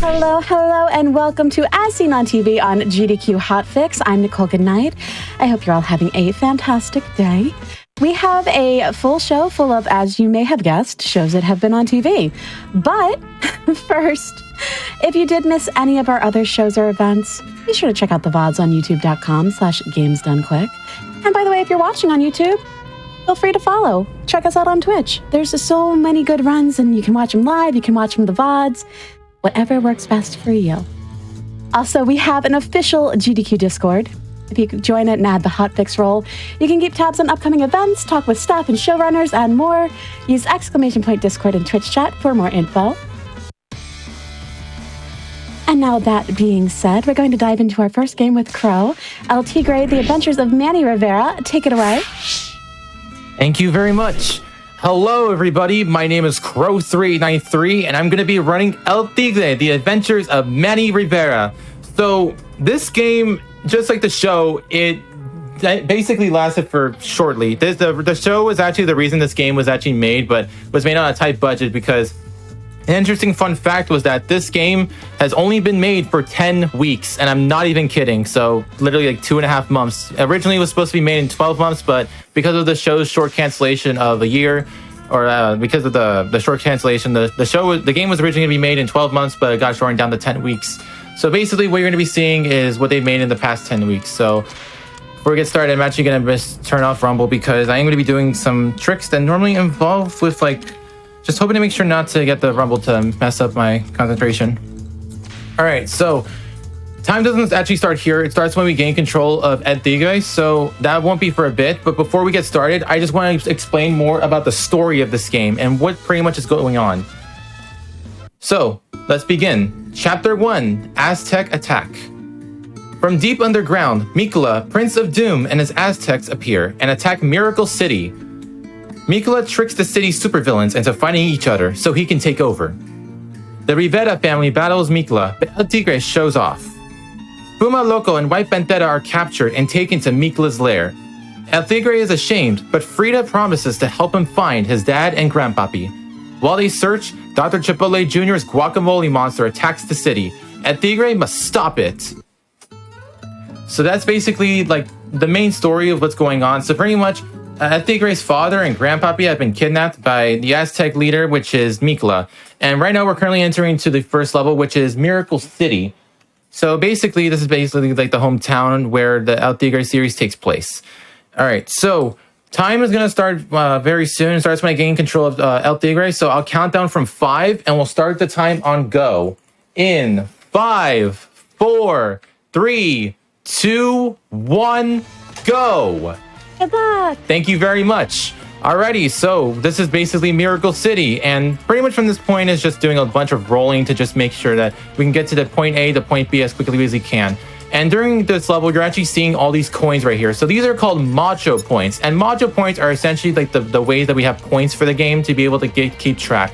Hello, and welcome to As Seen on TV on GDQ Hotfix. I'm Nichole Goodnight. I hope you're all having a fantastic day. We have a full show full of, as you may have guessed, shows that have been on TV. But first, if you did miss any of our other shows or events, be sure to check out the VODs on youtube.com/gamesdonequick. And by the way, if you're watching on YouTube, feel free to follow. Check us out on Twitch. There's so many good runs, and you can watch them live, you can watch them the VODs, whatever works best for you. Also, we have an official GDQ Discord. If you could join it and add the Hotfix role, you can keep tabs on upcoming events, talk with staff and showrunners, and more. Use !Discord and Twitch chat for more info. And now that being said, we're going to dive into our first game with Crow. El Tigre, The Adventures of Manny Rivera. Take it away. Thank you very much. Hello, everybody. My name is Crow393, and I'm going to be running El Tigre, The Adventures of Manny Rivera. So this game, just like the show, it basically lasted for shortly. The show was actually the reason this game was actually made, but was made on a tight budget because an interesting fun fact was that this game has only been made for 10 weeks, and I'm not even kidding. So literally like 2.5 months. Originally it was supposed to be made in 12 months, but because of the show's short cancellation of a year, or because of the short cancellation, the game was originally going to be made in 12 months, but it got shortened down to 10 weeks. So basically what you're going to be seeing is what they've made in the past 10 weeks. So before we get started, I'm actually going to turn off Rumble because I am going to be doing some tricks that normally involve with just hoping to make sure not to get the Rumble to mess up my concentration. All right, so time doesn't actually start here. It starts when we gain control of El Tigre, so that won't be for a bit. But before we get started, I just want to explain more about the story of this game and what pretty much is going on. So let's begin. Chapter 1, Aztec Attack. From deep underground, Nichole, Prince of Doom, and his Aztecs appear and attack Miracle City. Nichole tricks the city's supervillains into fighting each other so he can take over. The Rivera family battles Nichole, but El Tigre shows off. Puma Loco and White Bandera are captured and taken to Nichole's lair. El Tigre is ashamed, but Frida promises to help him find his dad and grandpappy. While they search, Dr. Chipotle Jr.'s guacamole monster attacks the city. El Tigre must stop it. So that's basically the main story of what's going on. So pretty much, El Tigre's father and grandpappy have been kidnapped by the Aztec leader, which is Nichole. And right now we're currently entering to the first level, which is Miracle City. So basically, this is basically the hometown where the El Tigre series takes place. All right, so time is going to start very soon. It starts when I gain control of El Tigre. So I'll count down from 5, and we'll start the time on go. In 5, 4, 3, 2, 1, go! Good luck! Thank you very much. Alrighty, so this is basically Miracle City, and pretty much from this point is just doing a bunch of rolling to just make sure that we can get to the point A to point B as quickly as we can. And during this level, you're actually seeing all these coins right here. So these are called macho points, and macho points are essentially the ways that we have points for the game to be able to keep track.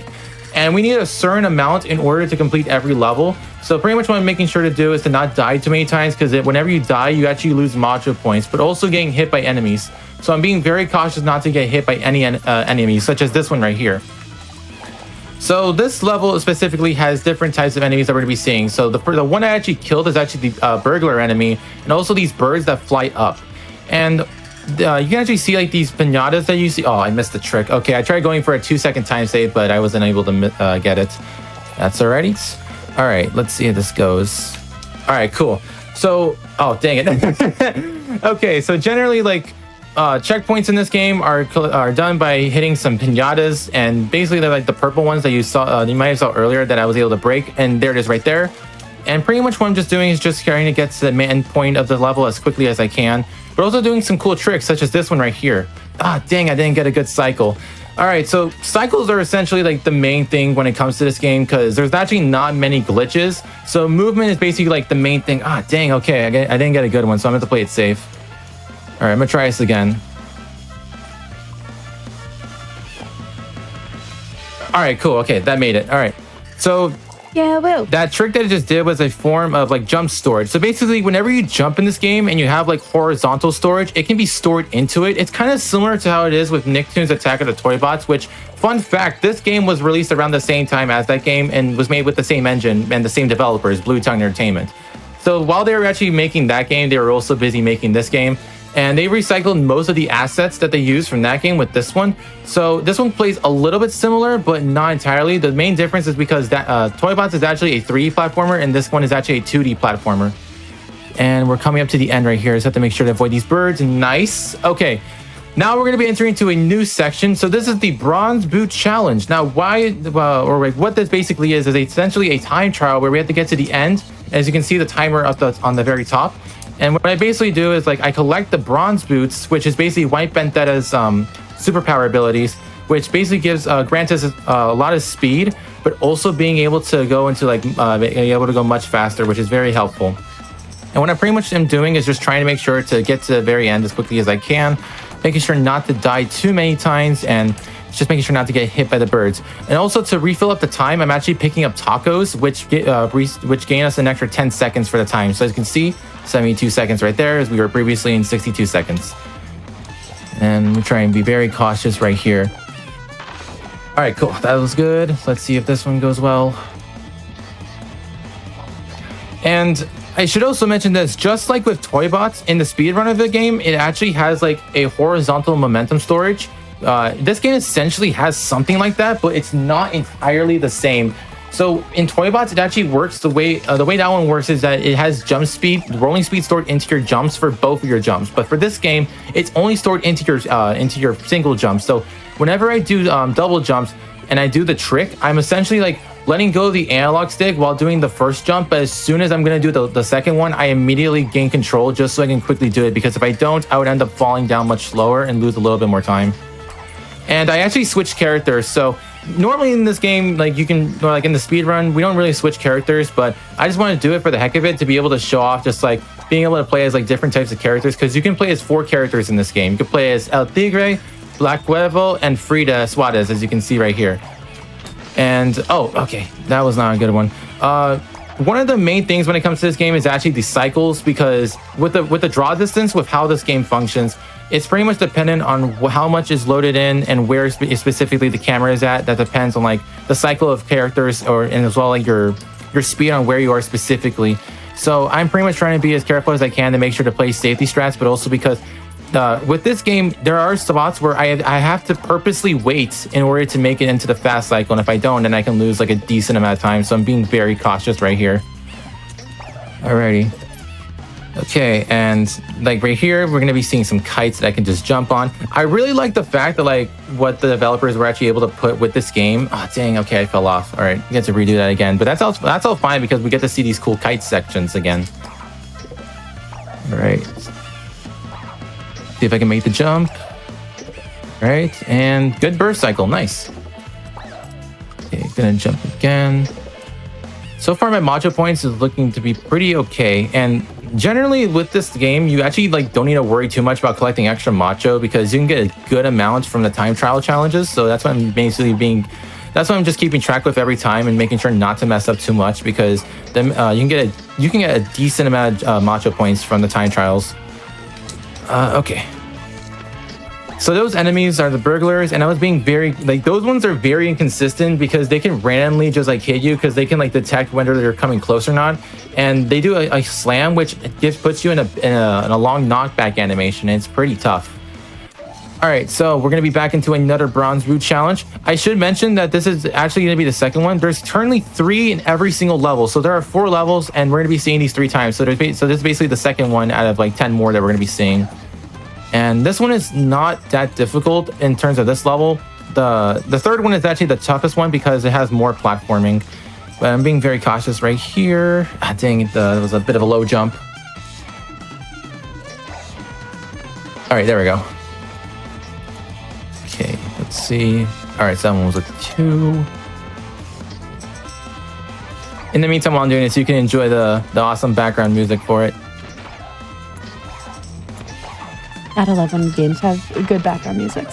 And we need a certain amount in order to complete every level. So pretty much what I'm making sure to do is to not die too many times, because whenever you die, you actually lose macho points, but also getting hit by enemies. So I'm being very cautious not to get hit by any enemies, such as this one right here. So this level specifically has different types of enemies that we're going to be seeing. So the one I actually killed is actually the burglar enemy, and also these birds that fly up. And you can actually see these pinatas that you see. Oh, I missed the trick. Okay, I tried going for a 2-second time save, but I wasn't able to get it. That's alrighty. All right, let's see how this goes. All right, cool. So, oh, dang it. Okay, so generally, checkpoints in this game are done by hitting some pinatas, and basically they're the purple ones that you saw, you might have saw earlier that I was able to break, and there it is right there. And pretty much what I'm just doing is just trying to get to the main point of the level as quickly as I can, but also doing some cool tricks such as this one right here. Ah, dang, I didn't get a good cycle. All right, so cycles are essentially the main thing when it comes to this game, because there's actually not many glitches. So movement is basically the main thing. Ah, dang, okay, I didn't get a good one, so I'm going to have to play it safe. All right, I'm going to try this again. All right, cool. Okay, that made it. All right. So Yeah, woo. That trick that it just did was a form of like jump storage. So basically, whenever you jump in this game and you have like horizontal storage, it can be stored into it. It's kind of similar to how it is with Nicktoons Attack of the Toy Bots, which, fun fact, this game was released around the same time as that game and was made with the same engine and the same developers, Blue Tongue Entertainment. So while they were actually making that game, they were also busy making this game. And they recycled most of the assets that they used from that game with this one. So this one plays a little bit similar, but not entirely. The main difference is because that Toy Bots is actually a 3D platformer, and this one is actually a 2D platformer. And we're coming up to the end right here. So I have to make sure to avoid these birds. Nice. Okay. Now we're going to be entering into a new section. So this is the Bronze Boot Challenge. Now, what this basically is essentially a time trial where we have to get to the end. As you can see, the timer on the very top. And what I basically do is like I collect the bronze boots, which is basically White Bendetta's superpower abilities, which basically gives grants us a lot of speed, but also being able to go into like being able to go much faster, which is very helpful. And what I pretty much am doing is just trying to make sure to get to the very end as quickly as I can, making sure not to die too many times, and just making sure not to get hit by the birds. And also to refill up the time, I'm actually picking up tacos, which gain us an extra 10 seconds for the time. So as you can see, 72 seconds right there, as we were previously in 62 seconds. And we try and be very cautious right here. All right, cool. That was good. Let's see if this one goes well. And I should also mention this, just like with Toy Bots, in the speedrun of the game, it actually has like a horizontal momentum storage. This game essentially has something like that, but it's not entirely the same. So in Toy Bots, it actually works the way that one works is that it has jump speed, rolling speed stored into your jumps for both of your jumps. But for this game, it's only stored into your single jump. So whenever I do double jumps and I do the trick, I'm essentially like letting go of the analog stick while doing the first jump. But as soon as I'm going to do the second one, I immediately gain control just so I can quickly do it. Because if I don't, I would end up falling down much slower and lose a little bit more time. And I actually switched characters. So normally in this game, like in the speedrun, we don't really switch characters, but I just want to do it for the heck of it to be able to show off just like being able to play as like different types of characters, because you can play as 4 characters in this game. You can play as El Tigre, Black Huevo, and Frida Suarez, as you can see right here. And oh, okay, that was not a good one. One of the main things when it comes to this game is actually the cycles, because with the draw distance, with how this game functions, it's pretty much dependent on how much is loaded in and where specifically the camera is at. That depends on like the cycle of characters, and as well like your speed on where you are specifically. So I'm pretty much trying to be as careful as I can to make sure to play safety strats, but also because with this game, there are spots where I have to purposely wait in order to make it into the fast cycle. And if I don't, then I can lose like a decent amount of time. So I'm being very cautious right here. Alrighty. Okay, and like right here, we're gonna be seeing some kites that I can just jump on. I really like the fact that like what the developers were actually able to put with this game. Oh dang, okay, I fell off. All right, we get to redo that again, but that's all fine because we get to see these cool kite sections again. All right, see if I can make the jump. All right, and good burst cycle, nice. Okay, gonna jump again. So far, my macho points is looking to be pretty okay, and generally with this game, you actually like don't need to worry too much about collecting extra macho because you can get a good amount from the time trial challenges. So that's what I'm basically that's what I'm just keeping track with every time and making sure not to mess up too much, because then you can get a decent amount of macho points from the time trials. Okay. So those enemies are the burglars, and I was being very like those ones are very inconsistent because they can randomly just like hit you because they can like detect whether they're coming close or not, and they do a slam which puts you in a long knockback animation, and it's pretty tough. All right, so we're gonna be back into another bronze boot challenge. I should mention that this is actually gonna be the second one. There's currently 3 in every single level, so there are 4 levels, and we're gonna be seeing these 3 times. So this is basically the second one out of like 10 more that we're gonna be seeing. And this one is not that difficult in terms of this level. The third one is actually the toughest one because it has more platforming. But I'm being very cautious right here. Ah, dang it, that was a bit of a low jump. All right, there we go. Okay, let's see. All right, so that one was a 2. In the meantime, while I'm doing this, you can enjoy the awesome background music for it. Gotta love when games have good background music.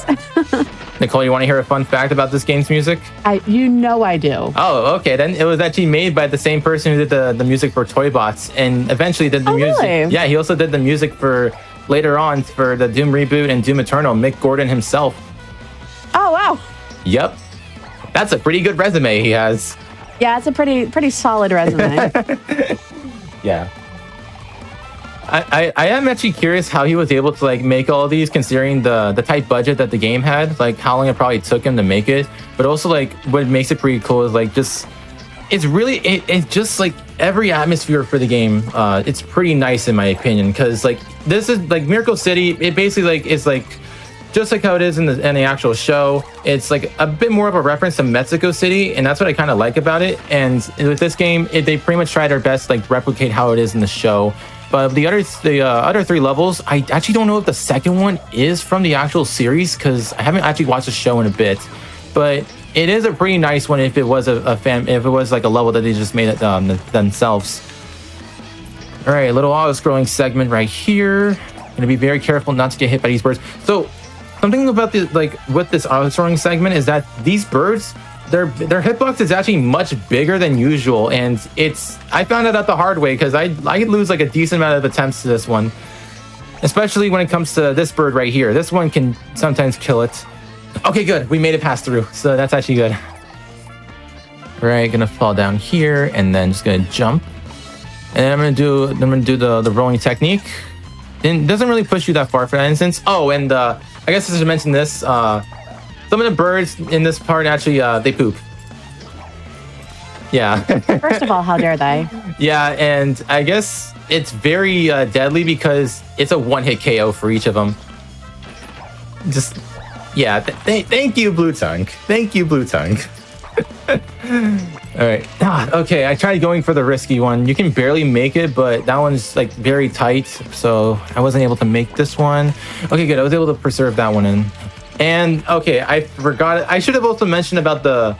Nichole, you want to hear a fun fact about this game's music? I do. Oh, okay. Then it was actually made by the same person who did the music for Toy Bots, and eventually did the music. Really? Yeah, he also did the music for later on for the Doom reboot and Doom Eternal. Mick Gordon himself. Oh wow. Yep, that's a pretty good resume he has. Yeah, it's a pretty solid resume. Yeah. I am actually curious how he was able to like make all these, considering the tight budget that the game had, like how long it probably took him to make it. But also like what makes it pretty cool is like just it's just like every atmosphere for the game. It's pretty nice in my opinion, because like this is like Miracle City. It basically like is like just like how it is in the actual show. It's like a bit more of a reference to Mexico City, and that's what I kind of like about it. And with this game, they pretty much tried their best to like replicate how it is in the show. But the other three levels, I actually don't know if the second one is from the actual series, because I haven't actually watched the show in a bit. But it is a pretty nice one if it was if it was like a level that they just made it themselves. All right, a little auto-scrolling segment right here. Gonna be very careful not to get hit by these birds. So something about the with this auto-scrolling segment is that these birds, their hitbox is actually much bigger than usual, and I found it out the hard way, because I lose like a decent amount of attempts to this one, especially when it comes to this bird right here. This one can sometimes kill it. Okay, good, we made it pass through, so that's actually good. All right, gonna fall down here and then just gonna jump, and then I'm gonna do the rolling technique. It doesn't really push you that far for that instance. Oh, and I guess I should mention this. Some of the birds in this part actually they poop. Yeah. First of all, how dare they? Yeah, and I guess it's very deadly because it's a one-hit KO for each of them. Just yeah. Thank you, Blue Tongue. Thank you, Blue Tongue. All right. Okay, I tried going for the risky one. You can barely make it, but that one's like very tight, so I wasn't able to make this one. Okay, good. I was able to preserve that one in. And okay, I forgot. I should have also mentioned about the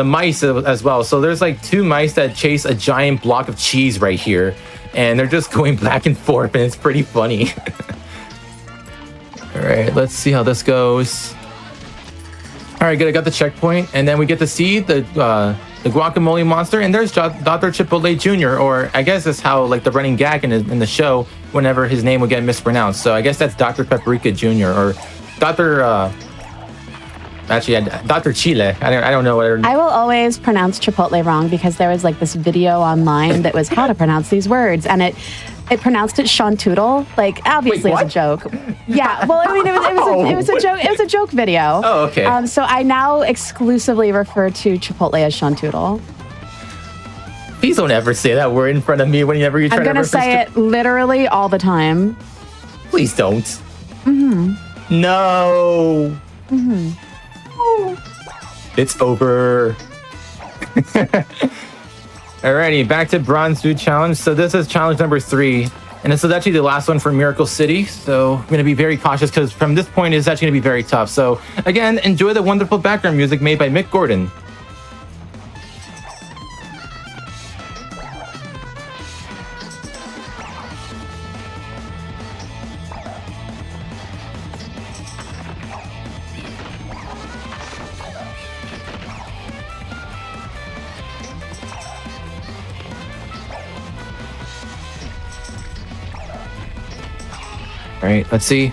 mice as well. So there's like two mice that chase a giant block of cheese right here, and they're just going back and forth, and it's pretty funny. All right, let's see how this goes. All right, good. I got the checkpoint, and then we get to see the guacamole monster, and there's Dr. Chipotle Jr., or I guess that's how like the running gag in the show whenever his name would get mispronounced. So I guess that's Dr. Paprika Jr. or Dr. Dr. Chile. I don't know what. I will always pronounce Chipotle wrong, because there was like this video online that was how to pronounce these words, and it pronounced it Shantoodle. Like obviously Wait, it was a joke. Yeah. Well, I mean it was a joke. It was a joke video. Oh, okay. So I now exclusively refer to Chipotle as Shantoodle. Please don't ever say that word in front of me whenever you try to. I'm gonna say it literally all the time. Please don't. Mm-hmm. No. Mm-hmm. It's over. Alrighty, back to Bronze Food Challenge. So this is challenge number 3. And this is actually the last one for Miracle City. So I'm going to be very cautious, because from this point it's actually going to be very tough. So again, enjoy the wonderful background music made by Mick Gordon. All right, let's see.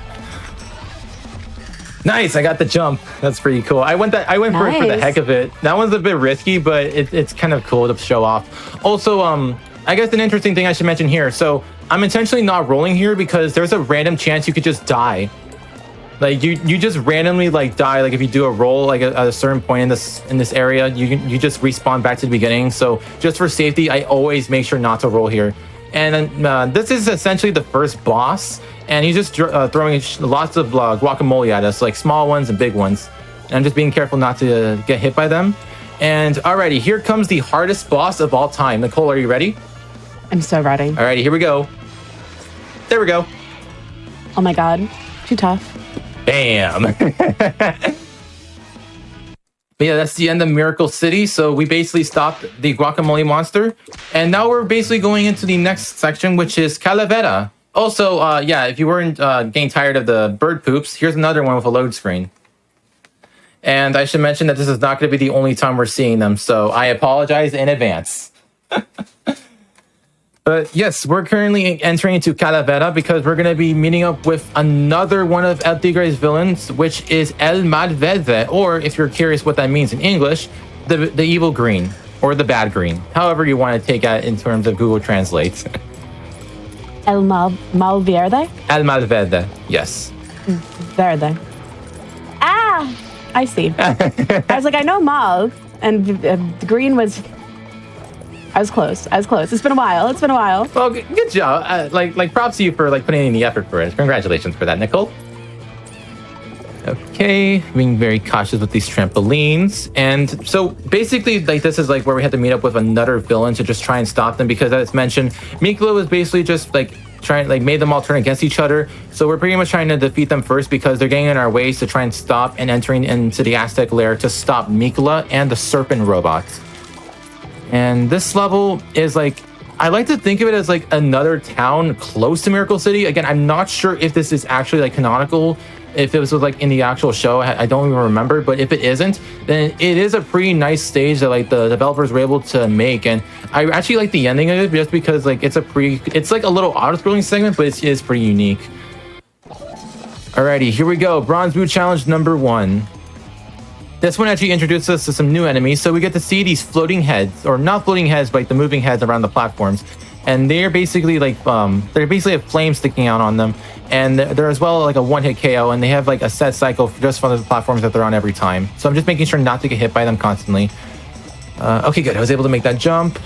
Nice, I got the jump. That's pretty cool. I went for it for the heck of it. That one's a bit risky, but it's kind of cool to show off. Also, I guess an interesting thing I should mention here. So I'm intentionally not rolling here because there's a random chance you could just die. Like you just randomly like die. Like if you do a roll like at a certain point in this area, you just respawn back to the beginning. So just for safety, I always make sure not to roll here. And this is essentially the first boss, and he's just throwing lots of guacamole at us, like small ones and big ones. And I'm just being careful not to get hit by them. And alrighty, here comes the hardest boss of all time. Nichole, are you ready? I'm so ready. Alrighty, here we go. There we go. Oh my god, too tough. Bam. But yeah, that's the end of Miracle City. So we basically stopped the guacamole monster. And now we're basically going into the next section, which is Calavera. Also, yeah, if you weren't getting tired of the bird poops, here's another one with a load screen. And I should mention that this is not going to be the only time we're seeing them, so I apologize in advance. But yes, we're currently entering into Calavera because we're going to be meeting up with another one of El Tigre's villains, which is El Malverde, or if you're curious what that means in English, the evil green, or the bad green, however you want to take it in terms of Google Translate. El Malverde? El Malverde, yes. Verde. Ah! I see. I was like, I know Mal, and green was... I was close. It's been a while. Well, good job. Like props to you for like putting in the effort for it. Congratulations for that, Nichole. Okay, being very cautious with these trampolines. And so basically, like this is like where we had to meet up with another villain to just try and stop them because as mentioned, Miklo was basically just like made them all turn against each other. So we're pretty much trying to defeat them first because they're getting in our ways to try and stop and entering into the Aztec lair to stop Mikla and the serpent robots. And this level is like, I like to think of it as like another town close to Miracle City. Again, I'm not sure if this is actually like canonical, if it was like in the actual show, I don't even remember. But if it isn't, then it is a pretty nice stage that like the developers were able to make. And I actually like the ending of it just because like it's like a little auto-scrolling segment, but it is pretty unique. Alrighty, here we go. Bronze Boot Challenge number 1. This one actually introduces us to some new enemies, so we get to see these floating heads, or not floating heads, but like the moving heads around the platforms. And they're basically like, they basically have flames sticking out on them. And they're as well like a one-hit KO, and they have like a set cycle just for the platforms that they're on every time. So I'm just making sure not to get hit by them constantly. Okay, good. I was able to make that jump.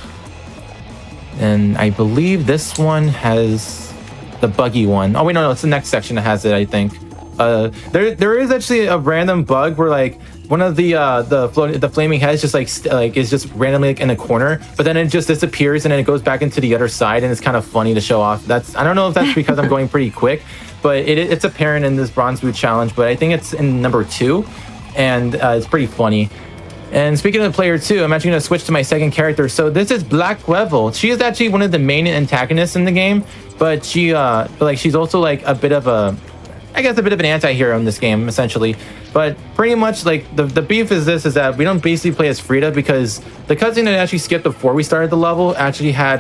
And I believe this one has the buggy one. Oh, wait, no, it's the next section that has it, I think. There is actually a random bug where like one of the flaming heads just like is just randomly like in a corner, but then it just disappears and then it goes back into the other side, and it's kind of funny to show off. I don't know if that's because I'm going pretty quick, but it's apparent in this Bronze Boot Challenge, but I think it's in number 2, and it's pretty funny. And speaking of player 2, I'm actually going to switch to my second character. So this is Black Revel. She is actually one of the main antagonists in the game, but she's also like a bit of an anti-hero in this game, essentially. But pretty much like the beef is that we don't basically play as Frida because the cutscene that actually skipped before we started the level actually had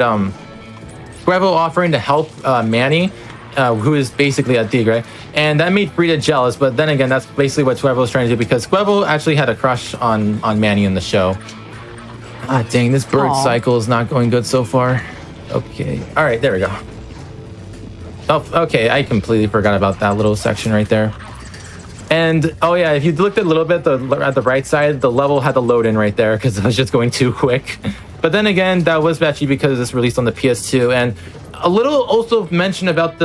Revel offering to help Manny, who is basically a Tigre, and that made Frida jealous. But then again, that's basically what Revel was trying to do because Revel actually had a crush on Manny in the show. Ah, dang, this bird cycle is not going good so far. Okay, all right, there we go. Oh, okay, I completely forgot about that little section right there. And, oh yeah, if you looked a little bit at the right side, the level had the load in right there because it was just going too quick. But then again, that was actually because it's released on the PS2. And a little also mention about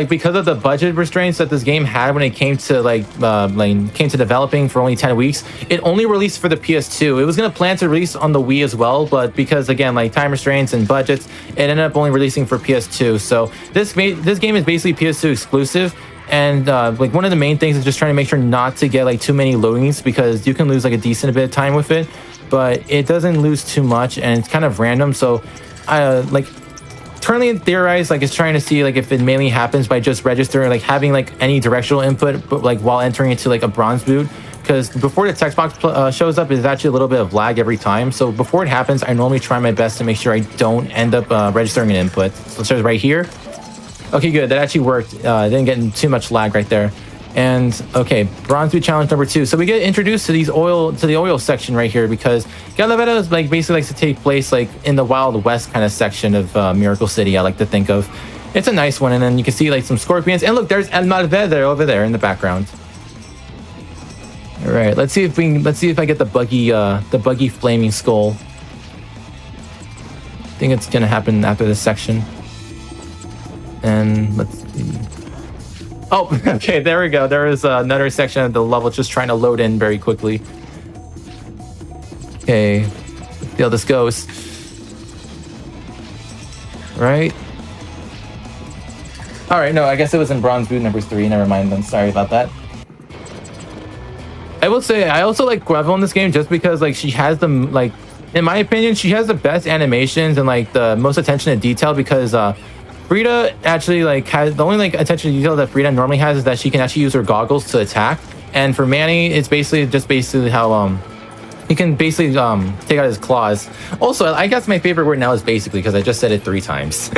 because of the budget restraints that this game had when it came to developing for only 10 weeks, it only released for the PS2. It was going to plan to release on the Wii as well, but because again, like time restraints and budgets, it ended up only releasing for PS2. So this game is basically PS2 exclusive. And like one of the main things is just trying to make sure not to get like too many loadings because you can lose like a decent bit of time with it, but it doesn't lose too much and it's kind of random. So currently theorized like it's trying to see like if it mainly happens by just registering, like having like any directional input, but like while entering into like a bronze boot, because before the text box shows up, there's actually a little bit of lag every time. So before it happens, I normally try my best to make sure I don't end up registering an input. So it says right here. Okay, good. That actually worked. Didn't get too much lag right there. And okay, Bronze Boot Challenge number 2. So we get introduced to the oil section right here because Calavera is like basically likes to take place like in the Wild West kind of section of Miracle City. I like to think of. It's a nice one, and then you can see like some scorpions. And look, there's El Malverde over there in the background. All right, let's see if I get the buggy flaming skull. I think it's gonna happen after this section. And let's see. Oh, okay, there we go. There is another section of the level just trying to load in very quickly. Okay, let's see how this goes. Right. All right, no, I guess it was in Bronze Boot number 3. Never mind then. Sorry about that. I will say I also like Revel in this game just because like she has the in my opinion, she has the best animations and like the most attention to detail because Frida actually like has the only like attention to detail that Frida normally has is that she can actually use her goggles to attack. And for Manny, it's basically how he can basically take out his claws. Also, I guess my favorite word now is basically because I just said it 3 times.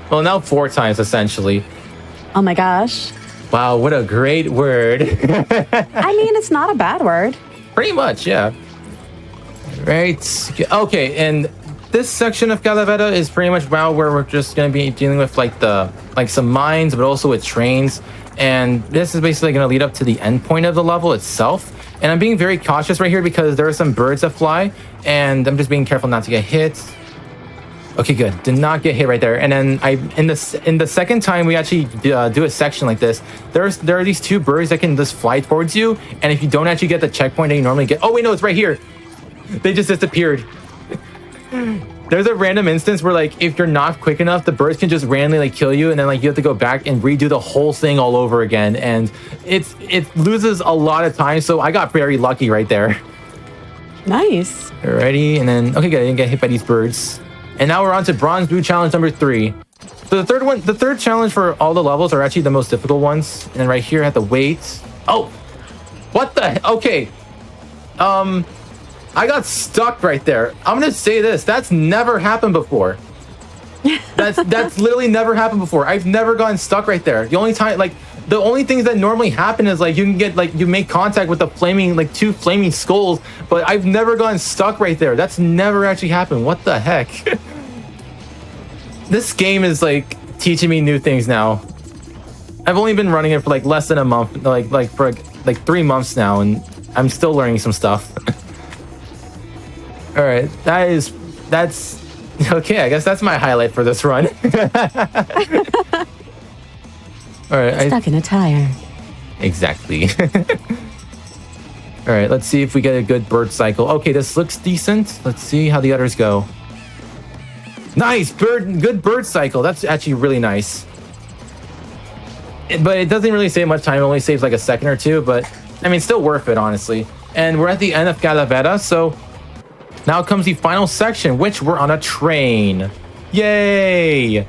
Well, now 4 times essentially. Oh my gosh. Wow, what a great word. I mean, it's not a bad word. Pretty much, yeah. Right. Okay, and this section of Calavera is pretty much where we're just going to be dealing with like some mines, but also with trains. And this is basically going to lead up to the end point of the level itself. And I'm being very cautious right here because there are some birds that fly, and I'm just being careful not to get hit. Okay, good. Did not get hit right there. And then in the second time we actually do a section like this, there are these 2 birds that can just fly towards you. And if you don't actually get the checkpoint that you normally get, oh wait, no, it's right here. They just disappeared. There's a random instance where like if you're not quick enough, the birds can just randomly like kill you, and then like you have to go back and redo the whole thing all over again, and it loses a lot of time. So I got very lucky right there. Nice. Alrighty, and then okay, good. I didn't get hit by these birds. And now we're on to bronze boot challenge number 3. So the third challenge for all the levels are actually the most difficult ones. And then right here I have to wait. Oh, what the? Okay. I got stuck right there. I'm gonna say this. That's never happened before. That's literally never happened before. I've never gotten stuck right there. The only things that normally happen is like you can get like you make contact with the flaming like 2 flaming skulls, but I've never gotten stuck right there. That's never actually happened. What the heck? This game is like teaching me new things now. I've only been running it for like less than a month, like for like 3 months now, and I'm still learning some stuff. All right, that's okay. I guess that's my highlight for this run. All right, Stuck in a tire. Exactly. All right, let's see if we get a good bird cycle. Okay, this looks decent. Let's see how the others go. Nice good bird cycle. That's actually really nice. But it doesn't really save much time. It only saves like a second or 2. But I mean, still worth it, honestly. And we're at the end of Calavera, so now comes the final section, which we're on a train. Yay!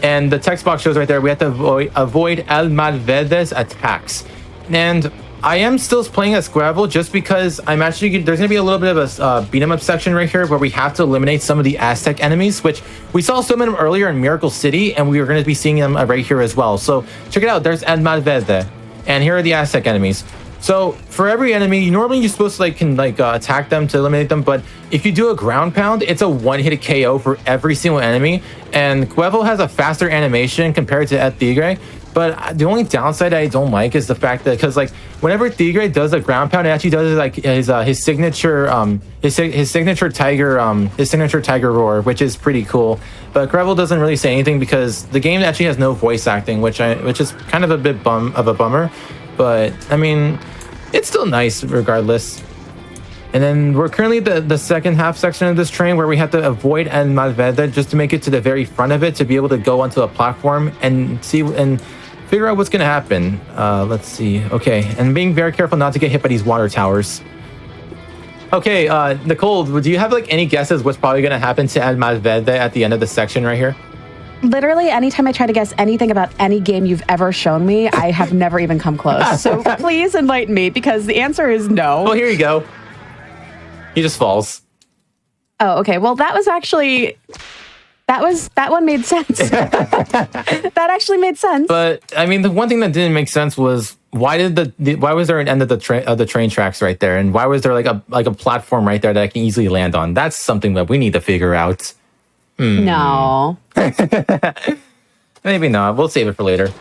And the text box shows right there, we have to avoid El Malvede's attacks. And I am still playing as Gravel just because there's going to be a little bit of a beat 'em up section right here where we have to eliminate some of the Aztec enemies, which we saw some of them earlier in Miracle City, and we are going to be seeing them right here as well. So check it out, there's El Malvede, and here are the Aztec enemies. So for every enemy, normally you're supposed to attack them to eliminate them, but if you do a ground pound, it's a 1-hit KO for every single enemy. And Gravel has a faster animation compared to El Tigre, but the only downside I don't like is the fact that because like whenever Tigre does a ground pound, it actually does like his signature tiger roar, which is pretty cool. But Gravel doesn't really say anything because the game actually has no voice acting, which is kind of a bit of a bummer. But I mean, it's still nice regardless. And then we're currently the second half section of this train where we have to avoid El Malvede just to make it to the very front of it to be able to go onto a platform and see and figure out what's going to happen. Let's see. Okay, and being very careful not to get hit by these water towers. Okay, Nichole, do you have like any guesses what's probably going to happen to El Malvede at the end of the section right here? Literally, anytime I try to guess anything about any game you've ever shown me, I have never even come close. So please enlighten me because the answer is no. Well, here you go. He just falls. Oh, okay. Well, that one made sense. That actually made sense. But I mean, the one thing that didn't make sense was why was there an end of the train tracks right there, and why was there like a platform right there that I can easily land on? That's something that we need to figure out. No. Maybe not. We'll save it for later.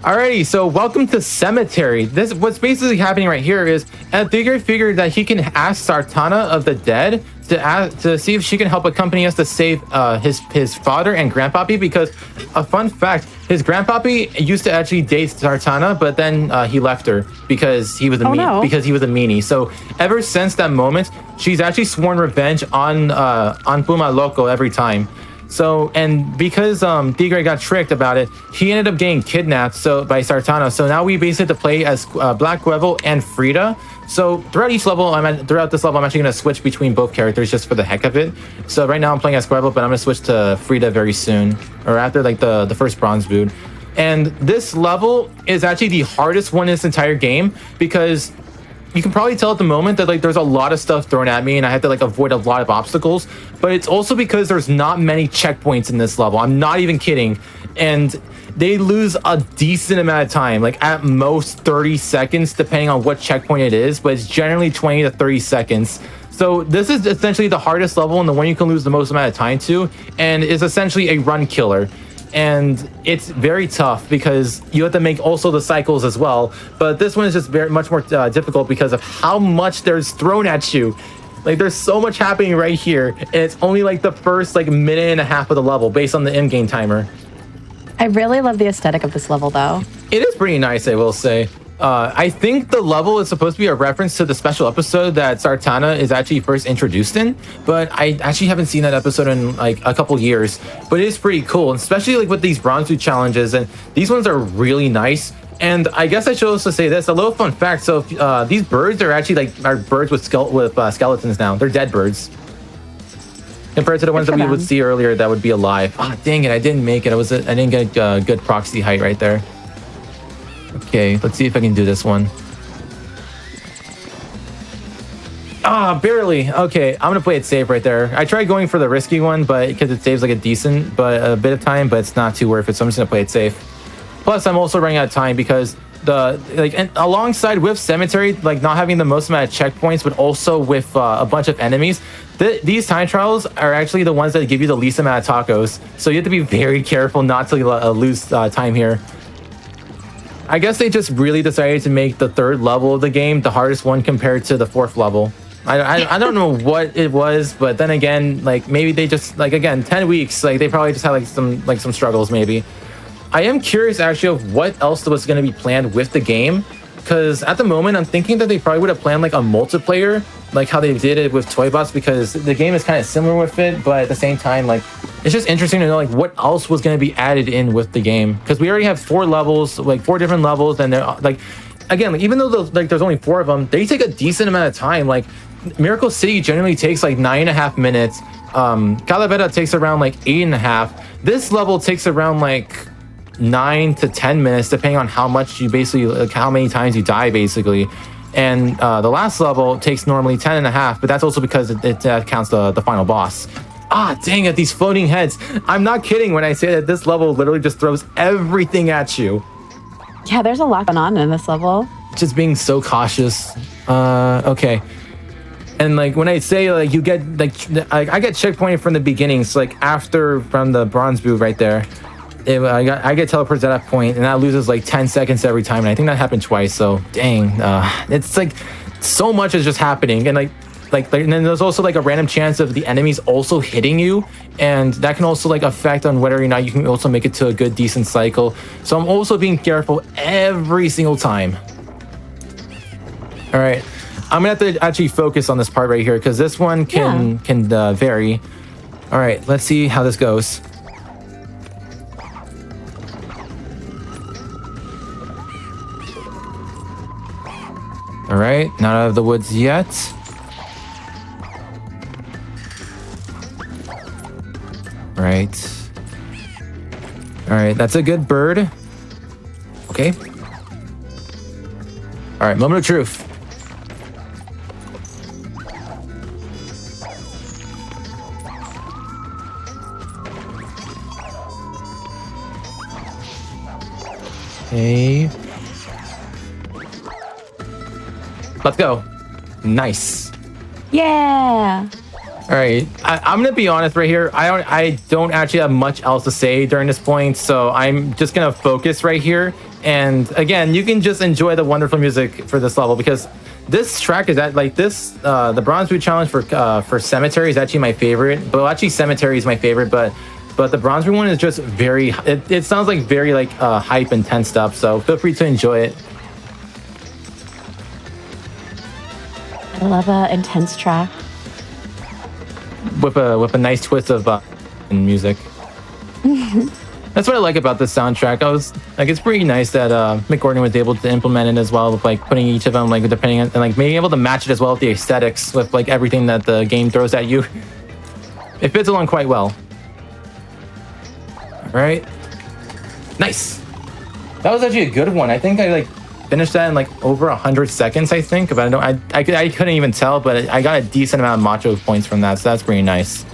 Alrighty, so welcome to Cemetery. What's basically happening right here is Tigre figured that he can ask Sartana of the Dead to see if she can help accompany us to save his father and grandpappy, because a fun fact, his grandpappy used to actually date Sartana, but then he left her because he was because he was a meanie. So ever since that moment, she's actually sworn revenge on Puma Loco every time. So, and because Tigre got tricked about it, he ended up getting kidnapped by Sartana. So now we basically have to play as Black Gravel and Frida So throughout this level, I'm actually going to switch between both characters just for the heck of it. So right now I'm playing as Squirrel, but I'm going to switch to Frida very soon, or after like the first bronze boot. And this level is actually the hardest one in this entire game because you can probably tell at the moment that like there's a lot of stuff thrown at me and I have to like avoid a lot of obstacles, but it's also because there's not many checkpoints in this level. I'm not even kidding. And they lose a decent amount of time, like at most 30 seconds, depending on what checkpoint it is, but it's generally 20 to 30 seconds. So this is essentially the hardest level and the one you can lose the most amount of time to, and is essentially a run killer. And it's very tough because you have to make also the cycles as well. But this one is just very much more difficult because of how much there's thrown at you. Like there's so much happening right here, and it's only like the first like minute and a half of the level based on the in-game timer. I really love the aesthetic of this level, though. It is pretty nice, I will say. I think the level is supposed to be a reference to the special episode that Sartana is actually first introduced in, but I actually haven't seen that episode in like a couple years. But it is pretty cool, especially like with these bronze boot challenges, and these ones are really nice. And I guess I should also say this, a little fun fact. So these birds are actually are birds with skeletons now. They're dead birds. Compared to the ones that we would see earlier that would be alive. Ah, dang it, I didn't make it. I didn't get a good proxy height right there. Okay, let's see if I can do this one. Ah, barely. Okay, I'm gonna play it safe right there. I tried going for the risky one, but because it saves like a bit of time, but it's not too worth it. So I'm just gonna play it safe. Plus, I'm also running out of time because and alongside with Cemetery, like not having the most amount of checkpoints, but also with a bunch of enemies, these time trials are actually the ones that give you the least amount of tacos. So you have to be very careful not to lose time here. I guess they just really decided to make the third level of the game the hardest one compared to the fourth level. I don't know what it was, but then again, like maybe they just like again 10 weeks, like they probably just had some struggles maybe. I am curious actually of what else was going to be planned with the game, because at the moment I'm thinking that they probably would have planned like a multiplayer, like how they did it with Toy Bots, because the game is kind of similar with it, but at the same time, like it's just interesting to know like what else was going to be added in with the game, because we already have 4 levels, like 4 different levels, and they're like, again, like, even though there's only 4 of them, they take a decent amount of time. Like Miracle City generally takes like 9.5 minutes. Calavera takes around like 8.5. This level takes around like 9 to 10 minutes, depending on how much you basically, like how many times you die basically. And the last level takes normally 10.5, but that's also because it counts the final boss. Ah, dang it, these floating heads. I'm not kidding when I say that this level literally just throws everything at you. Yeah, there's a lot going on in this level. Just being so cautious. Okay. And like when I say like you get like I get checkpointed from the beginning, so like from the bronze boot right there. I get teleported at that point, and that loses like 10 seconds every time, and I think that happened twice. So dang, it's like so much is just happening, and and then there's also like a random chance of the enemies also hitting you, and that can also like affect on whether or not you can also make it to a good decent cycle. So I'm also being careful every single time. All right, I'm gonna have to actually focus on this part right here because this one can vary. All right, let's see how this goes. All right, not out of the woods yet. Right. All right, that's a good bird. Okay. All right, moment of truth. Okay. Let's go. Nice. Yeah. All right, I'm gonna be honest right here. I don't actually have much else to say during this point, so I'm just gonna focus right here. And again, you can just enjoy the wonderful music for this level, because this track is the Bronze Boot challenge for Cemetery is actually my favorite. But actually, Cemetery is my favorite, but the Bronze Boot one is just very. It sounds like very like hype and tense stuff. So feel free to enjoy it. I love an intense track. With a nice twist of music. That's what I like about the soundtrack. I was like, it's pretty nice that Mick Gordon was able to implement it as well, with like putting each of them like depending on and like being able to match it as well with the aesthetics with like everything that the game throws at you. It fits along quite well. All right, nice. That was actually a good one. I think I like finished that in like over 100 seconds. I think, but I couldn't even tell, but I got a decent amount of macho points from that, so that's pretty nice.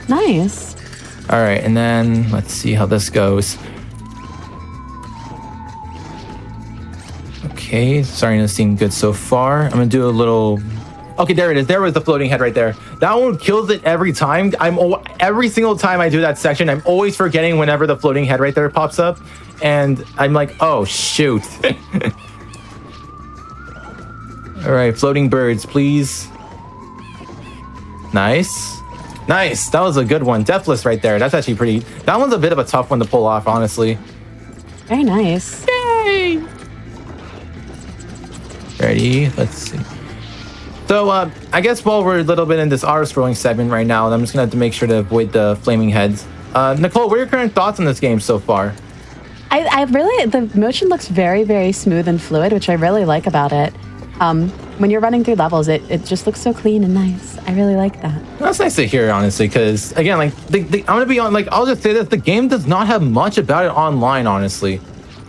Nice. All right, and then let's see how this goes. Okay, starting to seem good so far. I'm gonna do a little. Okay, there it is. There was the floating head right there. That one kills it every time. Every single time I do that section, I'm always forgetting whenever the floating head right there pops up, and I'm like, oh shoot. All right, floating birds, please. Nice. Nice. That was a good one. Deathless right there. That's actually pretty. That one's a bit of a tough one to pull off, honestly. Very nice. Yay! Ready? Let's see. So, I guess while we're a little bit in this auto-scrolling segment right now, I'm just going to have to make sure to avoid the flaming heads. Nichole, what are your current thoughts on this game so far? I really, the motion looks very, very smooth and fluid, which I really like about it. When you're running through levels, it just looks so clean and nice. I really like that. That's nice to hear, honestly, because again, like I'm gonna be on. Like I'll just say this: the game does not have much about it online, honestly.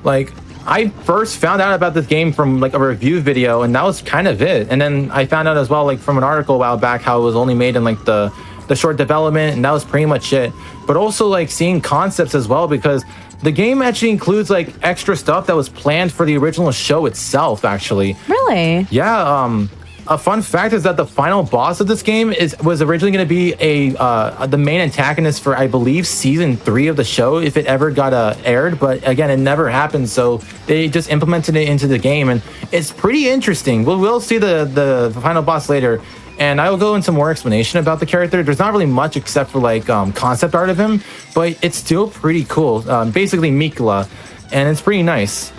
Like I first found out about this game from like a review video, and that was kind of it. And then I found out as well, like from an article a while back, how it was only made in like the short development, and that was pretty much it. But also like seeing concepts as well, because the game actually includes like extra stuff that was planned for the original show itself, actually. Really? Yeah. A fun fact is that the final boss of this game was originally going to be the main antagonist for, I believe, season 3 of the show, if it ever got aired. But again, it never happened, so they just implemented it into the game, and it's pretty interesting. We'll see the final boss later. And I will go into more explanation about the character. There's not really much except for like concept art of him, but it's still pretty cool. Basically Mikla, and it's pretty nice.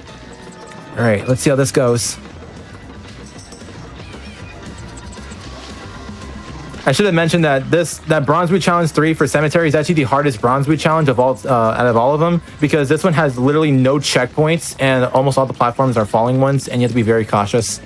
All right, let's see how this goes. I should have mentioned that that Bronze Boot Challenge 3 for Cemetery is actually the hardest Bronze Boot Challenge of all out of all of them, because this one has literally no checkpoints, and almost all the platforms are falling ones, and you have to be very cautious.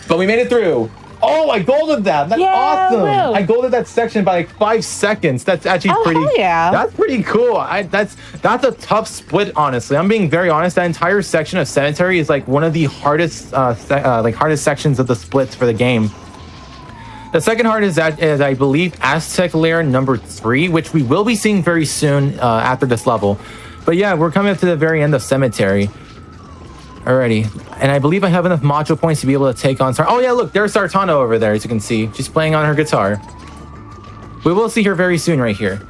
But we made it through. Oh, I golded that. That's awesome. Woo. I golded that section by like 5 seconds. That's actually pretty. Hell yeah. That's pretty cool. That's a tough split, honestly. I'm being very honest. That entire section of Cemetery is like one of the hardest hardest sections of the splits for the game. The second hardest is I believe Aztec Lair number 3, which we will be seeing very soon after this level. But yeah, we're coming up to the very end of Cemetery. Alrighty, and I believe I have enough macho points to be able to take on Oh yeah, look, there's Sartana over there, as you can see. She's playing on her guitar. We will see her very soon right here.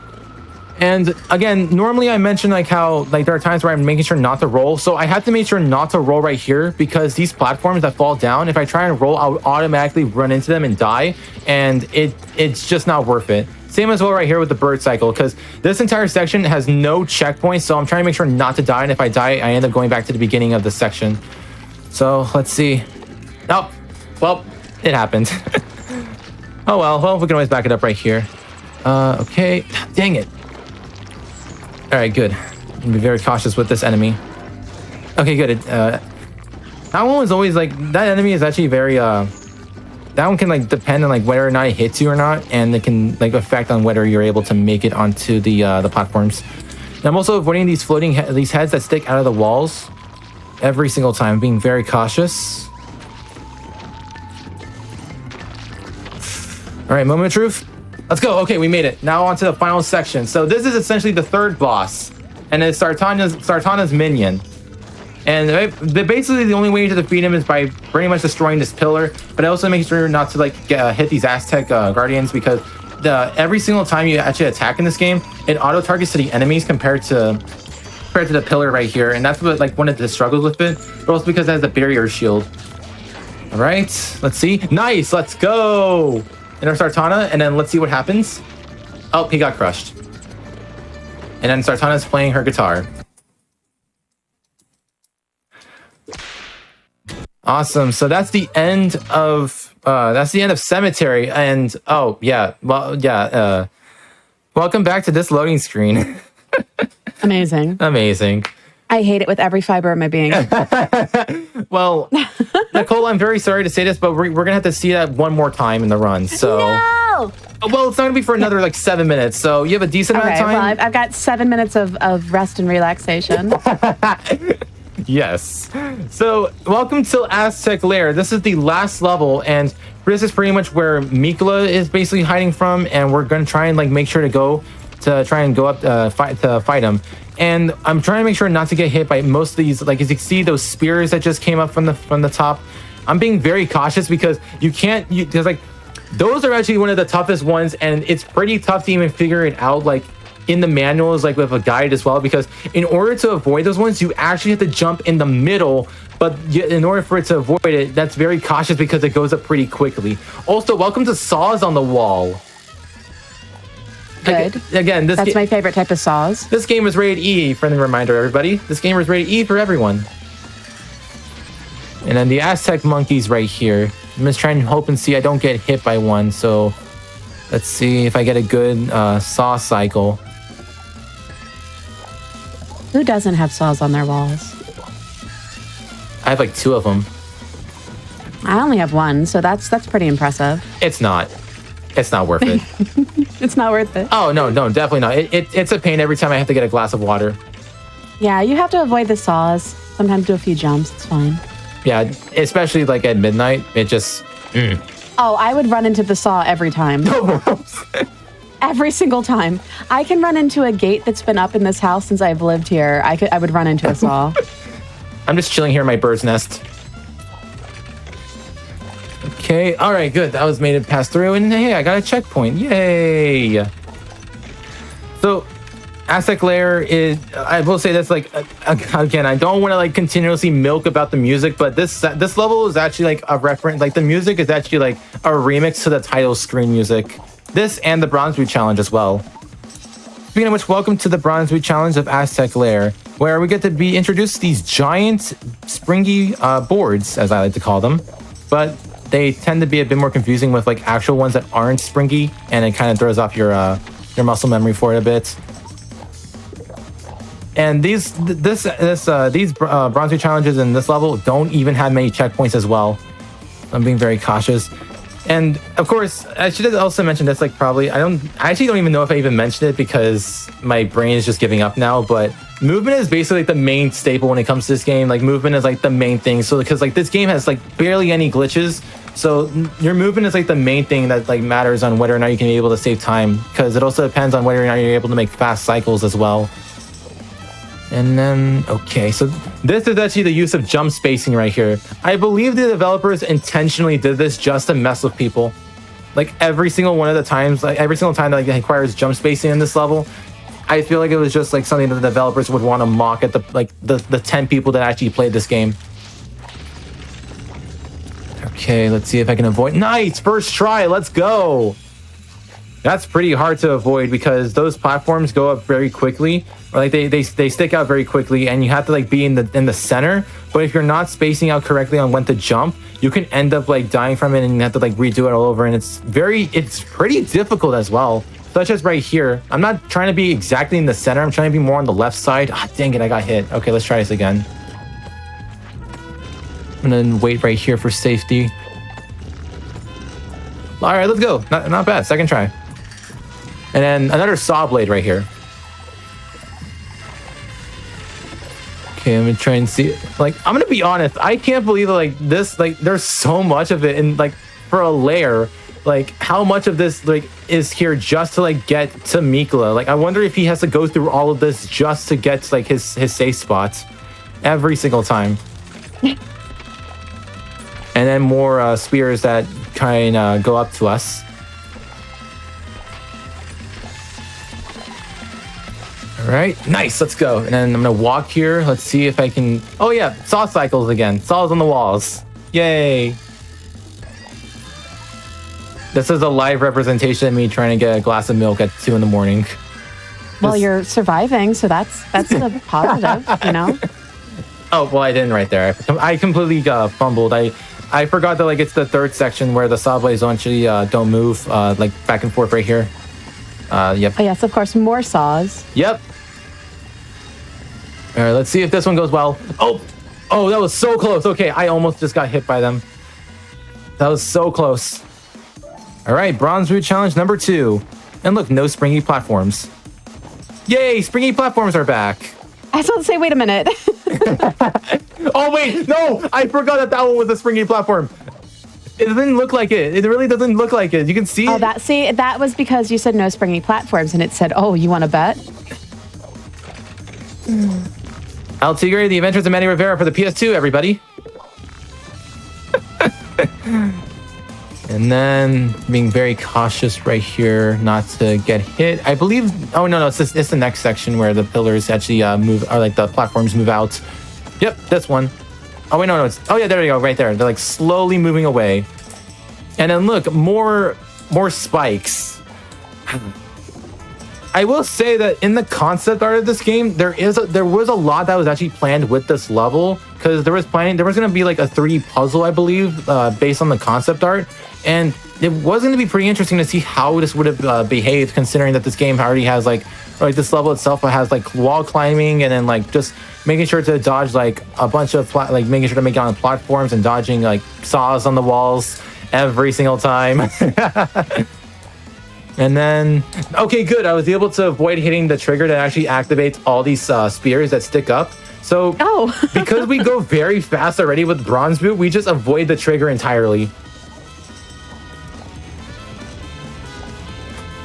And again, normally I mention like how like there are times where I'm making sure not to roll. So I have to make sure not to roll right here, because these platforms that fall down, if I try and roll, I'll automatically run into them and die. And it's just not worth it. Same as well right here with the bird cycle, because this entire section has no checkpoints, so I'm trying to make sure not to die, and if I die, I end up going back to the beginning of the section. So, let's see. Oh, well, it happened. Oh well, we can always back it up right here. Okay, dang it. Alright, good. I'm be very cautious with this enemy. Okay, good. That one was always like, that enemy is actually very, that one can like depend on like whether or not it hits you or not, and it can like affect on whether you're able to make it onto the platforms. And I'm also avoiding these these heads that stick out of the walls every single time, being very cautious. All right, moment of truth. Let's go. Okay, we made it. Now on to the final section. So this is essentially the third boss, and it's Sartana's minion. And basically the only way to defeat him is by pretty much destroying this pillar, but also making sure not to like hit these Aztec guardians, because every single time you actually attack in this game, it auto targets to the enemies compared to the pillar right here, and that's what like one of the struggles with it, but also because it has a barrier shield. All right, let's see. Nice, let's go. Enter Sartana, and then let's see what happens. Oh, he got crushed. And then Sartana's playing her guitar. Awesome. So that's the end of Cemetery, and oh yeah, well yeah. Welcome back to this loading screen. Amazing. Amazing. I hate it with every fiber of my being. Well, Nichole, I'm very sorry to say this, but we're going to have to see that one more time in the run. So, No! Well, it's not going to be for another like 7 minutes. So you have a decent amount of time. Well, I've got 7 minutes of rest and relaxation. Yes. So welcome to Aztec Lair. This is the last level, and this is pretty much where Nichole is basically hiding from, and we're going to try and like make sure to try and go up to fight him. And I'm trying to make sure not to get hit by most of these. Like as you can see, those spears that just came up from the top. I'm being very cautious because because like those are actually one of the toughest ones, and it's pretty tough to even figure it out. Like in the manuals, like with a guide as well, because in order to avoid those ones, you actually have to jump in the middle. But in order for it to avoid it, that's very cautious because it goes up pretty quickly. Also, welcome to Saws on the Wall. Good. Again, that's my favorite type of saws. This game is rated E, friendly reminder, everybody. This game is rated E for everyone. And then the Aztec monkeys right here. I'm just trying to hope and see I don't get hit by one. So let's see if I get a good saw cycle. Who doesn't have saws on their walls? I have like 2 of them. I only have 1, so that's pretty impressive. It's not. It's not worth it. It's not worth it. Oh, no, definitely not. It's a pain every time I have to get a glass of water. Yeah, you have to avoid the saws. Sometimes do a few jumps. It's fine. Yeah, especially like at midnight. It just... Oh, I would run into the saw every time. Every single time. I can run into a gate that's been up in this house since I've lived here. I would run into a saw. I'm just chilling here in my bird's nest. Okay, all right, good. That was made it pass through, and hey, I got a checkpoint. Yay! So, Aztec Lair is, I will say this, like, again, I don't want to like continuously milk about the music, but this level is actually like a reference, like the music is actually like a remix to the title screen music. This and the Bronze Boot Challenge as well. Speaking of which, welcome to the Bronze Boot Challenge of Aztec Lair, where we get to be introduced to these giant springy boards, as I like to call them, but they tend to be a bit more confusing with like actual ones that aren't springy, and it kind of throws off your muscle memory for it a bit. And these Bronze Boot challenges in this level don't even have many checkpoints as well. I'm being very cautious. And of course, I should have also mentioned this, like probably, I actually don't even know if I even mentioned it because my brain is just giving up now, but movement is basically like the main staple when it comes to this game. Like movement is like the main thing. So because like this game has like barely any glitches. So your movement is like the main thing that like matters on whether or not you can be able to save time, because it also depends on whether or not you're able to make fast cycles as well. And then, okay, so this is actually the use of jump spacing right here. I believe the developers intentionally did this just to mess with people. Like every single one of the times, like every single time that like, it requires jump spacing in this level, I feel like it was just like something that the developers would want to mock at the 10 people that actually played this game. Okay, let's see if I can avoid. Nice, first try, let's go. That's pretty hard to avoid because those platforms go up very quickly. Or like they stick out very quickly, and you have to like be in the center. But if you're not spacing out correctly on when to jump, you can end up like dying from it, and you have to like redo it all over. And it's pretty difficult as well. Such as right here. I'm not trying to be exactly in the center. I'm trying to be more on the left side. Ah, dang it, I got hit. Okay, let's try this again. And then wait right here for safety. All right, let's go. Not bad. Second try. And then another saw blade right here. Okay, I'm gonna try and see. Like, I'm gonna be honest. I can't believe that, like this. Like, there's so much of it, and like for a lair, like how much of this like is here just to like get to Nichole. Like, I wonder if he has to go through all of this just to get to, like his safe spots every single time. And then more spears that try and go up to us. All right, nice, let's go. And then I'm gonna walk here. Let's see if I can, oh yeah, saw cycles again. Saws on the walls, yay. This is a live representation of me trying to get a glass of milk at 2 in the morning. Well, you're surviving, so that's a positive, you know? Oh, well, I didn't right there. I completely fumbled. I forgot that like it's the third section where the saw blades actually don't move like back and forth right here. Yep. Oh yes, of course, more saws. Yep. All right, let's see if this one goes well. Oh, that was so close. Okay, I almost just got hit by them. That was so close. All right, bronze route challenge number 2. And look, no springy platforms. Yay, springy platforms are back. I was about to say, wait a minute. Oh, wait, no, I forgot that one was a springy platform. It didn't look like it. It really doesn't look like it. You can see it. That was because you said no springy platforms, and it said, oh, you want to bet? El Tigre, The Adventures of Manny Rivera for the PS2, everybody. And then being very cautious right here not to get hit. I believe, oh no, it's the next section where the pillars actually move, or like the platforms move out. Yep, this one. Oh wait, no, oh yeah, there you go, right there. They're like slowly moving away. And then look, more spikes. I will say that in the concept art of this game, there was a lot that was actually planned with this level, because there was going to be like a 3D puzzle, I believe, based on the concept art, and it was going to be pretty interesting to see how this would have behaved, considering that this game already has like this level itself has like wall climbing, and then like just making sure to dodge like a bunch of making sure to make it on the platforms and dodging like saws on the walls every single time. And then, okay, good. I was able to avoid hitting the trigger that actually activates all these spears that stick up. So, because we go very fast already with Bronze Boot, we just avoid the trigger entirely.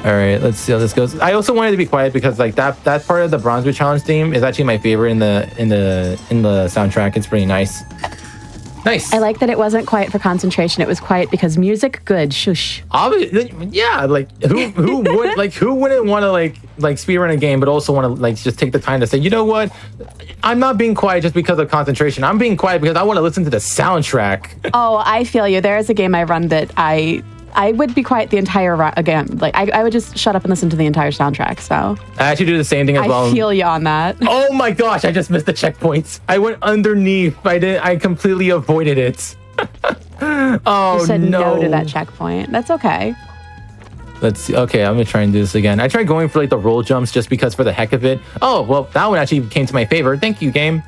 All right, let's see how this goes. I also wanted to be quiet because like that part of the Bronze Boot challenge theme is actually my favorite in the soundtrack. It's pretty nice. Nice. I like that it wasn't quiet for concentration. It was quiet because music, good. Shush. Yeah, like who would who wouldn't want to like speedrun a game, but also want to like just take the time to say, you know what? I'm not being quiet just because of concentration. I'm being quiet because I want to listen to the soundtrack. Oh, I feel you. There is a game I run that I would be quiet the entire game. Like I would just shut up and listen to the entire soundtrack. So I actually do the same thing as well. I feel you on that. Oh my gosh! I just missed the checkpoints. I went underneath. I completely avoided it. Oh, you said no to that checkpoint. That's okay. Let's see. Okay, I'm gonna try and do this again. I tried going for like the roll jumps just because for the heck of it. Oh well, that one actually came to my favor. Thank you, game.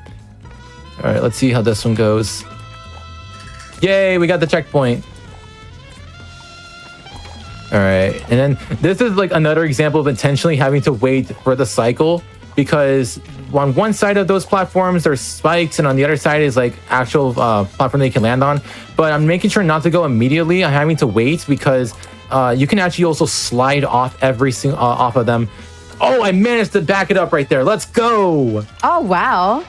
All right, let's see how this one goes. Yay! We got the checkpoint. All right, and then this is like another example of intentionally having to wait for the cycle, because on one side of those platforms there's spikes and on the other side is like actual platform they can land on, but I'm making sure not to go immediately. I'm having to wait because you can actually also slide off every single off of them. Oh, I managed to back it up right there. Let's go. Oh wow.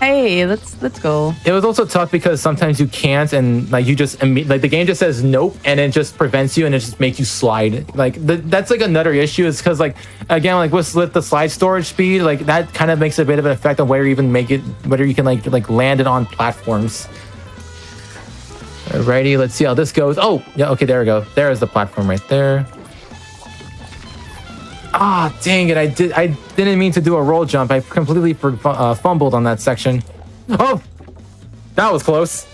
Hey, let's go. It was also tough because sometimes you can't, and like you just like the game just says nope, and it just prevents you, and it just makes you slide. Like that's like another issue, is because like again, like with the slide storage speed, like that kind of makes a bit of an effect on whether you can like land it on platforms. Alrighty, let's see how this goes. Oh yeah, okay, there we go. There is the platform right there. Ah, dang it! I didn't mean to do a roll jump. I completely fumbled on that section. Oh, that was close.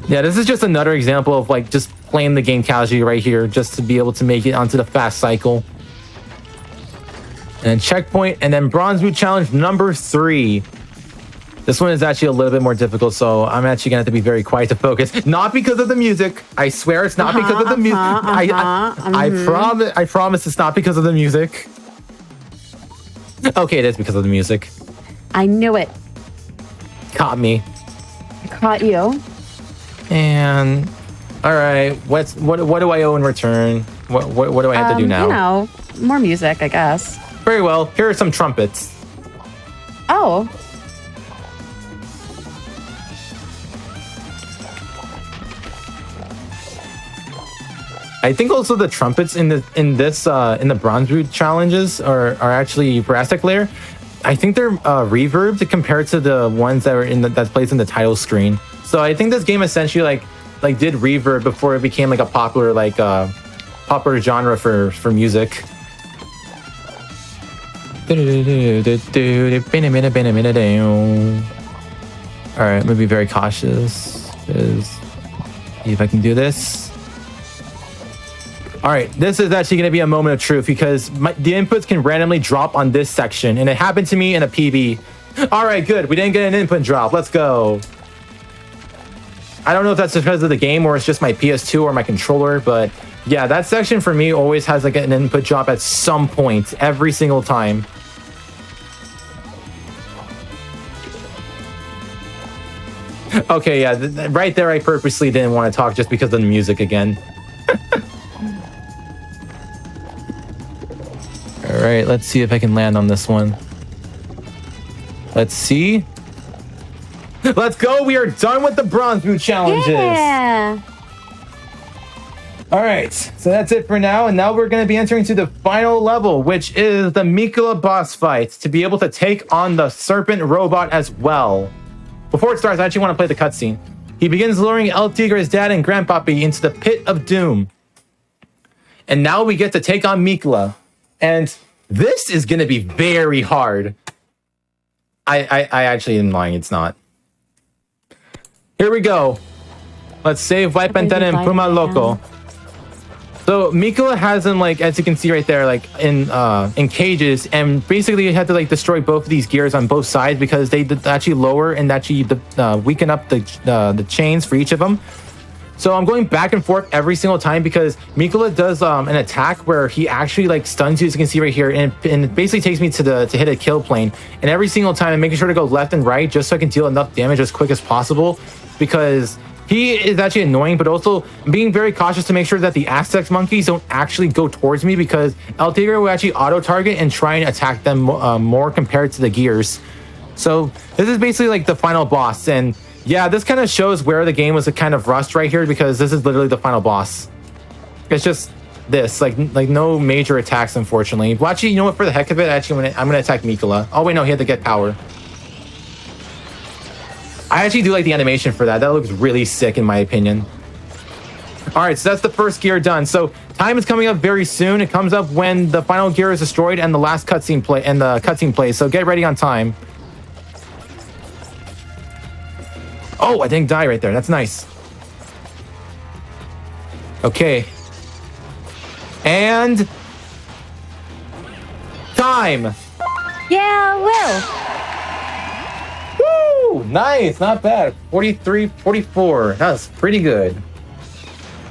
Yeah, this is just another example of like just playing the game casually right here, just to be able to make it onto the fast cycle. And then checkpoint, and then Bronze Boot challenge number 3. This one is actually a little bit more difficult, so I'm actually gonna have to be very quiet to focus. Not because of the music. I swear it's not because of the music. I promise it's not because of the music. Okay, it is because of the music. I knew it. Caught me. Caught you. And all right, what do I owe in return? What do I have to do now? You know, more music, I guess. Very well. Here are some trumpets. Oh. I think also the trumpets in the Bronze Boot challenges are actually Jurassic Lair. I think they're reverbed compared to the ones that were that plays in the title screen. So I think this game essentially like did reverb before it became like a popular genre for music. All right, I'm gonna be very cautious. See if I can do this. All right, this is actually going to be a moment of truth because the inputs can randomly drop on this section, and it happened to me in a PB. All right, good. We didn't get an input drop. Let's go. I don't know if that's because of the game or it's just my PS2 or my controller, but yeah, that section for me always has like an input drop at some point every single time. Okay, yeah, right there I purposely didn't want to talk just because of the music again. All right, let's see if I can land on this one. Let's see. Let's go. We are done with the bronze boot challenges. Yeah. All right, so that's it for now. And now we're going to be entering to the final level, which is the Nichole boss fight to be able to take on the serpent robot as well. Before it starts, I actually want to play the cutscene. He begins luring El Tigre's dad and grandpappy into the pit of doom. And now we get to take on Nichole. And this is going to be very hard. I actually am lying. It's not. Here we go. Let's save White Pantera and Puma Loco. So Nichole has them, like, as you can see right there, like in cages, and basically you have to like destroy both of these gears on both sides because they actually lower and actually weaken up the chains for each of them. So I'm going back and forth every single time because Nichole does an attack where he actually like stuns you, as you can see right here, and it basically takes me to hit a kill plane. And every single time I'm making sure to go left and right just so I can deal enough damage as quick as possible because he is actually annoying, but also being very cautious to make sure that the Aztec monkeys don't actually go towards me because El Tigre will actually auto-target and try and attack them more compared to the gears. So this is basically like the final boss, and yeah, this kind of shows where the game was a kind of rushed right here because this is literally the final boss. It's just this, like no major attacks, unfortunately. Well, actually, you know what? For the heck of it, actually, I'm gonna attack Nichole. Oh wait, no, he had to get power. I actually do like the animation for that. That looks really sick in my opinion. All right, so that's the first gear done. So time is coming up very soon. It comes up when the final gear is destroyed and the last cutscene plays. So get ready on time. Oh, I didn't die right there. That's nice. Okay. And time. Yeah, Will. Woo! Nice. Not bad. 43, 44. That was pretty good.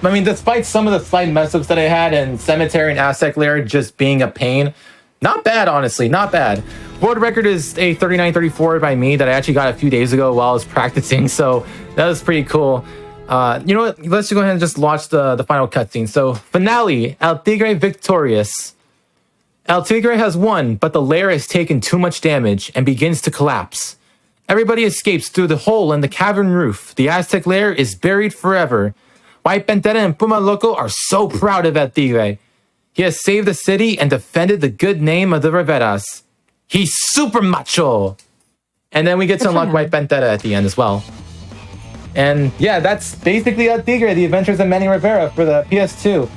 I mean, despite some of the slight mess-ups that I had in Cemetery and Aztec Lair just being a pain, not bad, honestly. Not bad. World record is a 39:34 by me that I actually got a few days ago while I was practicing, so that was pretty cool. You know what? Let's just go ahead and just watch the final cutscene. So, finale, El Tigre victorious. El Tigre has won, but the lair has taken too much damage and begins to collapse. Everybody escapes through the hole in the cavern roof. The Aztec lair is buried forever. White Pantera and Puma Loco are so proud of El Tigre. He has saved the city and defended the good name of the Riveras. He's super macho. And then we get to unlock White Pantera at the end as well. And yeah, that's basically El Tigre, The Adventures of Manny Rivera for the PS2.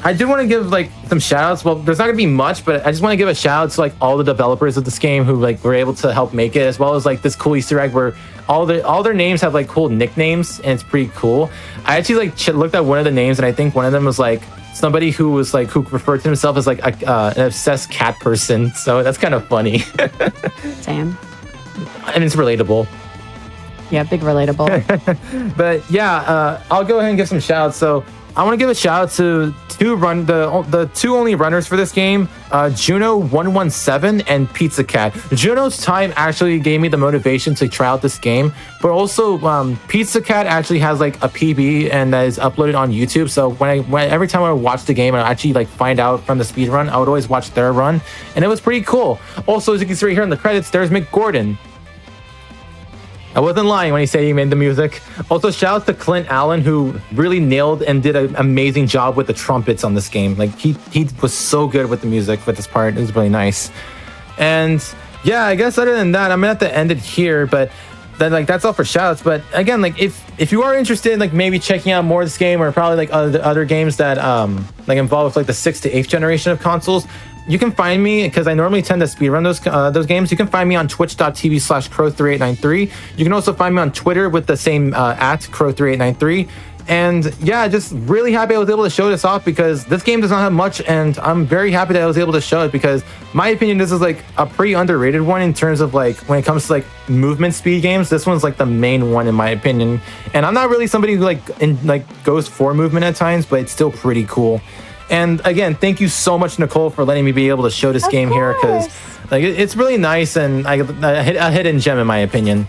I do want to give like some shout outs. Well, there's not gonna be much, but I just want to give a shout out to like all the developers of this game who like were able to help make it, as well as like this cool Easter egg where all their names have like cool nicknames, and it's pretty cool. I actually like looked at one of the names, and I think one of them was like somebody who was like who referred to himself as like an obsessed cat person. So that's kind of funny. Same. And it's relatable. Yeah, big relatable. But yeah, I'll go ahead and give some shout outs. So I want to give a shout out to the two only runners for this game, Juno117 and Pizza Cat. Juno's time actually gave me the motivation to try out this game, but also Pizza Cat actually has like a PB and that is uploaded on YouTube. So every time I would watch the game and I actually like find out from the speed run, I would always watch their run, and it was pretty cool. Also, as you can see right here in the credits, there's Mick Gordon. I wasn't lying when he said he made the music. Also, shout out to Clint Allen, who really nailed and did an amazing job with the trumpets on this game. Like, he was so good with the music with this part. It was really nice. And yeah, I guess other than that, I'm gonna have to end it here, but then like that's all for shout outs. But again, like if you are interested in like maybe checking out more of this game, or probably like other games that like involve like the 6th to 8th generation of consoles, you can find me, because I normally tend to speedrun those games. You can find me on twitch.tv/crow3893. You can also find me on Twitter with the same @crow3893. And yeah, just really happy I was able to show this off because this game does not have much, and I'm very happy that I was able to show it because my opinion, this is like a pretty underrated one in terms of like when it comes to like movement speed games. This one's like the main one in my opinion. And I'm not really somebody who like goes for movement at times, but it's still pretty cool. And again, thank you so much, Nichole, for letting me be able to show this game here because like it's really nice and a hidden gem in my opinion.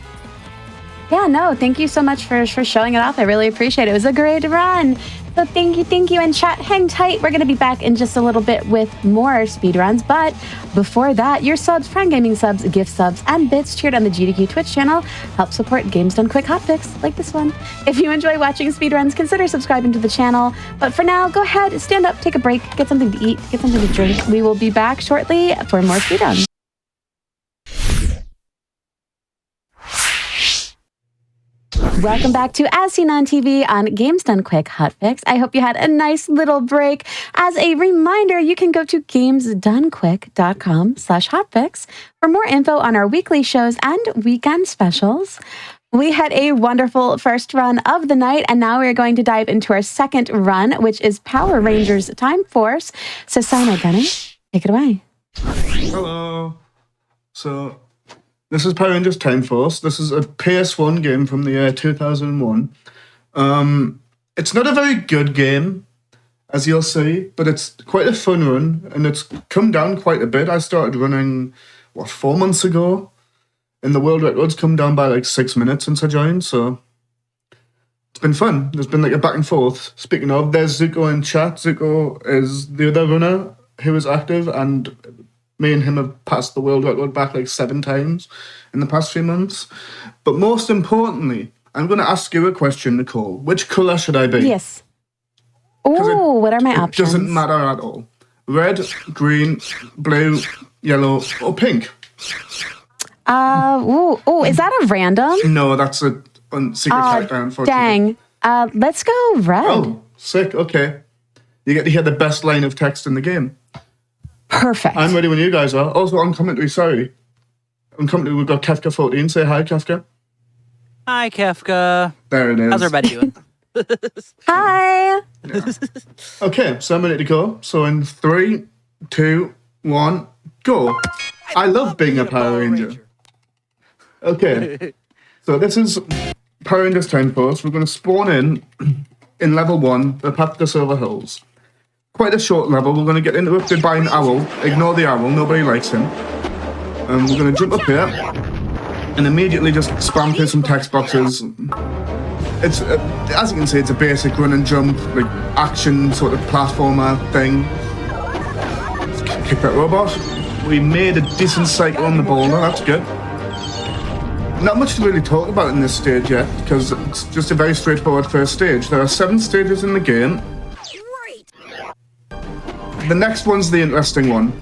Yeah, no, thank you so much for showing it off. I really appreciate it. It was a great run. So thank you. And chat, hang tight. We're going to be back in just a little bit with more speedruns. But before that, your subs, Prime Gaming subs, gift subs, and bits cheered on the GDQ Twitch channel help support Games Done Quick Hotfix like this one. If you enjoy watching speedruns, consider subscribing to the channel. But for now, go ahead, stand up, take a break, get something to eat, get something to drink. We will be back shortly for more speedruns. Welcome back to As Seen on TV on Games Done Quick Hotfix. I hope you had a nice little break. As a reminder, you can go to gamesdonequick.com/hotfix for more info on our weekly shows and weekend specials. We had a wonderful first run of the night, and now we're going to dive into our second run, which is Power Rangers Time Force. So, Sino Gunny, take it away. Hello. So, this is Power Rangers Time Force. This is a PS1 game from the year 2001. It's not a very good game, as you'll see, but it's quite a fun run, and it's come down quite a bit. I started running, 4 months ago? And the world record's come down by like 6 minutes since I joined, so it's been fun. There's been like a back and forth. Speaking of, there's Zuko in chat. Zuko is the other runner who is active, and me and him have passed the world record back like 7 times in the past few months. But most importantly, I'm going to ask you a question, Nichole. Which colour should I be? Yes. Oh, what are my options? It doesn't matter at all. Red, green, blue, yellow, or pink. Is that a random? No, that's a secret character, unfortunately. Dang. Let's go red. Oh, sick. Okay. You get to hear the best line of text in the game. Perfect. I'm ready when you guys are. Also, on commentary, on commentary, we've got Kefka14. Say hi, Kefka. Hi, Kefka. There it is. How's everybody doing? Hi. Yeah. Okay, so I'm ready to go. So in 3, 2, 1, go. I love being a Power Ranger. Okay, so this is Power Rangers Time Force. We're going to spawn in level 1, the path to Silver Hills. Quite a short level. We're going to get interrupted by an owl. Ignore the owl, nobody likes him. And we're going to jump up here and immediately just spam through some text boxes. It's as you can see, it's a basic run and jump, like action sort of platformer thing. Let's kick that robot. We made a decent cycle on the boulder, that's good. Not much to really talk about in this stage yet, because it's just a very straightforward first stage. There are 7 stages in the game. The next one's the interesting one.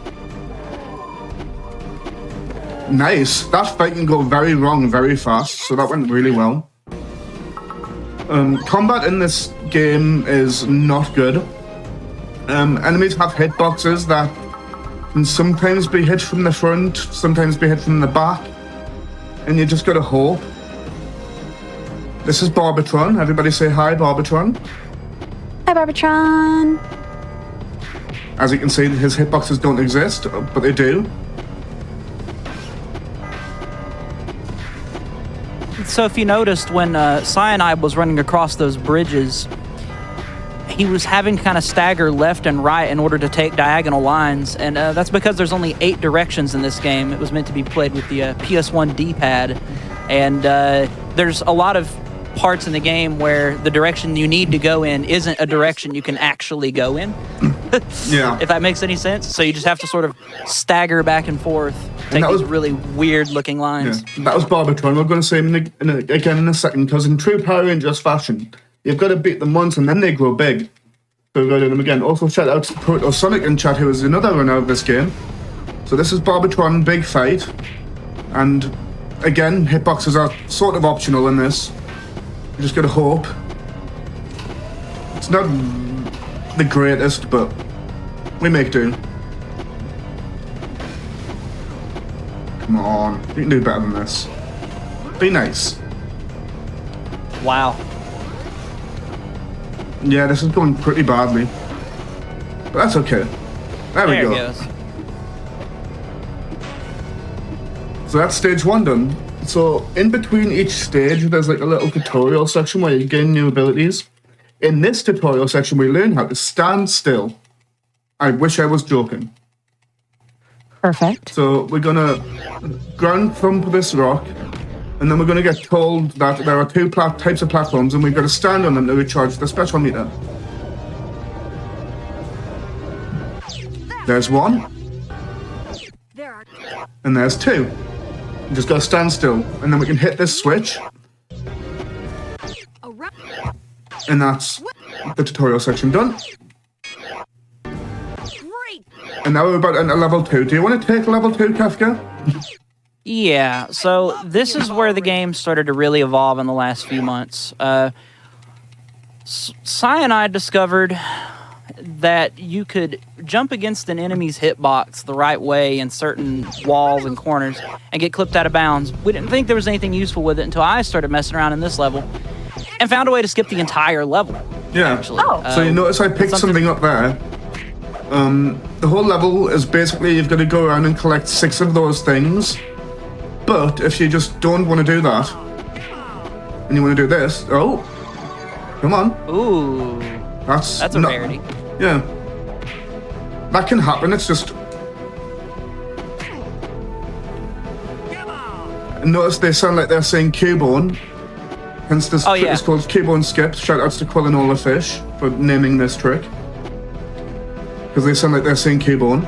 Nice. That fight can go very wrong very fast, so that went really well. Combat in this game is not good. Enemies have hitboxes that can sometimes be hit from the front, sometimes be hit from the back, and you just gotta hope. This is Barbatron. Everybody say hi, Barbatron. Hi, Barbatron. As you can see, his hitboxes don't exist, but they do. So if you noticed, when Cyanide was running across those bridges, he was having to kind of stagger left and right in order to take diagonal lines, and that's because there's only 8 directions in this game. It was meant to be played with the PS1 D-pad, and there's a lot of parts in the game where the direction you need to go in isn't a direction you can actually go in. Yeah. If that makes any sense. So you just have to sort of stagger back and forth, take these really weird-looking lines. Yeah, that was Barbatron. We're going to see him again in a second, because in true Power Rangers fashion, you've got to beat them once and then they grow big. So we're going to do them again. Also, shout out to Protosonic in chat, who is another runner of this game. So this is Barbatron, big fight. And again, hitboxes are sort of optional in this. You just got to hope. It's not the greatest, but we make do. Come on, you can do better than this. Be nice. Wow. Yeah, this is going pretty badly. But that's okay. There we go. It goes. So that's stage 1 done. So in between each stage, there's like a little tutorial section where you gain new abilities. In this tutorial section, we learn how to stand still. I wish I was joking. Perfect. So we're gonna ground thump this rock, and then we're gonna get told that there are two types of platforms, and we've got to stand on them to recharge the special meter. There's one, and there's two. You just gotta stand still, and then we can hit this switch, and that's the tutorial section done. And now we're about to enter level 2. Do you want to take level 2, Kafka? Yeah, so this is where the game started to really evolve in the last few months. Cyanide discovered that you could jump against an enemy's hitbox the right way in certain walls and corners and get clipped out of bounds. We didn't think there was anything useful with it until I started messing around in this level and found a way to skip the entire level. Yeah. Actually. So you notice I picked something up there. The whole level is basically you've got to go around and collect 6 of those things. But if you just don't want to do that, and you want to do this, oh, come on. Ooh. That's a rarity. Yeah. That can happen, it's just... Notice they sound like they're saying Cubone. Hence this trick is called Cubone Skip. Shout outs to Quill and all the fish for naming this trick. Because they sound like they're saying Cubone.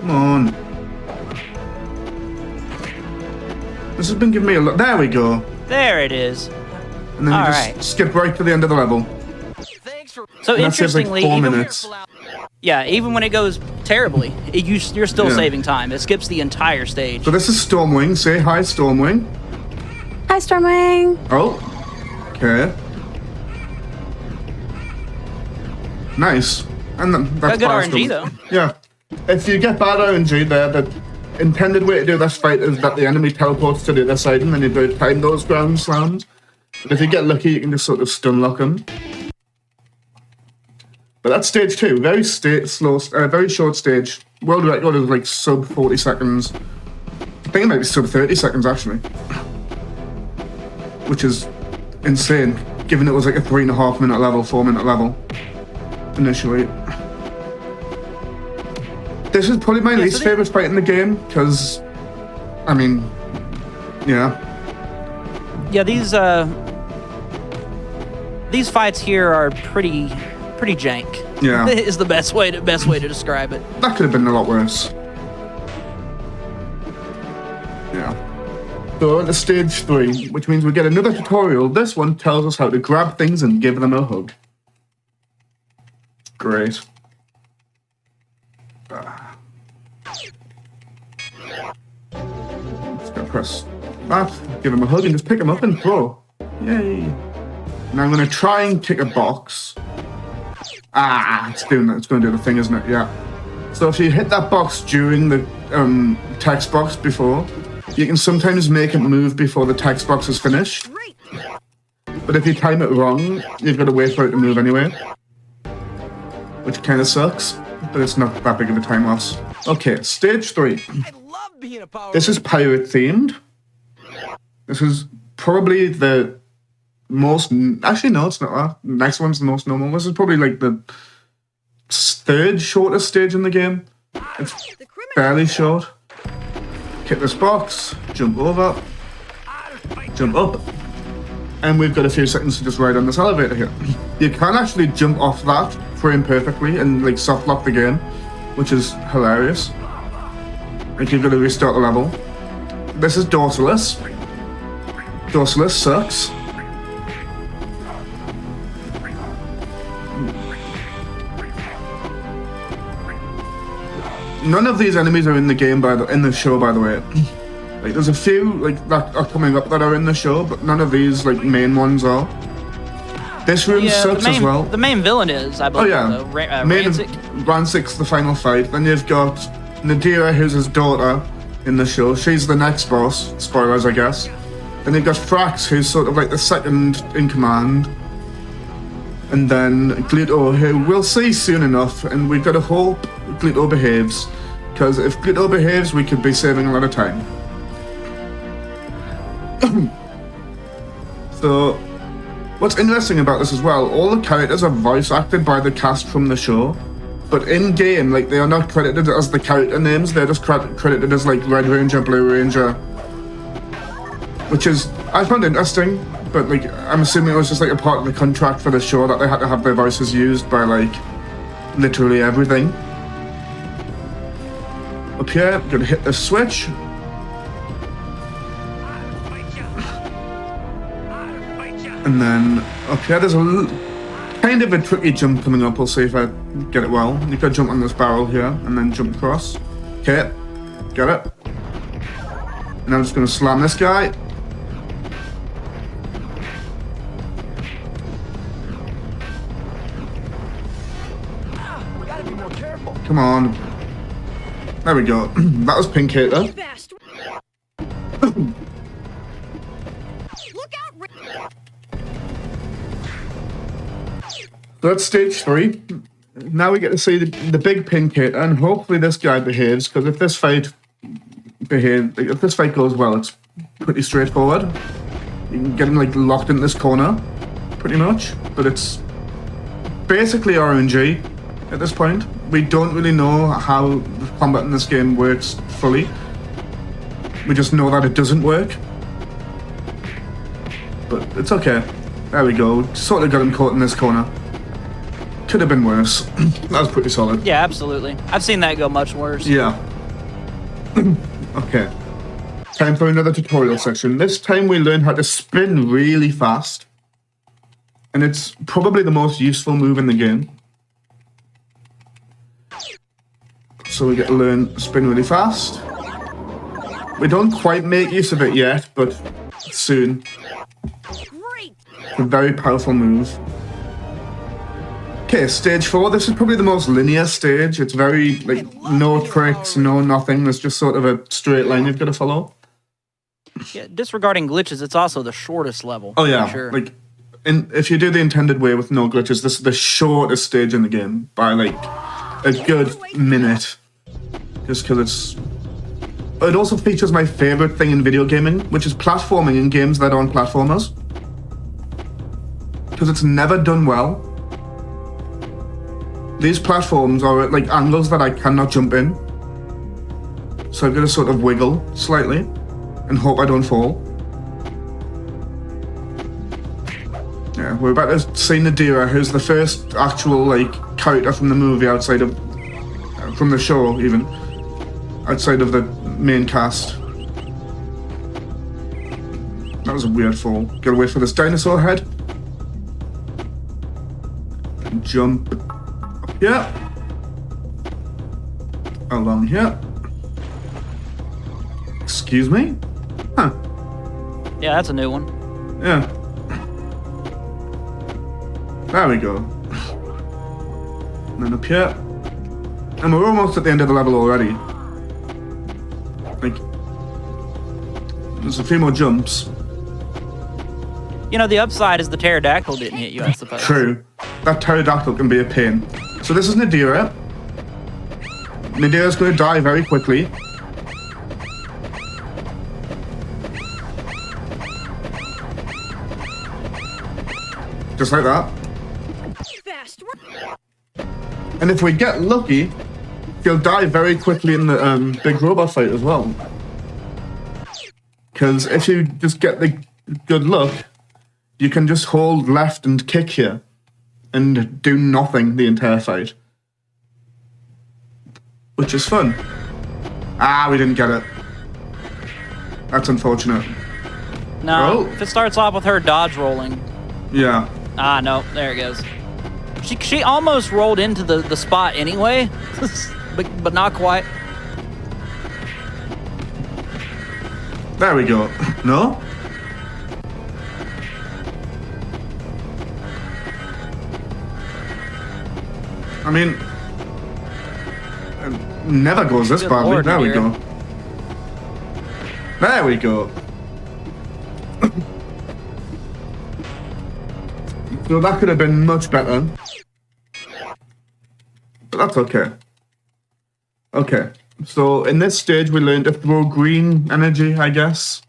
Come on. This has been giving me a look. There we go. There it is. And then you just skip right to the end of the level. So and interestingly, like 4 minutes. Even when it goes terribly, you're still saving time. It skips the entire stage. So this is Stormwing. Say hi, Stormwing. Hi, Stormwing. Oh. Okay. Nice. And that's good RNG though. Yeah. If you get bad RNG there, the intended way to do this fight is that the enemy teleports to the other side and then you do time those ground slams. But if you get lucky, you can just sort of stun lock them. But that's stage 2. Very very short stage. World record is like sub 40 seconds. I think it might be sub 30 seconds actually. Which is insane, given it was like a 3.5 minute level, 4 minute level. Initially. This is probably my least favourite fight in the game, because, I mean, yeah. Yeah, these fights here are pretty jank. Yeah. Is the best way to describe it. That could have been a lot worse. Yeah. So at the stage 3, which means we get another tutorial. This one tells us how to grab things and give them a hug. Great. Just gonna press that, give him a hug, and just pick him up and throw. Yay. Now I'm gonna try and kick a box. It's doing that. It's gonna do the thing, isn't it? Yeah. So if you hit that box during the text box before, you can sometimes make it move before the text box is finished. But if you time it wrong, you've got to wait for it to move anyway. Which kind of sucks, but it's not that big of a time loss. Okay, stage 3. This is pirate themed. This is probably the most... Actually, no, it's not that. The next one's the most normal. This is probably like the 3rd shortest stage in the game. It's fairly short. Hit this box, jump over, jump up, and we've got a few seconds to just ride on this elevator here. You can actually jump off that frame perfectly and like soft lock the game, which is hilarious. Like you've got to restart the level. This is Dorsalus. Dorsalus sucks. None of these enemies are in the game in the show, by the way. Like there's a few like that are coming up that are in the show, but none of these like main ones are. This room sucks as well. The main villain is, I believe. Rancic's the final fight. Then you've got Nadira, who's his daughter in the show. She's the next boss. Spoilers, I guess. Then you've got Frax, who's sort of like the second in command. And then Gluto, who we'll see soon enough, and we've got to hope Gluto behaves. Because if Gluto behaves, we could be saving a lot of time. So, what's interesting about this as well, all the characters are voice acted by the cast from the show. But in game, like, they are not credited as the character names, they're just credited as like Red Ranger, Blue Ranger. Which is, I found interesting, but like, I'm assuming it was just like a part of the contract for the show that they had to have their voices used by like, literally everything. Up here, I'm gonna hit the switch. And then up here, there's kind of a tricky jump coming up. We'll see if I get it well. You gotta jump on this barrel here and then jump across. Okay, get it. And I'm just gonna slam this guy. Come on. There we go. That was Pink Hater. So that's stage 3. Now we get to see the big Pink Hater, and hopefully this guy behaves, because if this fight goes well, it's pretty straightforward. You can get him like locked in this corner, pretty much. But it's basically RNG at this point. We don't really know how the combat in this game works fully. We just know that it doesn't work. But it's okay. There we go. Sort of got him caught in this corner. Could have been worse. That was pretty solid. Yeah, absolutely. I've seen that go much worse. Yeah. Okay. Time for another tutorial section. This time we learn how to spin really fast. And it's probably the most useful move in the game. So we get to learn spin really fast. We don't quite make use of it yet, but soon. It's a very powerful move. Okay, stage 4. This is probably the most linear stage. It's very, like, no tricks, no nothing. There's just sort of a straight line you've got to follow. Yeah, disregarding glitches, it's also the shortest level. Oh yeah, sure. like, if you do the intended way with no glitches, this is the shortest stage in the game by, like, a good minute. Just because it's... It also features my favorite thing in video gaming, which is platforming in games that aren't platformers. Because it's never done well. These platforms are at like angles that I cannot jump in. So I've got to sort of wiggle slightly and hope I don't fall. Yeah, we're about to see Nadira, who's the first actual like character from the movie outside of... from the show even. Outside of the main cast. That was a weird fall. Gotta wait for this dinosaur head. Jump up here. Along here. Excuse me? Huh. Yeah, that's a new one. Yeah. There we go. And then up here. And we're almost at the end of the level already. Like, there's a few more jumps. You know, the upside is the pterodactyl didn't hit you, I suppose. True. That pterodactyl can be a pain. So this is Nadira. Nadira's going to die very quickly. Just like that. And if we get lucky, he'll die very quickly in the big robot fight as well. Because if you just get the good luck, you can just hold left and kick here and do nothing the entire fight. Which is fun. Ah, we didn't get it. That's unfortunate. No, if it starts off with her dodge rolling. Yeah. Ah, no, there it goes. She almost rolled into the spot anyway, but not quite. There we go. No? I mean, it never goes this badly. Lord, there we Nadira. go. There we go. So that could have been much better. But that's okay. Okay. So in this stage, we learned to throw green energy, I guess.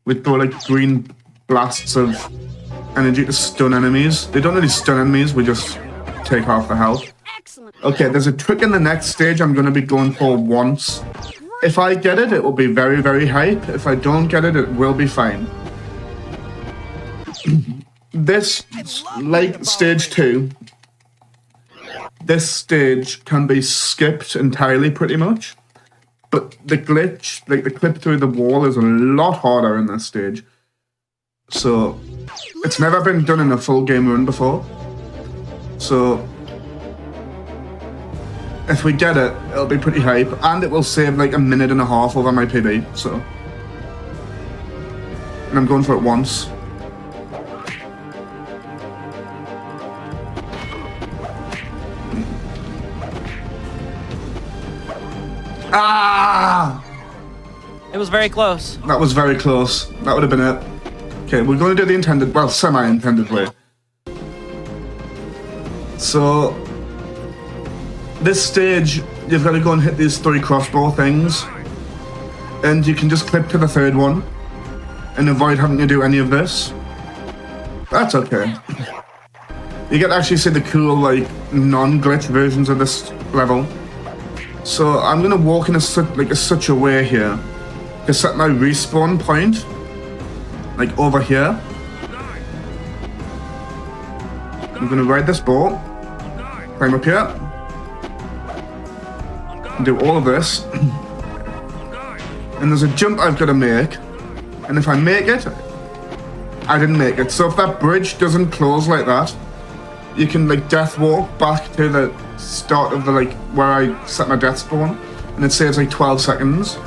We throw like green blasts of energy to stun enemies. They don't really stun enemies, we just take off the health. Okay, there's a trick in the next stage I'm going to be going for once. If I get it, it will be very, very hype. If I don't get it, it will be fine. This, like stage 2, this stage can be skipped entirely pretty much. But the glitch, like the clip through the wall, is a lot harder in this stage. So, it's never been done in a full game run before. So, if we get it, it'll be pretty hype. And it will save like a minute and a half over my PB, so. And I'm going for it once. Ah! It was very close. That was very close. That would have been it. Okay, we're going to do the intended, well, semi-intended way. So, this stage, you've got to go and hit these 3 crossbow things. And you can just clip to the 3rd one and avoid having to do any of this. That's okay. You get to actually see the cool, like, non-glitch versions of this level. So I'm gonna walk in such a way here to set my respawn point, like over here. I'm gonna ride this boat, climb up here, and do all of this. And there's a jump I've got to make, and if I make it, I didn't make it. So if that bridge doesn't close like that, you can like death walk back to the start of the like where I set my death spawn, and it saves like 12 seconds,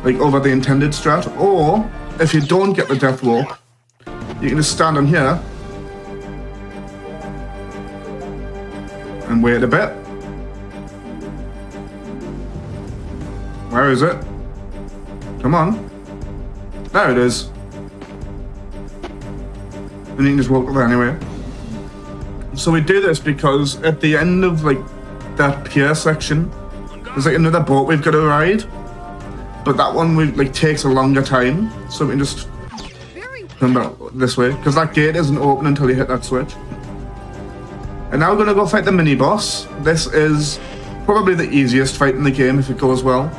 like over the intended strat. Or if you don't get the death walk, you can just stand on here and wait a bit. Where is it? Come on. There it is. And you can just walk there anyway. So we do this because at the end of like that pier section, there's like another boat we've got to ride, but that one like takes a longer time, so we can just come back this way because that gate isn't open until you hit that switch. And now we're gonna go fight the mini boss. This is probably the easiest fight in the game if it goes well,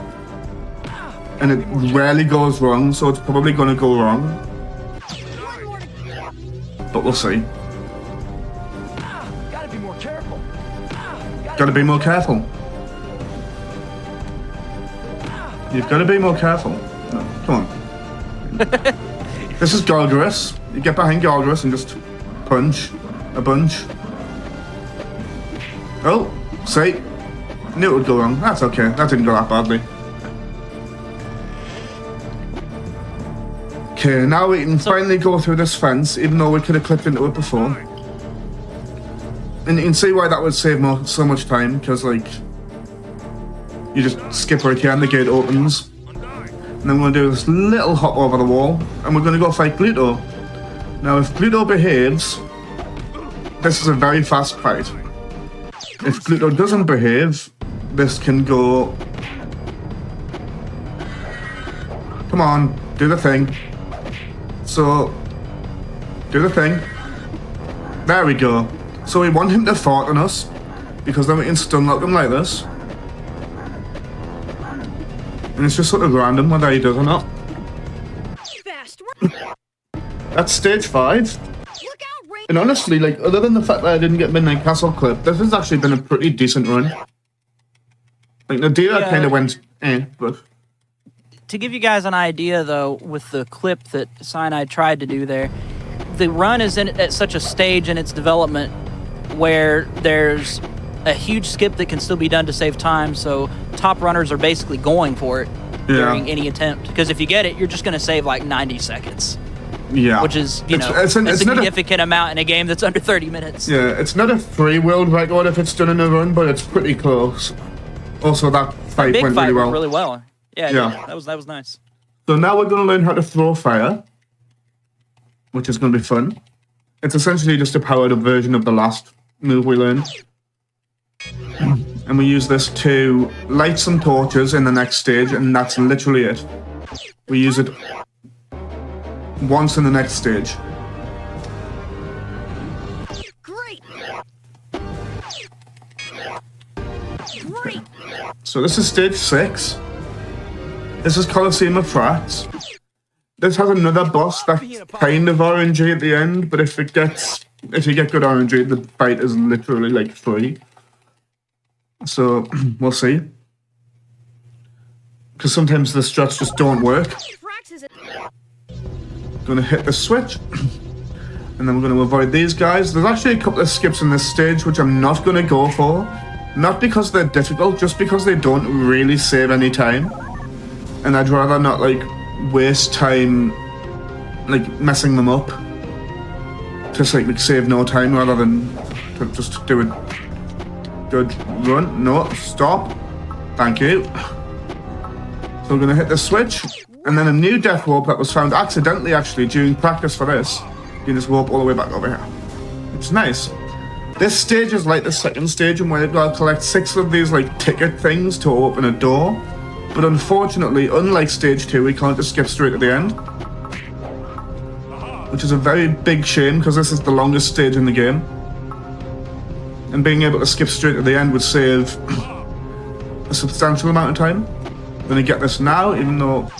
and it rarely goes wrong, so it's probably gonna go wrong, but we'll see. Gotta be more careful. You've got to be more careful. No, come on. This is Gargarus. You get behind Gargarus and just punch a bunch. Oh, see? Knew it would go wrong. That's okay. That didn't go that badly. Okay, now we can finally go through this fence, even though we could have clipped into it before. And you can see why that would save so much time, because like you just skip right here and the gate opens. And then we're going to do this little hop over the wall, and we're going to go fight Gluto. Now if Gluto behaves, this is a very fast fight. If Gluto doesn't behave, this can go... Come on, do the thing. So, do the thing. There we go. So we want him to fart on us, because then we can stun lock him like this. And it's just sort of random whether he does or not. That's stage 5. And honestly, like, other than the fact that I didn't get Midnight Castle clip, this has actually been a pretty decent run. Like, Nadira kind of went, but... To give you guys an idea, though, with the clip that Cyanide tried to do there, the run is at such a stage in its development where there's a huge skip that can still be done to save time, so top runners are basically going for it during any attempt. Because if you get it, you're just going to save like 90 seconds. Yeah. Which is, a significant amount in a game that's under 30 minutes. Yeah, it's not a free world record if it's done in a run, but it's pretty close. Also, that fight went really well. Went really well. Yeah, that was nice. So now we're going to learn how to throw fire, which is going to be fun. It's essentially just a powered up version of the last move we learned. And we use this to light some torches in the next stage, and that's literally it. We use it once in the next stage. Great. Great. So this is stage 6. This is Colosseum of Frats. This has another boss that's kind of RNG at the end, but if you get good RNG, the fight is literally like free. So we'll see. Because sometimes the struts just don't work. Gonna hit the switch. And then we're gonna avoid these guys. There's actually a couple of skips in this stage which I'm not gonna go for. Not because they're difficult, just because they don't really save any time. And I'd rather not like waste time like messing them up. Just like save no time rather than to just do a good run. No, stop. Thank you. So we're gonna hit the switch, and then a new death warp that was found accidentally actually during practice for this. You can just warp all the way back over here. It's nice. This stage is like the second stage, and where you've got to collect 6 of these like ticket things to open a door. But unfortunately, unlike stage 2, we can't just skip straight to the end. Which is a very big shame, because this is the longest stage in the game. And being able to skip straight to the end would save a substantial amount of time. I'm going to get this now, even though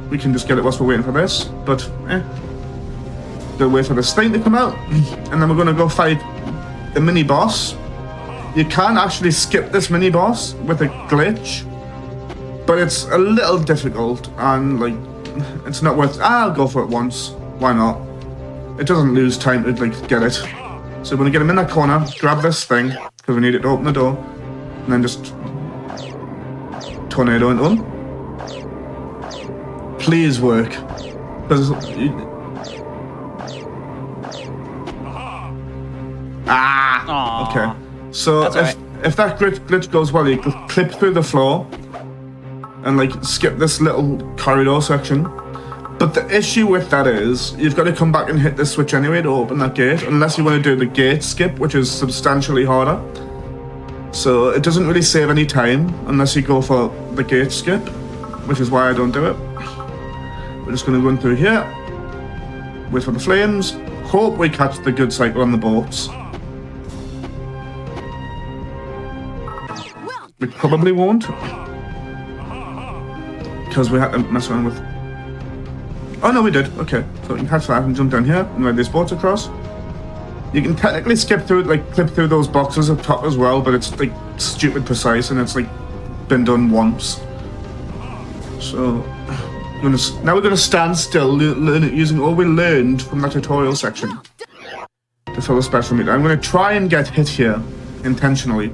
we can just get it whilst we're waiting for this. But, Gonna wait for this thing to come out. And then we're going to go fight the mini-boss. You can actually skip this mini-boss with a glitch, but it's a little difficult, and like, it's not worth. I'll go for it once. Why not? It doesn't lose time to like get it. So we're gonna get him in that corner, grab this thing because we need it to open the door, and then just tornado into him. Please work, because okay. So if that glitch goes well, you clip through the floor and like skip this little corridor section. But the issue with that is you've got to come back and hit the switch anyway to open that gate, unless you want to do the gate skip, which is substantially harder. So it doesn't really save any time unless you go for the gate skip, which is why I don't do it. We're just going to run through here, wait for the flames, hope we catch the good cycle on the boats. We probably won't, because we had to mess around with. Oh no, we did. Okay, so we can catch that and jump down here and ride these boats across. You can technically skip through, like clip through those boxes up top as well, but it's like stupid precise, and it's like been done once. So now we're gonna stand still, learn it using all we learned from that tutorial section to fill the special meter. I'm gonna try and get hit here intentionally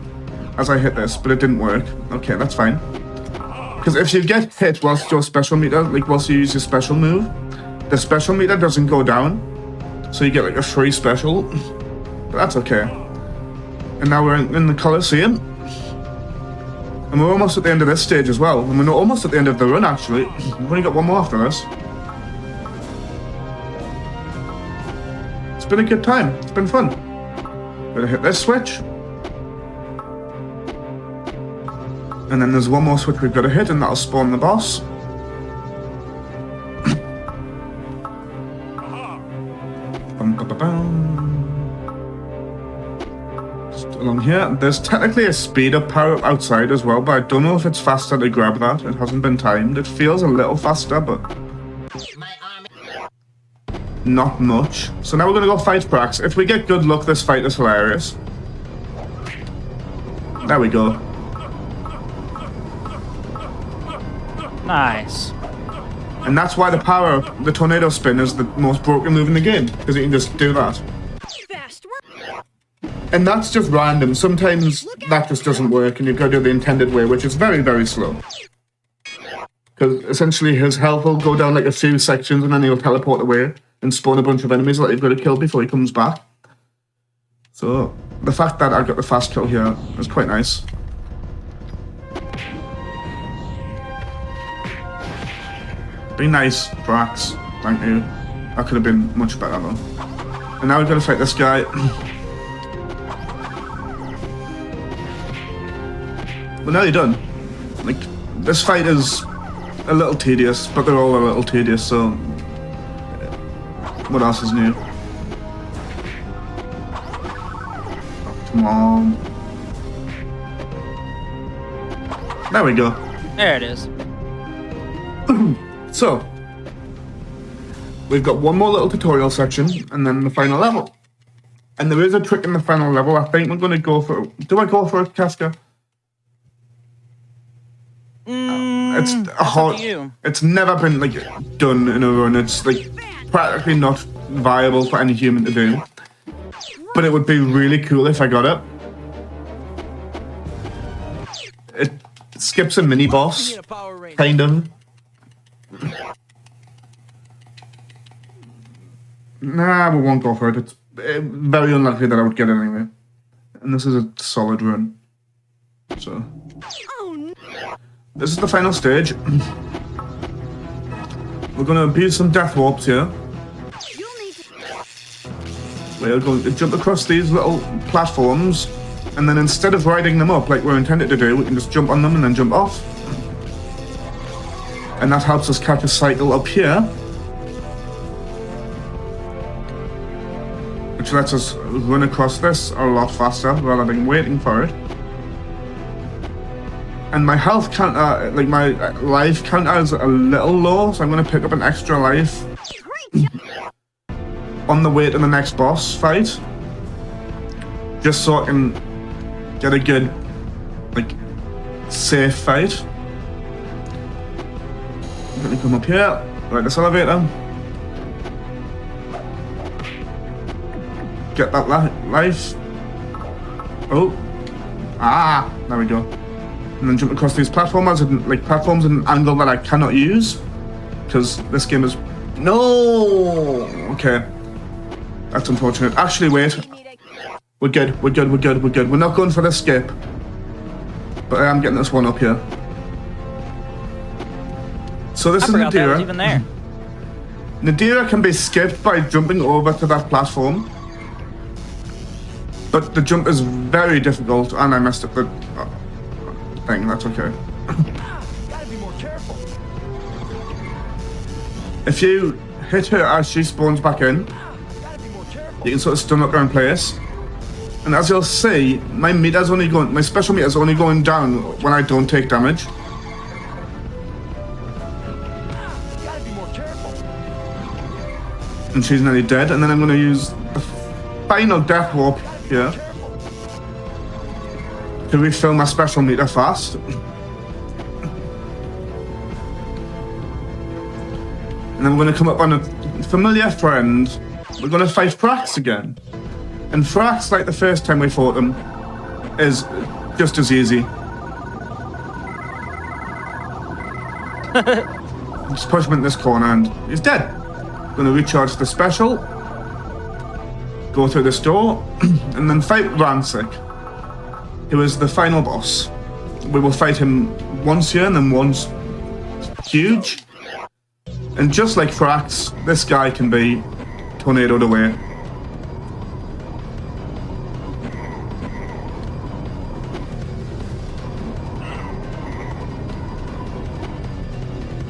as I hit this, but it didn't work. Okay, that's fine. Because if you get hit whilst your special meter, like whilst you use your special move, the special meter doesn't go down, so you get like a free special, but that's okay. And now we're in the Colosseum, and we're almost at the end of this stage as well, and we're almost at the end of the run actually. We've only got one more after this. It's been a good time, it's been fun. Gonna hit this switch. And then there's one more switch we've got to hit, and that'll spawn the boss. Just along here. There's technically a speed up power up outside as well, but I don't know if it's faster to grab that. It hasn't been timed. It feels a little faster, but not much. So now we're going to go fight Prax. If we get good luck, this fight is hilarious. There we go. Nice. And that's why the tornado spin is the most broken move in the game, because you can just do that. And that's just random. Sometimes that just doesn't work, and you've got to do the intended way, which is very, very slow. Because essentially his health will go down like a few sections, and then he'll teleport away and spawn a bunch of enemies that you've got to kill before he comes back. So the fact that I got the fast kill here is quite nice. Be nice, Brax. Thank you. That could have been much better though. And now we've got to fight this guy. We're nearly done. Like, this fight is a little tedious, but they're all a little tedious, so... What else is new? Come on. There we go. There it is. So, we've got one more little tutorial section, and then the final level. And there is a trick in the final level. I think we're going to go for... Do I go for it, Casca? It's a hard... It's never been, like, done in a run. It's, like, practically not viable for any human to do. But it would be really cool if I got it. It skips a mini-boss, kind of. Nah, we won't go for it. It's very unlikely that I would get it anyway. And this is a solid run. So... This is the final stage. We're going to abuse some death warps here. We're going to jump across these little platforms, and then instead of riding them up like we're intended to do, we can just jump on them and then jump off. And that helps us catch a cycle up here, which lets us run across this a lot faster rather than waiting for it. And my health counter, like my life counter is a little low, so I'm going to pick up an extra life on the way to the next boss fight, just so I can get a good, like, safe fight. I'm going to come up here, right this elevator, get that life. Oh, there we go. And then jump across these platforms and like platforms at an angle that I cannot use because this game is okay. That's unfortunate. Actually, wait. We're good. We're not going for the skip, but I am getting this one up here. So this is Nadira. Even there. Nadira can be skipped by jumping over to that platform, but the jump is very difficult, and I messed up the thing. That's okay. Gotta be more careful. If you hit her as she spawns back in, you can sort of stun up her in place. And as you'll see, my special meter's only going down when I don't take damage. Gotta be more careful. And she's nearly dead. And then I'm going to use the final death warp here to refill my special meter fast. And then we're going to come up on a familiar friend. We're going to fight Frax again. And Frax, like the first time we fought him, is just as easy. Just push him in this corner and he's dead. Going to recharge the special, go through this door, and then fight Rancic, who is the final boss. We will fight him once here and then once huge. And just like Frax, this guy can be tornadoed away.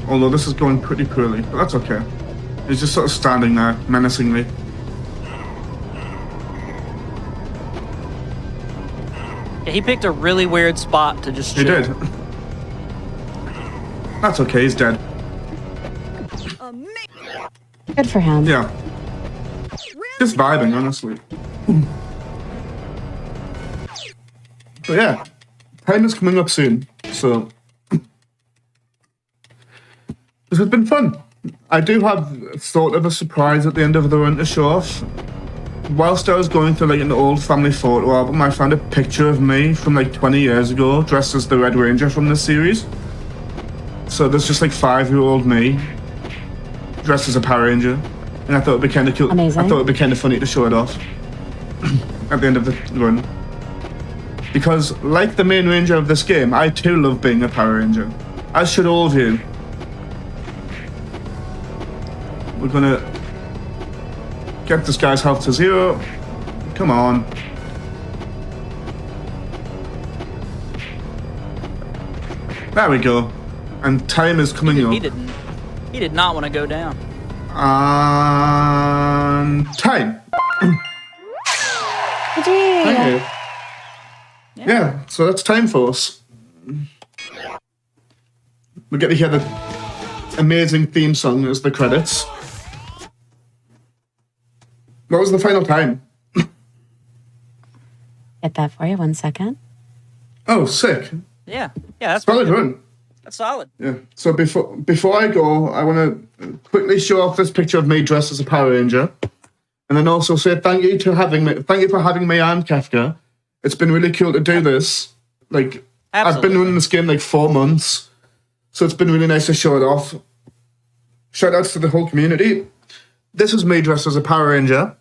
Although this is going pretty poorly, but that's okay. He's just sort of standing there, menacingly. Yeah, he picked a really weird spot to just He chill. did. That's okay, he's dead. Good for him. Yeah. Just vibing, honestly. But yeah, time is coming up soon, so... This has been fun. I do have sort of a surprise at the end of the run to show off. Whilst I was going through like an old family photo album, I found a picture of me from like 20 years ago, dressed as the Red Ranger from this series. So there's just like 5-year-old me, dressed as a Power Ranger. And I thought it'd be kind of cool. Amazing. I thought it'd be kind of funny to show it off at the end of the run. Because like the main ranger of this game, I too love being a Power Ranger. As should all of you. We're gonna get this guy's health to 0. Come on. There we go. And time is coming up. He did not want to go down. And time. Thank you. Yeah, so that's time for us. We get to hear the amazing theme song as the credits. What was the final time? Get that for you. 1 second. Oh, sick. Yeah, that's Solid pretty good. run. That's solid. Yeah. So before I go, I want to quickly show off this picture of me dressed as a Power Ranger, and then also say thank you for having me and Kefka. It's been really cool to do this. Like I've been running this game like 4 months, so it's been really nice to show it off. Shout outs to the whole community. This is me dressed as a Power Ranger.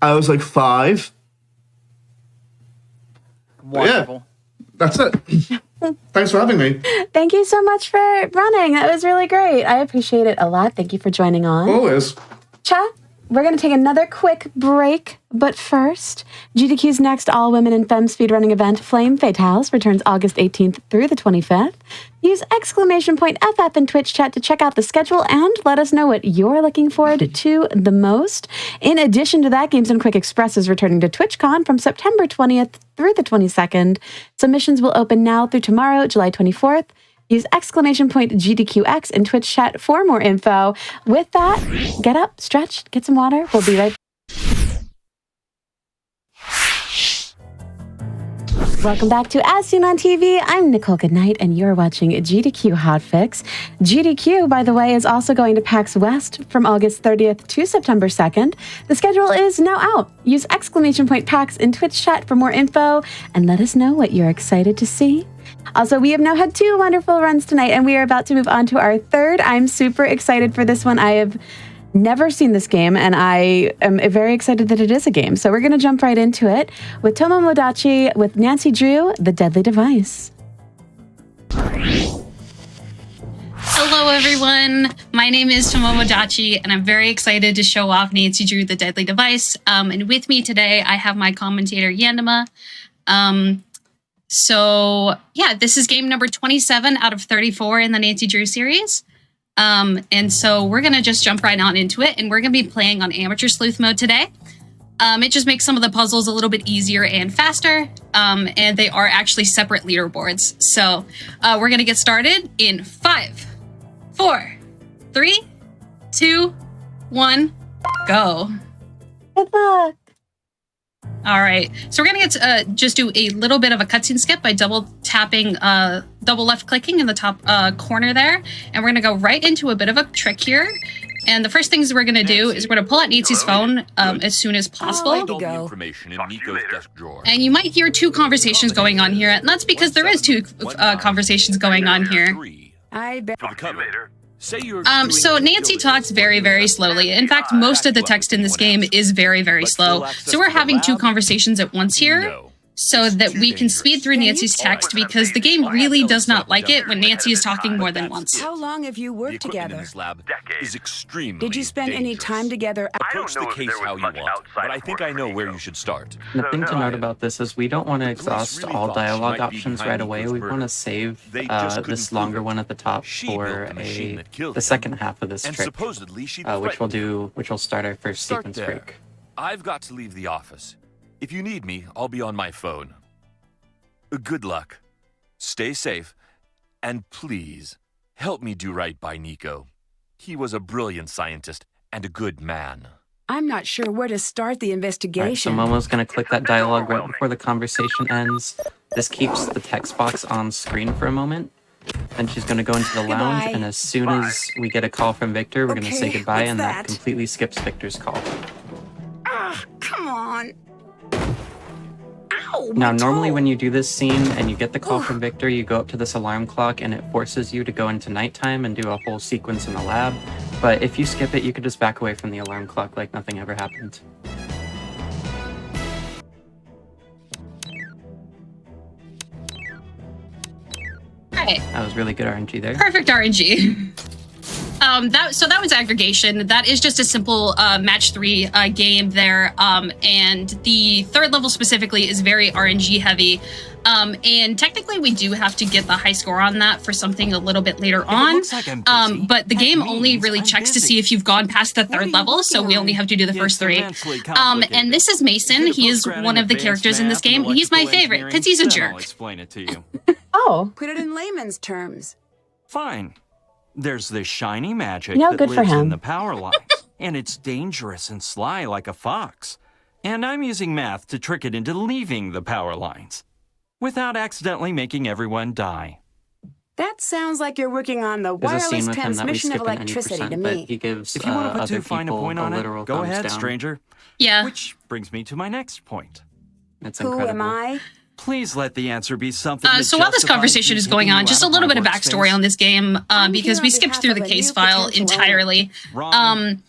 I was like 5. Wonderful. Yeah, that's it. Thanks for having me. Thank you so much for running. That was really great. I appreciate it a lot. Thank you for joining on. Always. Chat, we're going to take another quick break. But first, GDQ's next all-women and femme speedrunning event, Flame Fatales, returns August 18th through the 25th. Use !FF in Twitch chat to check out the schedule and let us know what you're looking forward to the most. In addition to that, Games and Quick Express is returning to TwitchCon from September 20th through the 22nd. Submissions will open now through tomorrow, July 24th. Use !GDQX in Twitch chat for more info. With that, get up, stretch, get some water. We'll be right back. Welcome back to As Seen on TV. I'm Nichole Goodnight, and you're watching GDQ Hotfix. GDQ, by the way, is also going to PAX West from August 30th to September 2nd. The schedule is now out. Use !PAX in Twitch chat for more info, and let us know what you're excited to see. Also, we have now had 2 wonderful runs tonight, and we are about to move on to our 3rd. I'm super excited for this one. I have never seen this game, and I am very excited that it is a game. So we're going to jump right into it with Tomomodachi with Nancy Drew, The Deadly Device. Hello, everyone. My name is Tomomodachi, and I'm very excited to show off Nancy Drew, The Deadly Device. And with me today, I have my commentator, Yandema. So, yeah, this is game number 27 out of 34 in the Nancy Drew series. And so we're going to just jump right on into it, and we're going to be playing on Amateur Sleuth mode today. It just makes some of the puzzles a little bit easier and faster, and they are actually separate leaderboards. So we're going to get started in 5, 4, 3, 2, 1, go. Good luck. All right, so we're gonna get to, just do a little bit of a cutscene skip by double left clicking in the top corner there, and we're gonna go right into a bit of a trick here. And the first things we're gonna do is we're gonna pull out Nancy's phone as soon as possible. Information in Nico's desk drawer. And you might hear 2 conversations going on here, and that's because there is 2 conversations going on here. I bet. For the cover. Say you're So Nancy talks very, very slowly. In fact, most of the text in this game is very, very slow. So we're having 2 conversations at once here, so that we can speed through Nancy's text, because the game really does not like it when Nancy is talking more than once. How long have you the worked equipment in together? this lab is extremely Did you spend any dangerous. time together? Approach the case how you want, but I think I know where you should start. The thing to note about this is we don't want to exhaust really all thought she dialogue might be options behind right away. Nico's We murder. want to save They just couldn't this prove longer it. one at the top She for built the machine that killed the him. second half of this And trick, supposedly she which will start our first Start sequence there. break. I've got to leave the office. If you need me, I'll be on my phone. Good luck. Stay safe. And please, help me do right by Nico. He was a brilliant scientist and a good man. I'm not sure where to start the All right, so investigation. Momo's going to click that dialogue right before the conversation ends. This keeps the text box on screen for a moment. Then she's going to go into the lounge, Goodbye. and as soon as we get a call from Victor, we're going to say Okay, goodbye, what's and that that? completely skips Victor's call. Come on. Ow, Now, my normally toe. when you do this scene and you get the call from Victor, you go up to this alarm clock and it forces you to go into nighttime and do a whole sequence in the lab. But if you skip it, you could just back away from the alarm clock like nothing ever happened. All right. That was really good RNG there. Perfect RNG. So that was aggregation. That is just a simple match 3 game there. And the 3rd level specifically is very RNG heavy. And technically we do have to get the high score on that for something a little bit later on. Like But the game only really checks to see if you've gone past the 3rd level, so we only have to do the first 3. And this is Mason. He is one of the characters in this game. He's my favorite because he's a jerk. I'll explain it to you. Oh, Put it in layman's terms. Fine. There's this shiny magic Yeah, that good for lives in him. the power lines, and it's dangerous and sly like a fox. And I'm using math to trick it into leaving the power lines, without accidentally making everyone die. That sounds like you're working on the There's a scene wireless with him that we transmission skip of in electricity to 90%, but me. he gives If you want to put other too fine a people point a on literal it, go thumbs ahead, down. stranger. Yeah. Which brings me to my next point. It's Who incredible. am I? Please let the answer be something that So while this justifies conversation me is going kicking on, you just out a little my bit of backstory workspace. on this game, because here we on skipped behalf through of the a case new file potential owner. entirely. Wrong.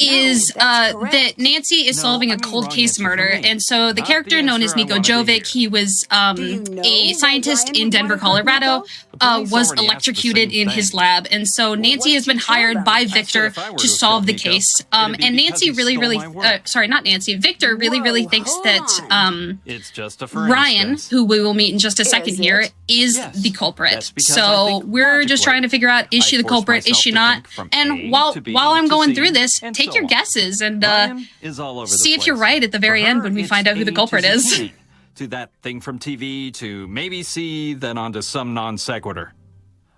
Is that's correct. that Nancy is No, solving I a mean cold wrong case answer for murder, me. and so the Not character the known as answer I Nico wanna Jovic, hear. he was Do you know a why scientist Ryan in would Denver, wanna hurt Colorado, Nico? The police was already asked the electrocuted same in his thing. lab, and so Nancy what has did been you tell hired them? by I said Victor if I were to to have solve killed the Nico, case. it'd be And because Nancy he really, stole really, my work. sorry, not Nancy, Victor really, really Whoa, thinks hold that on. It's just a for Ryan, instance. who we will meet in just a second Is here, it? is Yes, the culprit. that's because I So think we're just logically. trying to figure out, is she I the force culprit, is myself she to not? think from And A while to B I'm to going C, through this, and take so your on. guesses and Ryan is all over see the if you're place. right at the very For end her, when we it's find out who the A culprit to is. Z, to that thing from TV, to maybe C, then on to some non sequitur.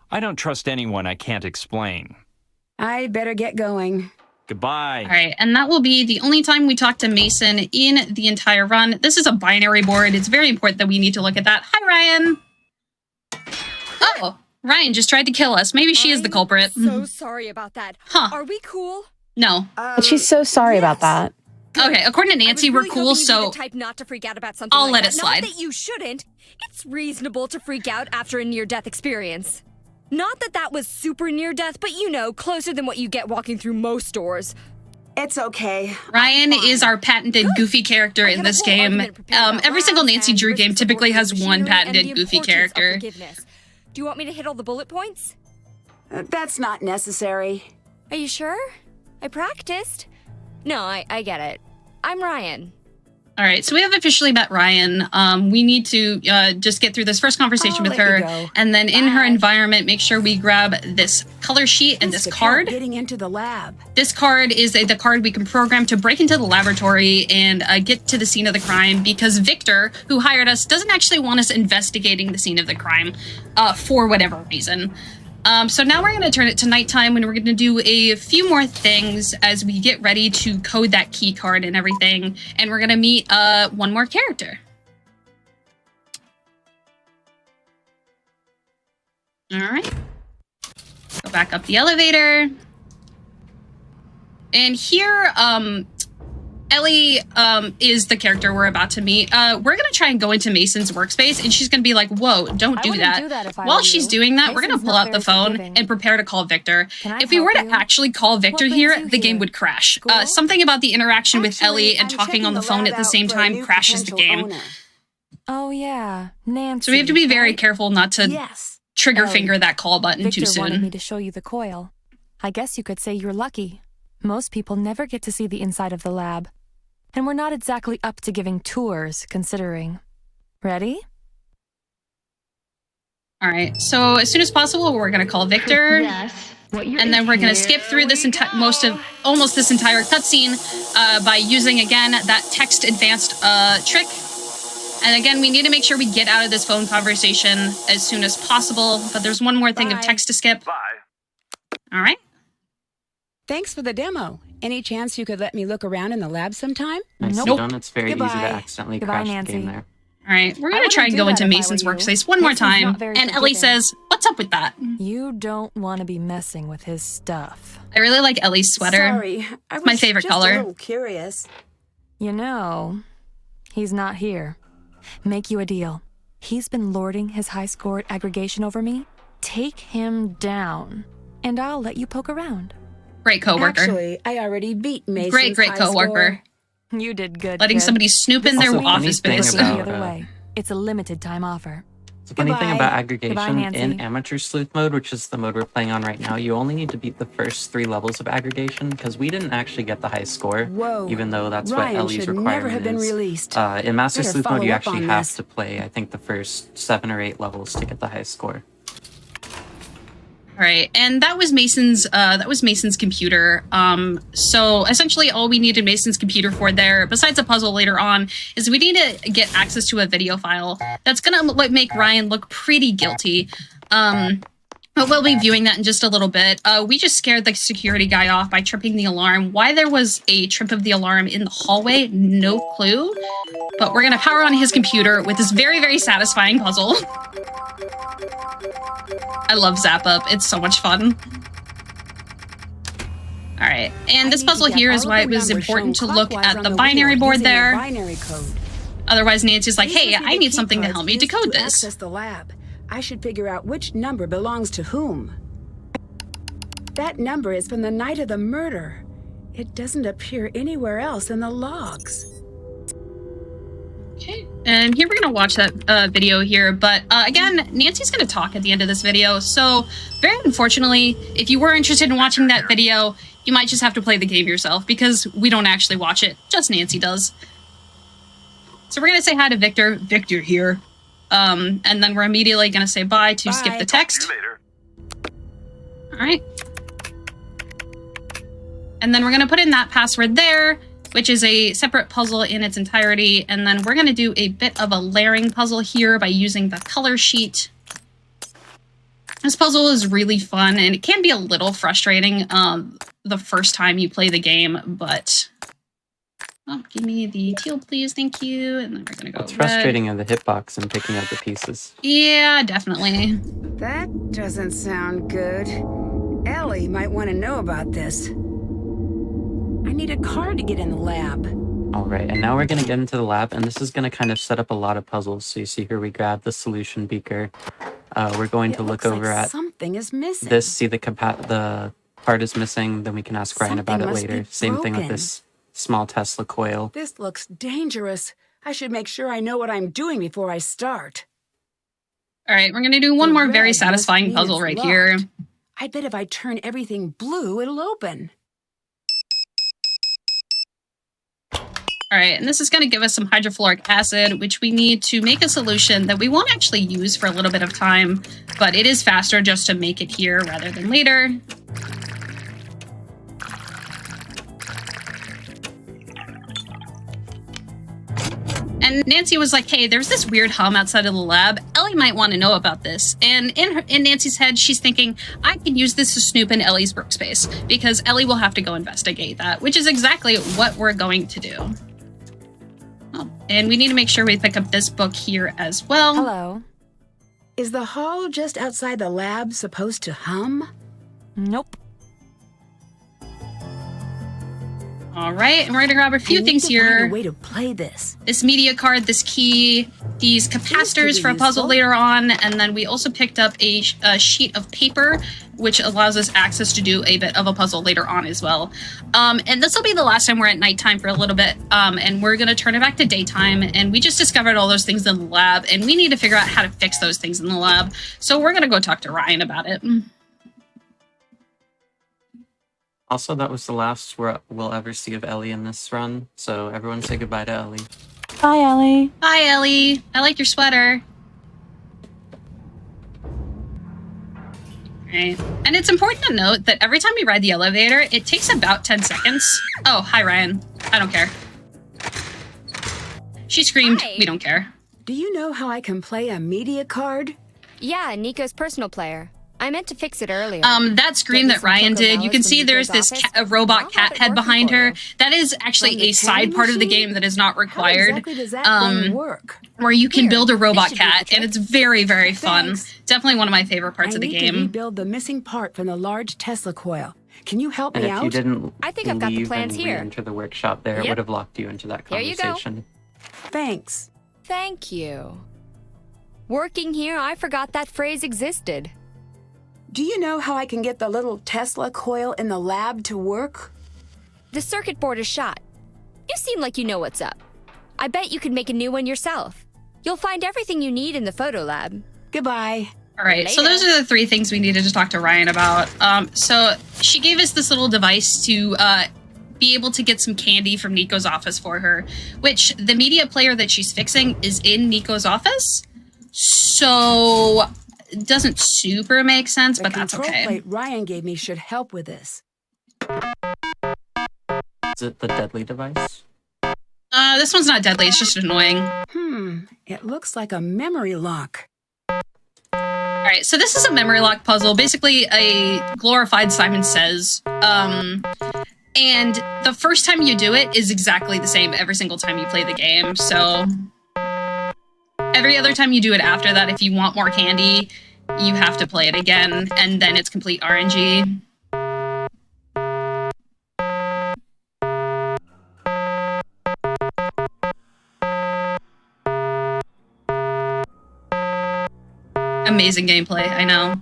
I don't trust anyone I can't explain. I better get going. Goodbye. All right, and that will be the only time we talk to Mason in the entire run. This is a binary board. It's very important that we need to look at that. Hi, Ryan. Oh, Ryan just tried to kill us. Maybe she is the culprit. So sorry about that. Huh. Are we cool? No. but she's so sorry about that. Okay, according to I Nancy, was we're really cool, hoping you'd be so the type not to freak out about something I'll like let that. it slide. Not that you shouldn't. It's reasonable to freak out after a near-death experience. Not that that was super near-death, but you know, closer than what you get walking through most stores. It's okay. Ryan I'm is fine. our patented goofy character I in have a this whole game. argument prepared about Every single labs Nancy and Drew risks game of typically working has with one machinery and patented the goofy importance of character. forgiveness. Do you want me to hit all the bullet points? That's not necessary. Are you sure? I practiced. No, I get it. I'm Ryan. All right, so we have officially met Ryan. We need to just get through this first conversation I'll with let her, you go. and then in her Bye. environment, make sure we grab this color sheet and this Risk of card. Getting into the lab. This card is the card we can program to break into the laboratory and get to the scene of the crime, because Victor, who hired us, doesn't actually want us investigating the scene of the crime for whatever reason. So now we're going to turn it to nighttime, and we're going to do a few more things as we get ready to code that key card and everything. And we're going to meet one more character. All right. Go back up the elevator. And here, Ellie is the character we're about to meet. We're going to try and go into Mason's workspace, and she's going to be like, whoa, don't do that. While she's doing that, we're going to pull out the phone and prepare to call Victor. If we were to actually call Victor here, the game would crash. Something about the interaction with Ellie and I'm talking on the checking phone lab at the out same for a time new crashes the potential game. owner. Oh, yeah. Nancy. So we have to be very right? careful not to Yes. trigger Ellie. finger that call button Victor too wanted me soon. to show you the coil. I guess you could say you're lucky. Most people never get to see the inside of the lab. And we're not exactly up to giving tours, considering. Ready? All right, so as soon as possible, we're going to call Victor. Yes. And then we're going to skip through this almost this entire cutscene by using again that text advanced trick. And again, we need to make sure we get out of this phone conversation as soon as possible. But there's one more thing of Bye. text to skip. Bye. All right. Thanks for the demo. Any chance you could let me look around in the lab sometime? Nicely Nope. done. It's very easy Goodbye. to accidentally Goodbye, crash Nancy. the game there. All right, we're I going to try and wouldn't go do into that if I Mason's were you. workspace one more Mason's not time. very And Ellie forgiving. says, what's up with that? You don't want to be messing with his stuff. I really like Ellie's sweater. Sorry, I was my favorite just color. a little curious. You know, he's not here. Make you a deal. He's been lording his high score at aggregation over me. Take him down, and I'll let you poke around. Great coworker. Actually, I already beat Mason's Great high coworker. You did good. Letting kid. somebody snoop in their Also, funny office thing space. Don't about- give it away. It's a limited time offer. Funny thing about Goodbye, aggregation, Nancy. in amateur sleuth mode, which is the mode we're playing on right now, you only need to beat the first 3 levels of aggregation, because we didn't actually get the high score, Whoa. even though that's Ryan what Ellie's should never requirement have been is. released. In master Better sleuth mode, follow you up actually on have this. to play, I think, the first 7 or 8 levels to get the high score. All right, and that was Mason's computer. So essentially, all we needed Mason's computer for there, besides a puzzle later on, is we need to get access to a video file that's gonna make Ryan look pretty guilty. But we'll be viewing that in just a little bit. We just scared the security guy off by tripping the alarm. Why there was a trip of the alarm in the hallway, no clue. But we're gonna power on his computer with this very, very satisfying puzzle. I love Zap Up. It's so much fun. All right, and this puzzle here is why it was important to look at the binary board there. Otherwise, Nancy's like, hey, I need something to help me decode this. Access the lab. I should figure out which number belongs to whom. That number is from the night of the murder. It doesn't appear anywhere else in the logs. Okay, and here we're gonna watch that video here, but again, Nancy's gonna talk at the end of this video, so very unfortunately, if you were interested in watching that video, you might just have to play the game yourself, because we don't actually watch it, just Nancy does. So we're gonna say hi to Victor here, and then we're immediately gonna say bye to skip the text. See you later. All right. And then we're gonna put in that password there, which is a separate puzzle in its entirety. And then we're gonna do a bit of a layering puzzle here by using the color sheet. This puzzle is really fun, and it can be a little frustrating the first time you play the game, but... Oh, give me the teal, please, thank you. And then we're gonna go It's red. frustrating in the hitbox and picking up the pieces. Yeah, definitely. That doesn't sound good. Ellie might want to know about this. I need a card to get in the lab. Alright, and now we're going to get into the lab, and this is going to kind of set up a lot of puzzles. So you see here we grab the solution beaker. We're going to look over at something is missing. this, see the part is missing, then we can ask Ryan about it Something must later. be Same thing with broken. this small Tesla coil. This looks dangerous. I should make sure I know what I'm doing before I start. All right, we're gonna do one The more red very must satisfying mean puzzle it's right locked. here. I bet if I turn everything blue, it'll open. All right, and this is going to give us some hydrofluoric acid, which we need to make a solution that we won't actually use for a little bit of time, but it is faster just to make it here rather than later. And Nancy was like, hey, there's this weird hum outside of the lab. Ellie might want to know about this. And in Nancy's head, she's thinking, I can use this to snoop in Ellie's workspace, because Ellie will have to go investigate that, which is exactly what we're going to do. Oh, and we need to make sure we pick up this book here as well. Hello. Is the hall just outside the lab supposed to hum? Nope. All right, and we're gonna grab a few things Find here. a way to play this. This media card, this key, these capacitors for a puzzle useful. later on, and then we also picked up a sheet of paper, which allows us access to do a bit of a puzzle later on as well. And this will be the last time we're at nighttime for a little bit, and we're gonna turn it back to daytime, and we just discovered all those things in the lab, and we need to figure out how to fix those things in the lab. So we're gonna go talk to Ryan about it. Also, that was the last we'll ever see of Ellie in this run, so everyone say goodbye to Ellie. Bye, Ellie. Hi, Ellie. I like your sweater. Right. And it's important to note that every time we ride the elevator, it takes about 10 seconds. Oh, hi, Ryan. I don't care. She screamed. Hi. We don't care. Do you know how I can play a media card? Yeah, Nico's personal player. I meant to fix it earlier. That screen that Ryan did, you can see there's this a robot cat head behind her. That is actually a side part of the game that is not required. How exactly does that thing work? Where you can Here, build a robot this should do the cat, and trick. it's very, very fun. Thanks. Definitely one of my favorite parts I of the need to game. rebuild the missing part from the large Tesla coil. Can you help And me if out? you didn't I think I've got the leave plans and here. re-enter the workshop there, it Yep. would have locked you into that Here you go. conversation. Thanks. Thank you. Working here, I forgot that phrase existed. Do you know how I can get the little Tesla coil in the lab to work? The circuit board is shot. You seem like you know what's up. I bet you could make a new one yourself. You'll find everything you need in the photo lab. Goodbye. All right, so those are the 3 things we needed to talk to Ryan about. So she gave us this little device to be able to get some candy from Nico's office for her, which the media player that she's fixing is in Nico's office. So it doesn't super make sense, but that's The control okay. plate Ryan gave me should help with this. Is it the deadly device? This one's not deadly, it's just annoying. It looks like a memory lock. All right, so this is a memory lock puzzle, basically a glorified Simon Says. And the first time you do it is exactly the same every single time you play the game. So every other time you do it after that, if you want more candy, you have to play it again, and then it's complete RNG. Amazing gameplay, I know.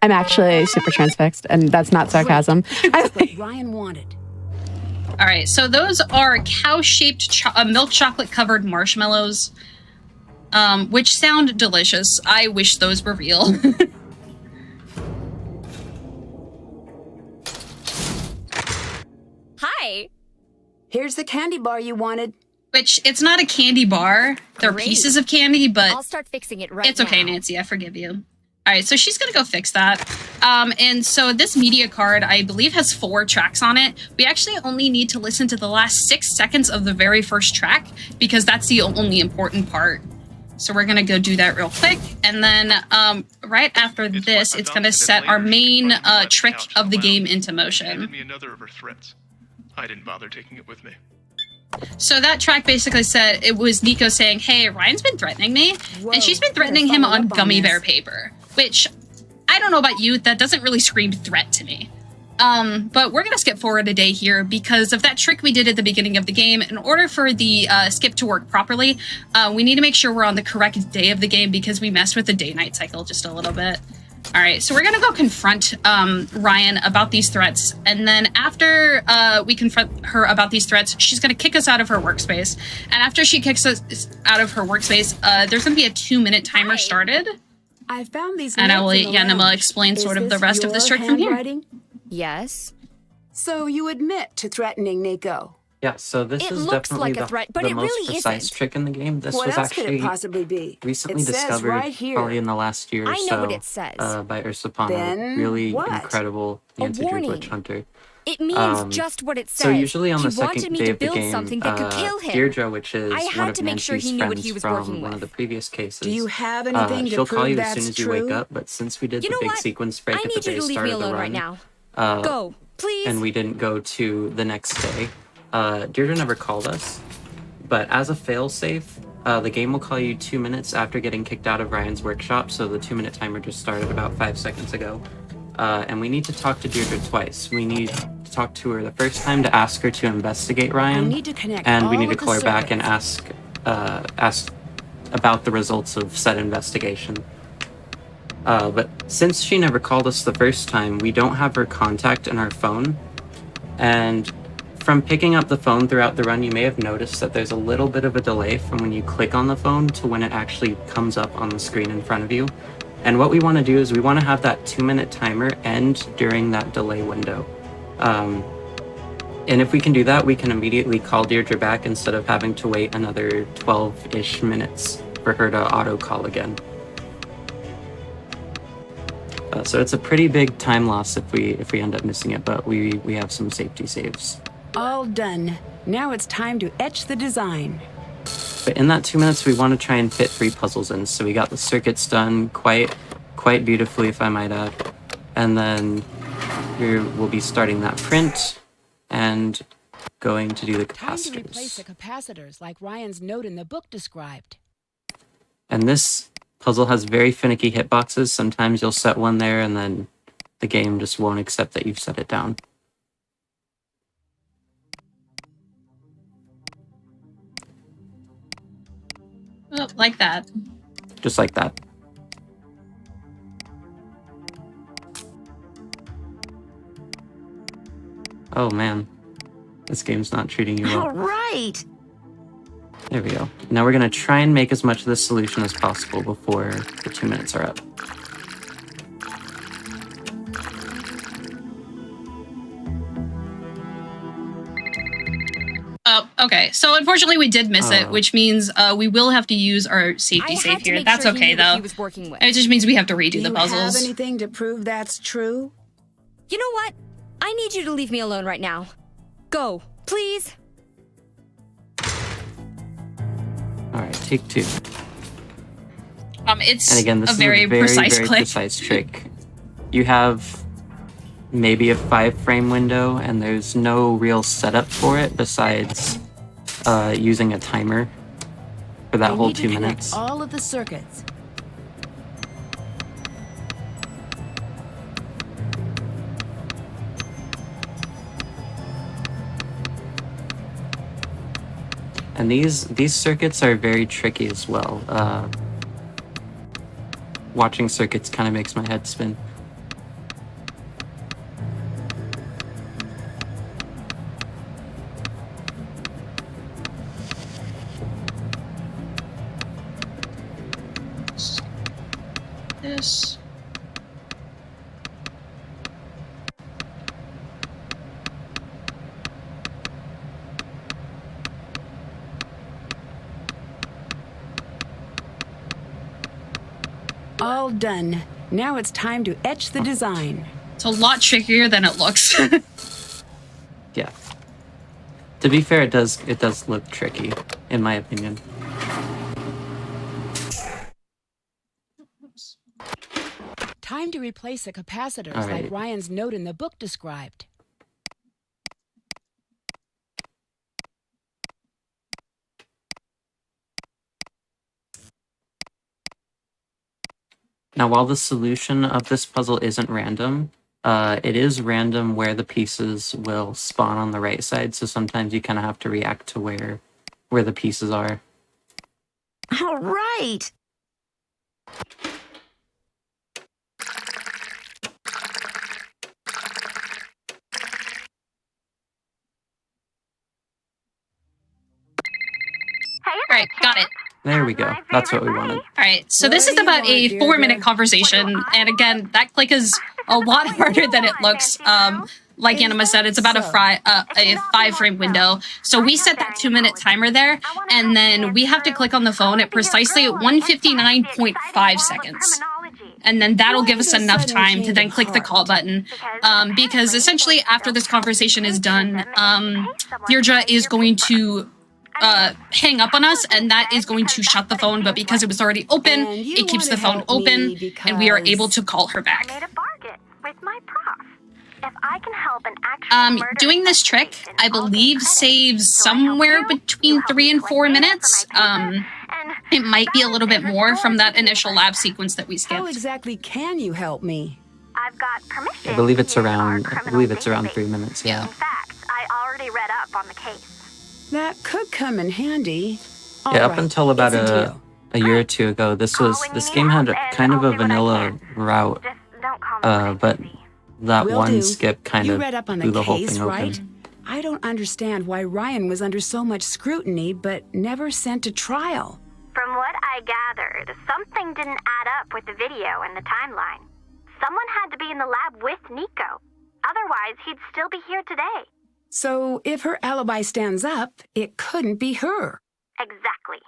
I'm actually super transfixed, and that's not sarcasm. That's what Ryan wanted. All right, so those are cow-shaped milk chocolate-covered marshmallows, which sound delicious. I wish those were real. Hi. Here's the candy bar you wanted. Which, it's not a candy bar. They're Great. pieces of candy, but I'll start fixing it right it's okay, now. Nancy. I forgive you. All right, so she's going to go fix that. And so this media card, I believe, has 4 tracks on it. We actually only need to listen to the last 6 seconds of the very first track because that's the only important part. So we're going to go do that real quick. And then right after this, it's going to set our main trick of the game into motion. Handed me another of her threats. I didn't bother taking it with me. So that track basically said, it was Nico saying, hey, Ryan's been threatening me, and she's been threatening him on gummy bear paper, which, I don't know about you, that doesn't really scream threat to me. But we're going to skip forward a day here because of that trick we did at the beginning of the game. In order for the skip to work properly, we need to make sure we're on the correct day of the game because we messed with the day-night cycle just a little bit. All right, so we're going to go confront Ryan about these threats. And then after we confront her about these threats, she's going to kick us out of her workspace. And after she kicks us out of her workspace, there's going to be a 2-minute timer started. I found these And I will, notes in the Yanema lounge. explain Is sort of the this rest of this your trick from here. handwriting? Yes. So you admit to threatening Nico. Yeah, so this It is looks definitely like a the, threat, but the it most really precise isn't. trick in the game. This What was else could actually it possibly be? recently It says discovered right here. probably in the last year or I so know what it says. by Ursapana, Then really what? incredible A anti-Druid warning. witch hunter. It means just what it says. So usually on the he second wanted me day to of the build game, something that could kill him. Deirdre, which is I one had of to make sure Nancy's he knew what friends he was from working one of with. the previous cases, Do you have anything to she'll prove call you that's as soon as you true? wake up, but since we did You the know big what? sequence break I at the need you very to leave start me of the alone run, right now. uh, Go, please. and we didn't go to the next day, Deirdre never called us. But as a fail-safe, the game will call you 2 minutes after getting kicked out of Ryan's workshop, so the 2-minute timer just started about 5 seconds ago. And we need to talk to Deirdre twice. We need to talk to her the first time to ask her to investigate Ryan, I need to connect and we all need to of the call her back and circuits. ask about the results of said investigation. But since she never called us the first time, we don't have her contact in our phone, and from picking up the phone throughout the run, you may have noticed that there's a little bit of a delay from when you click on the phone to when it actually comes up on the screen in front of you. And what we want to do is we want to have that 2-minute timer end during that delay window. And if we can do that, we can immediately call Deirdre back instead of having to wait another 12-ish minutes for her to auto-call again. So it's a pretty big time loss if we end up missing it, but we have some safety saves. All done. Now it's time to etch the design. But in that 2 minutes, we want to try and fit 3 puzzles in. So we got the circuits done quite beautifully, if I might add. And then we'll be starting that print and going to do the Time to replace the capacitors. capacitors like Ryan's note in the book described. And this puzzle has very finicky hitboxes. Sometimes you'll set one there and then the game just won't accept that you've set it down. Oh, like that. Just like that. Oh man, this game's not treating you well. All right. There we go. Now we're going to try and make as much of this solution as possible before the 2 minutes are up. Okay. So unfortunately, we did miss it, which means we will have to use our safety save here. That's okay, though. It just means we have to redo the puzzles. Do you have anything to prove that's true? You know what? I need you to leave me alone right now. Go, please. All right, take 2. It's and again, this a is very, a very precise clip. Precise trick. You have maybe a 5-frame window, and there's no real setup for it besides using a timer for that whole 2 minutes. All of the circuits. And these circuits are very tricky as well. Watching circuits kind of makes my head spin. This. All done. Now it's time to etch the design. It's a lot trickier than it looks. Yeah. To be fair, it does look tricky, in my opinion. Time to replace the capacitors All right. like Ryan's note in the book described. Now, while the solution of this puzzle isn't random, it is random where the pieces will spawn on the right side, so sometimes you kind of have to react to where the pieces are. All right. Right, got it. There we go. That's what we wanted. All right, so this is about a 4-minute conversation, and again, that click is a lot harder than it looks. Like Anima said, it's about a 5-frame window. So we set that 2-minute timer there, and then we have to click on the phone at precisely 159.5 seconds. And then that'll give us enough time to then click the call button. Because essentially, after this conversation is done, Deirdre is going to hang up on us, and that is going to shut the phone. But because it was already open, it keeps the phone open, and we are able to call her back. If I can help an actual doing this trick, I believe, saves somewhere between 3 and 4 minutes. It might be a little bit more from that initial lab sequence that we skipped. How exactly can you help me? I've got permission. I believe it's around 3 minutes. Yeah. In fact, I already read up on the case. That could come in handy. All Yeah, up right, until about it's a deal. a year or two ago, this game had kind of a vanilla route, but that Will one do. skip kind You of read up on blew the the whole case, thing right? open. I don't understand why Ryan was under so much scrutiny but never sent to trial. From what I gathered, something didn't add up with the video and the timeline. Someone had to be in the lab with Nico. Otherwise, he'd still be here today. So if her alibi stands up, it couldn't be her. Exactly.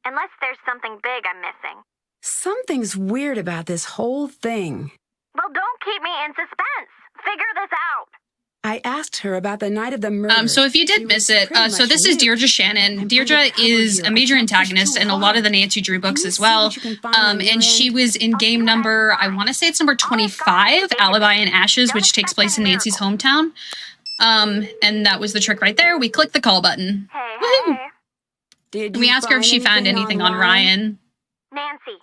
Unless there's something big I'm missing. Something's weird about this whole thing. Well, don't keep me in suspense. Figure this out. I asked her about the night of the murder. So if you did miss it, so this is Deirdre Shannon. Deirdre is a major antagonist in a lot of the Nancy Drew books as well. And she was in game number, I want to say it's number 25, Alibi in Ashes, which takes place in Nancy's hometown. And that was the trick right there. We click the call button. Hey. Did we ask her if she found anything on Ryan. Nancy,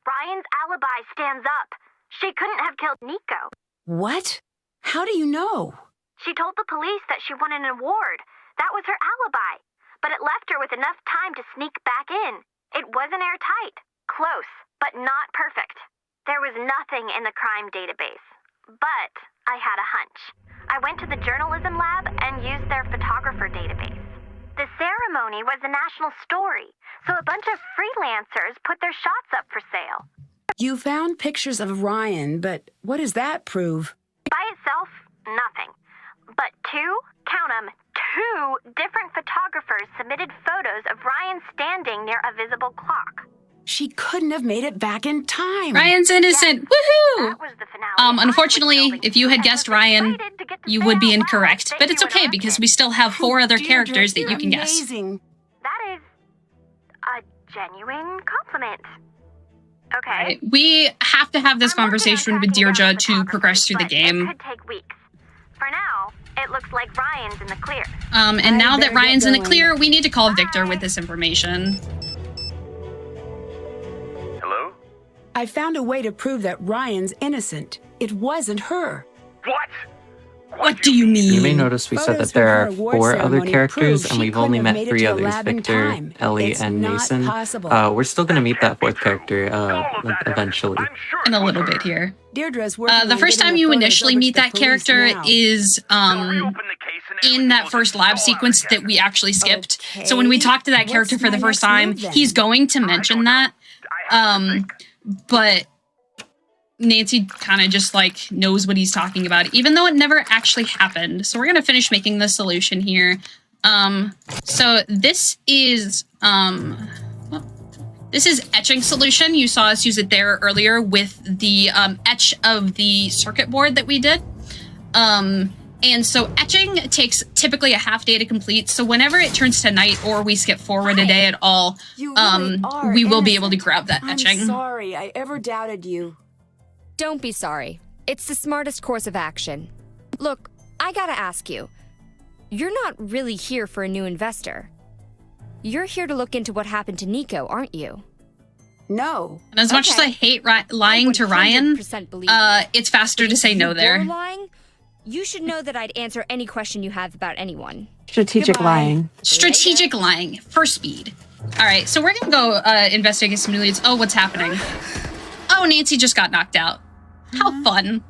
Ryan's alibi stands up. She couldn't have killed Nico. What? How do you know? She told the police that she won an award. That was her alibi. But it left her with enough time to sneak back in. It wasn't airtight. Close, but not perfect. There was nothing in the crime database. But I had a hunch. I went to the journalism lab and used their photographer database. The ceremony was a national story, so a bunch of freelancers put their shots up for sale. You found pictures of Ryan, but what does that prove? By itself, nothing. But count 'em, 2 different photographers submitted photos of Ryan standing near a visible clock. She couldn't have made it back in time. Ryan's innocent. Woohoo! That was the finale. Unfortunately, if you had guessed Ryan, you would be incorrect. But it's okay because we still have 4 other characters that you can guess. Amazing. That is a genuine compliment. Okay. Right. We have to have this conversation with Deirdre to progress through the game. It could take weeks. For now, it looks like Ryan's in the clear. And now that Ryan's in the clear, we need to call Victor with this information. Hello? I found a way to prove that Ryan's innocent. It wasn't her. What? What do you mean? You may notice we said that there are 4 other characters, and we've only met 3 others, Victor, Ellie, and Mason. We're still going to meet that 4th character eventually. In a little bit here. Deirdre's The first time you initially meet that character is in that first lab sequence that we actually skipped. Okay. So when we talk to that character for the first time, he's going to mention that. But Nancy kind of just like knows what he's talking about, even though it never actually happened. So we're gonna finish making the solution here. So this is etching solution. You saw us use it there earlier with the etch of the circuit board that we did. And so etching takes typically a half day to complete. So whenever it turns to night or we skip forward a day at all, we will be able to grab that etching. I'm sorry I ever doubted you. Don't be sorry. It's the smartest course of action. Look, I gotta ask you. You're not really here for a new investor. You're here to look into what happened to Nico, aren't you? No. And as much as I hate lying to Ryan, it's faster to say no there. If you're lying, you should know that I'd answer any question you have about anyone. Strategic lying. Strategic lying for speed. All right, so we're gonna go investigate some new leads. Oh, what's happening? Oh, Nancy just got knocked out. How fun.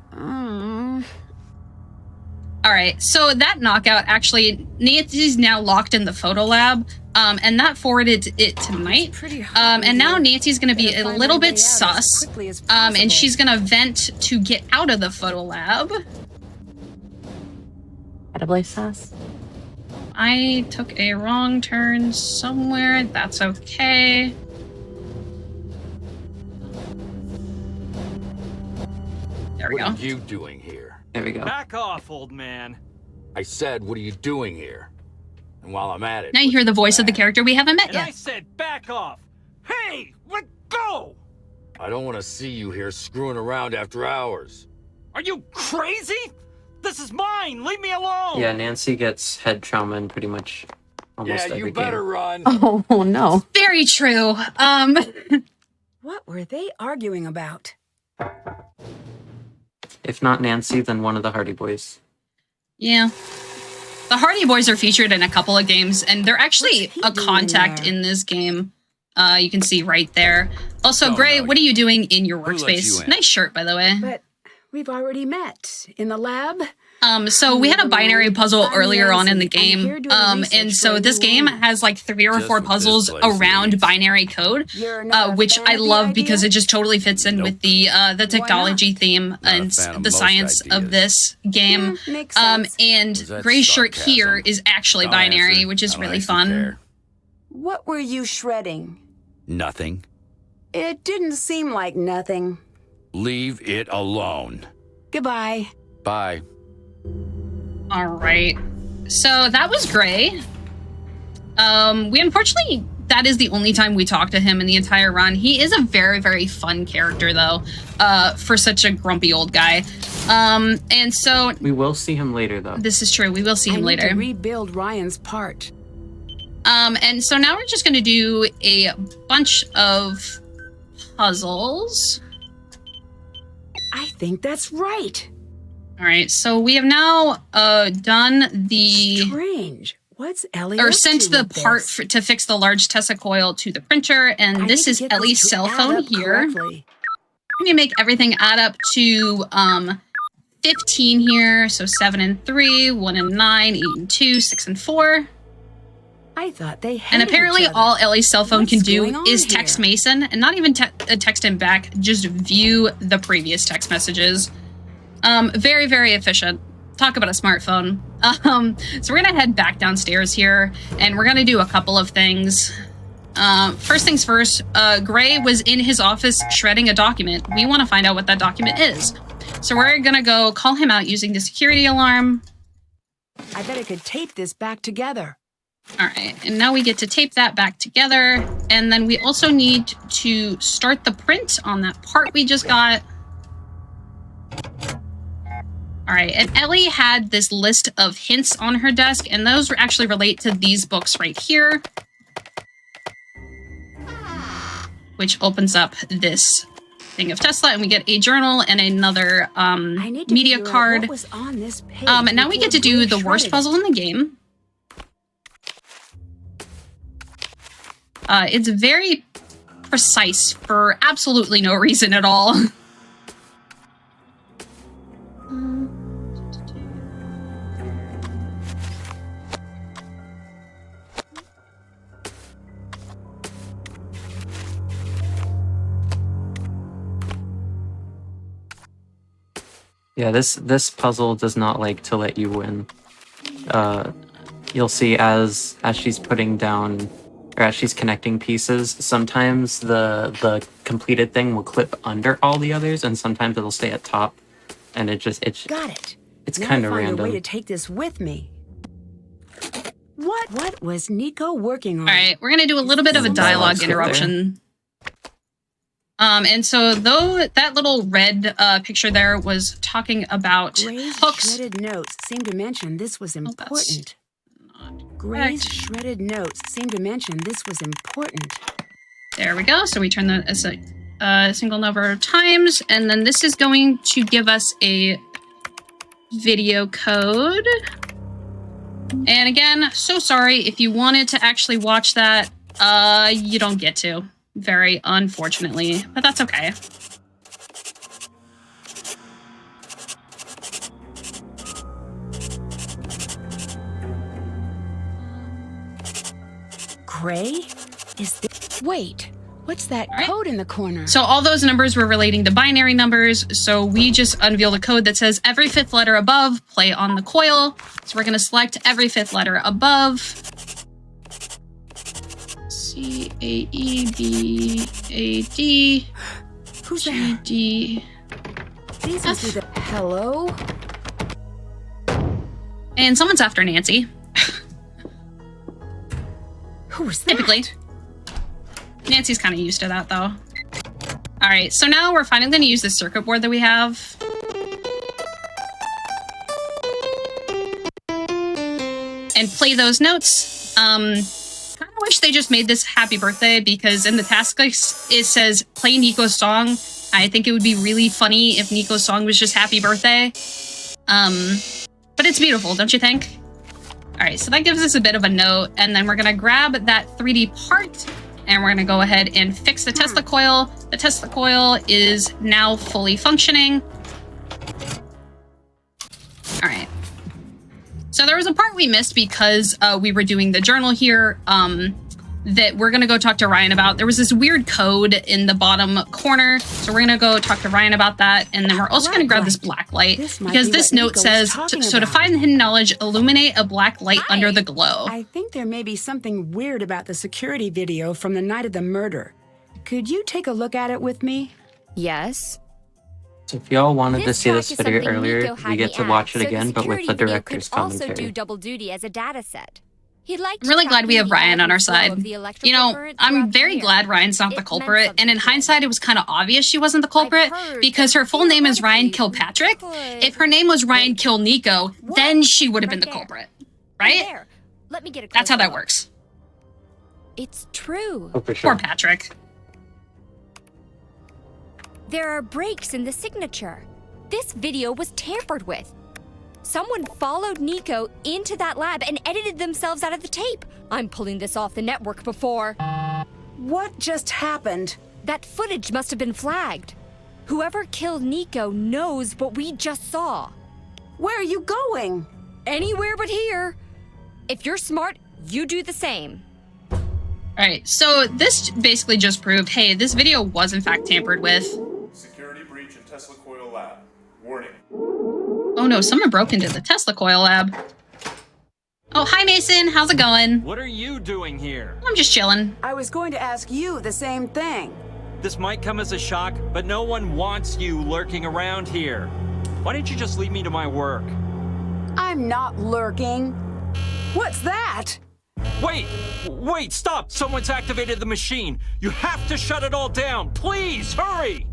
All right, so that knockout, actually, Nancy's now locked in the photo lab, and that forwarded it to Night. And now Nancy's gonna be a little bit sus, and she's gonna vent to get out of the photo lab. Incredibly sus. I took a wrong turn somewhere. That's okay. There we go. What are you doing here? There we go. Back off, old man. I said, what are you doing here? And while I'm at it... Now you hear the voice of the character we haven't met and yet. I said back off. Hey, let go! I don't want to see you here screwing around after hours. Are you crazy? This is mine. Leave me alone. Yeah, Nancy gets head trauma in pretty much almost every game. Yeah, you better run. Oh, no. Very true. What were they arguing about? If not Nancy, then one of the Hardy Boys. Yeah. The Hardy Boys are featured in a couple of games, and they're actually a contact in this game. You can see right there. Also, Gray, what are you doing in your workspace? Nice shirt, by the way. But we've already met in the lab. So we had a binary puzzle earlier on in the game. And so this game has like 3 or 4 puzzles around binary code, which I love because it just totally fits in with the technology theme and the science of this game. And Gray's shirt here is actually binary, which is really fun. What were you shredding? Nothing. It didn't seem like nothing. Leave it alone. Goodbye. Bye. All right. So that was Gray. We unfortunately, that is the only time we talk to him in the entire run. He is a very, very fun character, though, for such a grumpy old guy. And so... We will see him later, though. This is true. We will see him later. I need to rebuild Ryan's part. And so now we're just going to do a bunch of puzzles. I think that's right. All right, so we have now done the... Strange. What's Ellie or sent the part to fix the large Tesla coil to the printer, and this is Ellie's cell phone here. Let me make everything add up to 15 here. So 7 and 3, 1 and 9, 8 and 2, 6 and 4. I thought they hated And apparently each other. all Ellie's cell phone can What's do going on is text here? Mason, and not even text him back, just view the previous text messages. Very, very efficient. Talk about a smartphone. So we're gonna head back downstairs here, and we're gonna do a couple of things. First things first, Gray was in his office shredding a document. We want to find out what that document is. So we're gonna go call him out using the security alarm. I bet I could tape this back together. All right, and now we get to tape that back together. And then we also need to start the print on that part we just got. All right, and Ellie had this list of hints on her desk, and those actually relate to these books right here, which opens up this thing of Tesla, and we get a journal and another media card. What was on this page And now we get to do the worst puzzle in the game. It's very precise for absolutely no reason at all. Yeah, this puzzle does not like to let you win. You'll see as she's putting down, or as she's connecting pieces, sometimes the completed thing will clip under all the others, and sometimes it'll stay at top, and it's got it. It's Now kind of I find random. a way to take this with me. What was Nico working on? All right, we're gonna do a little bit of a dialogue interruption. And so though that little red picture there was talking about Gray's hooks. shredded notes seem to mention this was important. Gray's shredded notes seem to mention this was important. There we go. So we turn that as a single number of times, and then this is going to give us a video code. And again, so sorry if you wanted to actually watch that, you don't get to. Very unfortunately, but that's okay. Gray? Is this... Wait, what's that code in the corner? So all those numbers were relating to binary numbers, so we just unveiled a code that says every fifth letter above, play on the coil. So we're going to select every fifth letter above. C-A-E-B-A-D. Who's there? G-D. These must be the... Hello? And someone's after Nancy. Who's that? Typically. Nancy's kind of used to that, though. All right, so now we're finally going to use this circuit board that we have. And play those notes. Kind of wish they just made this happy birthday, because in the task list it says play Nico's song. I think it would be really funny if Nico's song was just happy birthday. But it's beautiful, don't you think? All right, so that gives us a bit of a note, and then we're gonna grab that 3D part, and we're gonna go ahead and fix the Tesla coil. The Tesla coil is now fully functioning. All right. So there was a part we missed because we were doing the journal here that we're gonna go talk to Ryan about. There was this weird code in the bottom corner, so we're gonna go talk to Ryan about that, and then we're also gonna grab this black light, because this note says, so to find the hidden knowledge, illuminate a black light under the glow. I think there may be something weird about the security video from the night of the murder. Could you take a look at it with me? Yes. So if y'all wanted to see track this is video something earlier, Nico had we get me to add, watch it so again, but with the security video director's could also commentary. do double duty as a data set. He'd like I'm really glad we have Ryan on our side. You know, I'm very glad Ryan's not the culprit, and in hindsight, it was kind of obvious she wasn't the culprit, because her full name is Ryan Kilpatrick. If her name was Ryan Kill Nico, then she would have been the culprit, right? Let me get a That's how closer that look. works. It's true. Oh, for sure. Poor Patrick. There are breaks in the signature. This video was tampered with. Someone followed Nico into that lab and edited themselves out of the tape. I'm pulling this off the network before. What just happened? That footage must have been flagged. Whoever killed Nico knows what we just saw. Where are you going? Anywhere but here. If you're smart, You do the same. Alright, so this basically just proved, hey, this video was in fact tampered with. Security breach in Tesla Coil Lab. Warning. Oh no, someone broke into the Tesla Coil Lab. Oh, hi Mason, how's it going? What are you doing here? I'm just chilling. I was going to ask you the same thing. This might come as a shock, but no one wants you lurking around here. Why didn't you just leave me to my work? I'm not lurking. What's that? Wait, stop! Someone's activated the machine. You have to shut it all down. Please, hurry!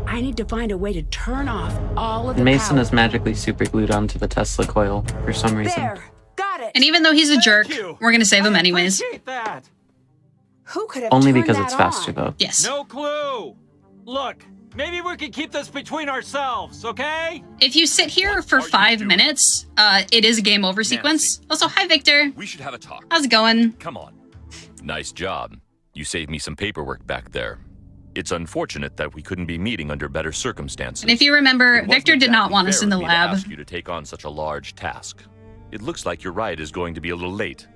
I need to find a way to turn off all of the Mason power. is magically super glued onto the Tesla coil for some reason. There, got it. And even though he's a jerk, we're gonna save him anyways. That. Who could have Only turned because that it's faster, on? though. Yes. No clue! Look, maybe we can keep this between ourselves, okay? If you sit here for 5 minutes, it is a game over sequence. Also, hi Victor. We should have a talk. How's it going? Come on. Nice job. You saved me some paperwork back there. It's unfortunate that we couldn't be meeting under better circumstances. And if you remember, It wasn't Victor did not exactly want us fair in the of me to lab. ask you to take on such a large task. It looks like your ride is going to be a little late.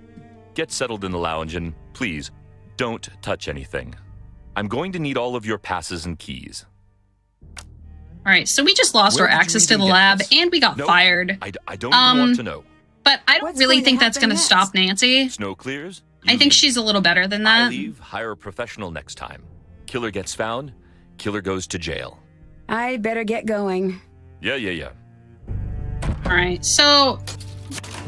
Get settled in the lounge and please, don't touch anything. I'm going to need all of your passes and keys. All right, so we just lost Where our did you access to even the get lab, this? and we got No, fired. I don't even want to know. But I don't really think that's going to stop Nancy. Snow clears. I think she's a little better than I that. leave, hire a professional next time. Killer gets found, killer goes to jail. I better get going. Yeah. All right, so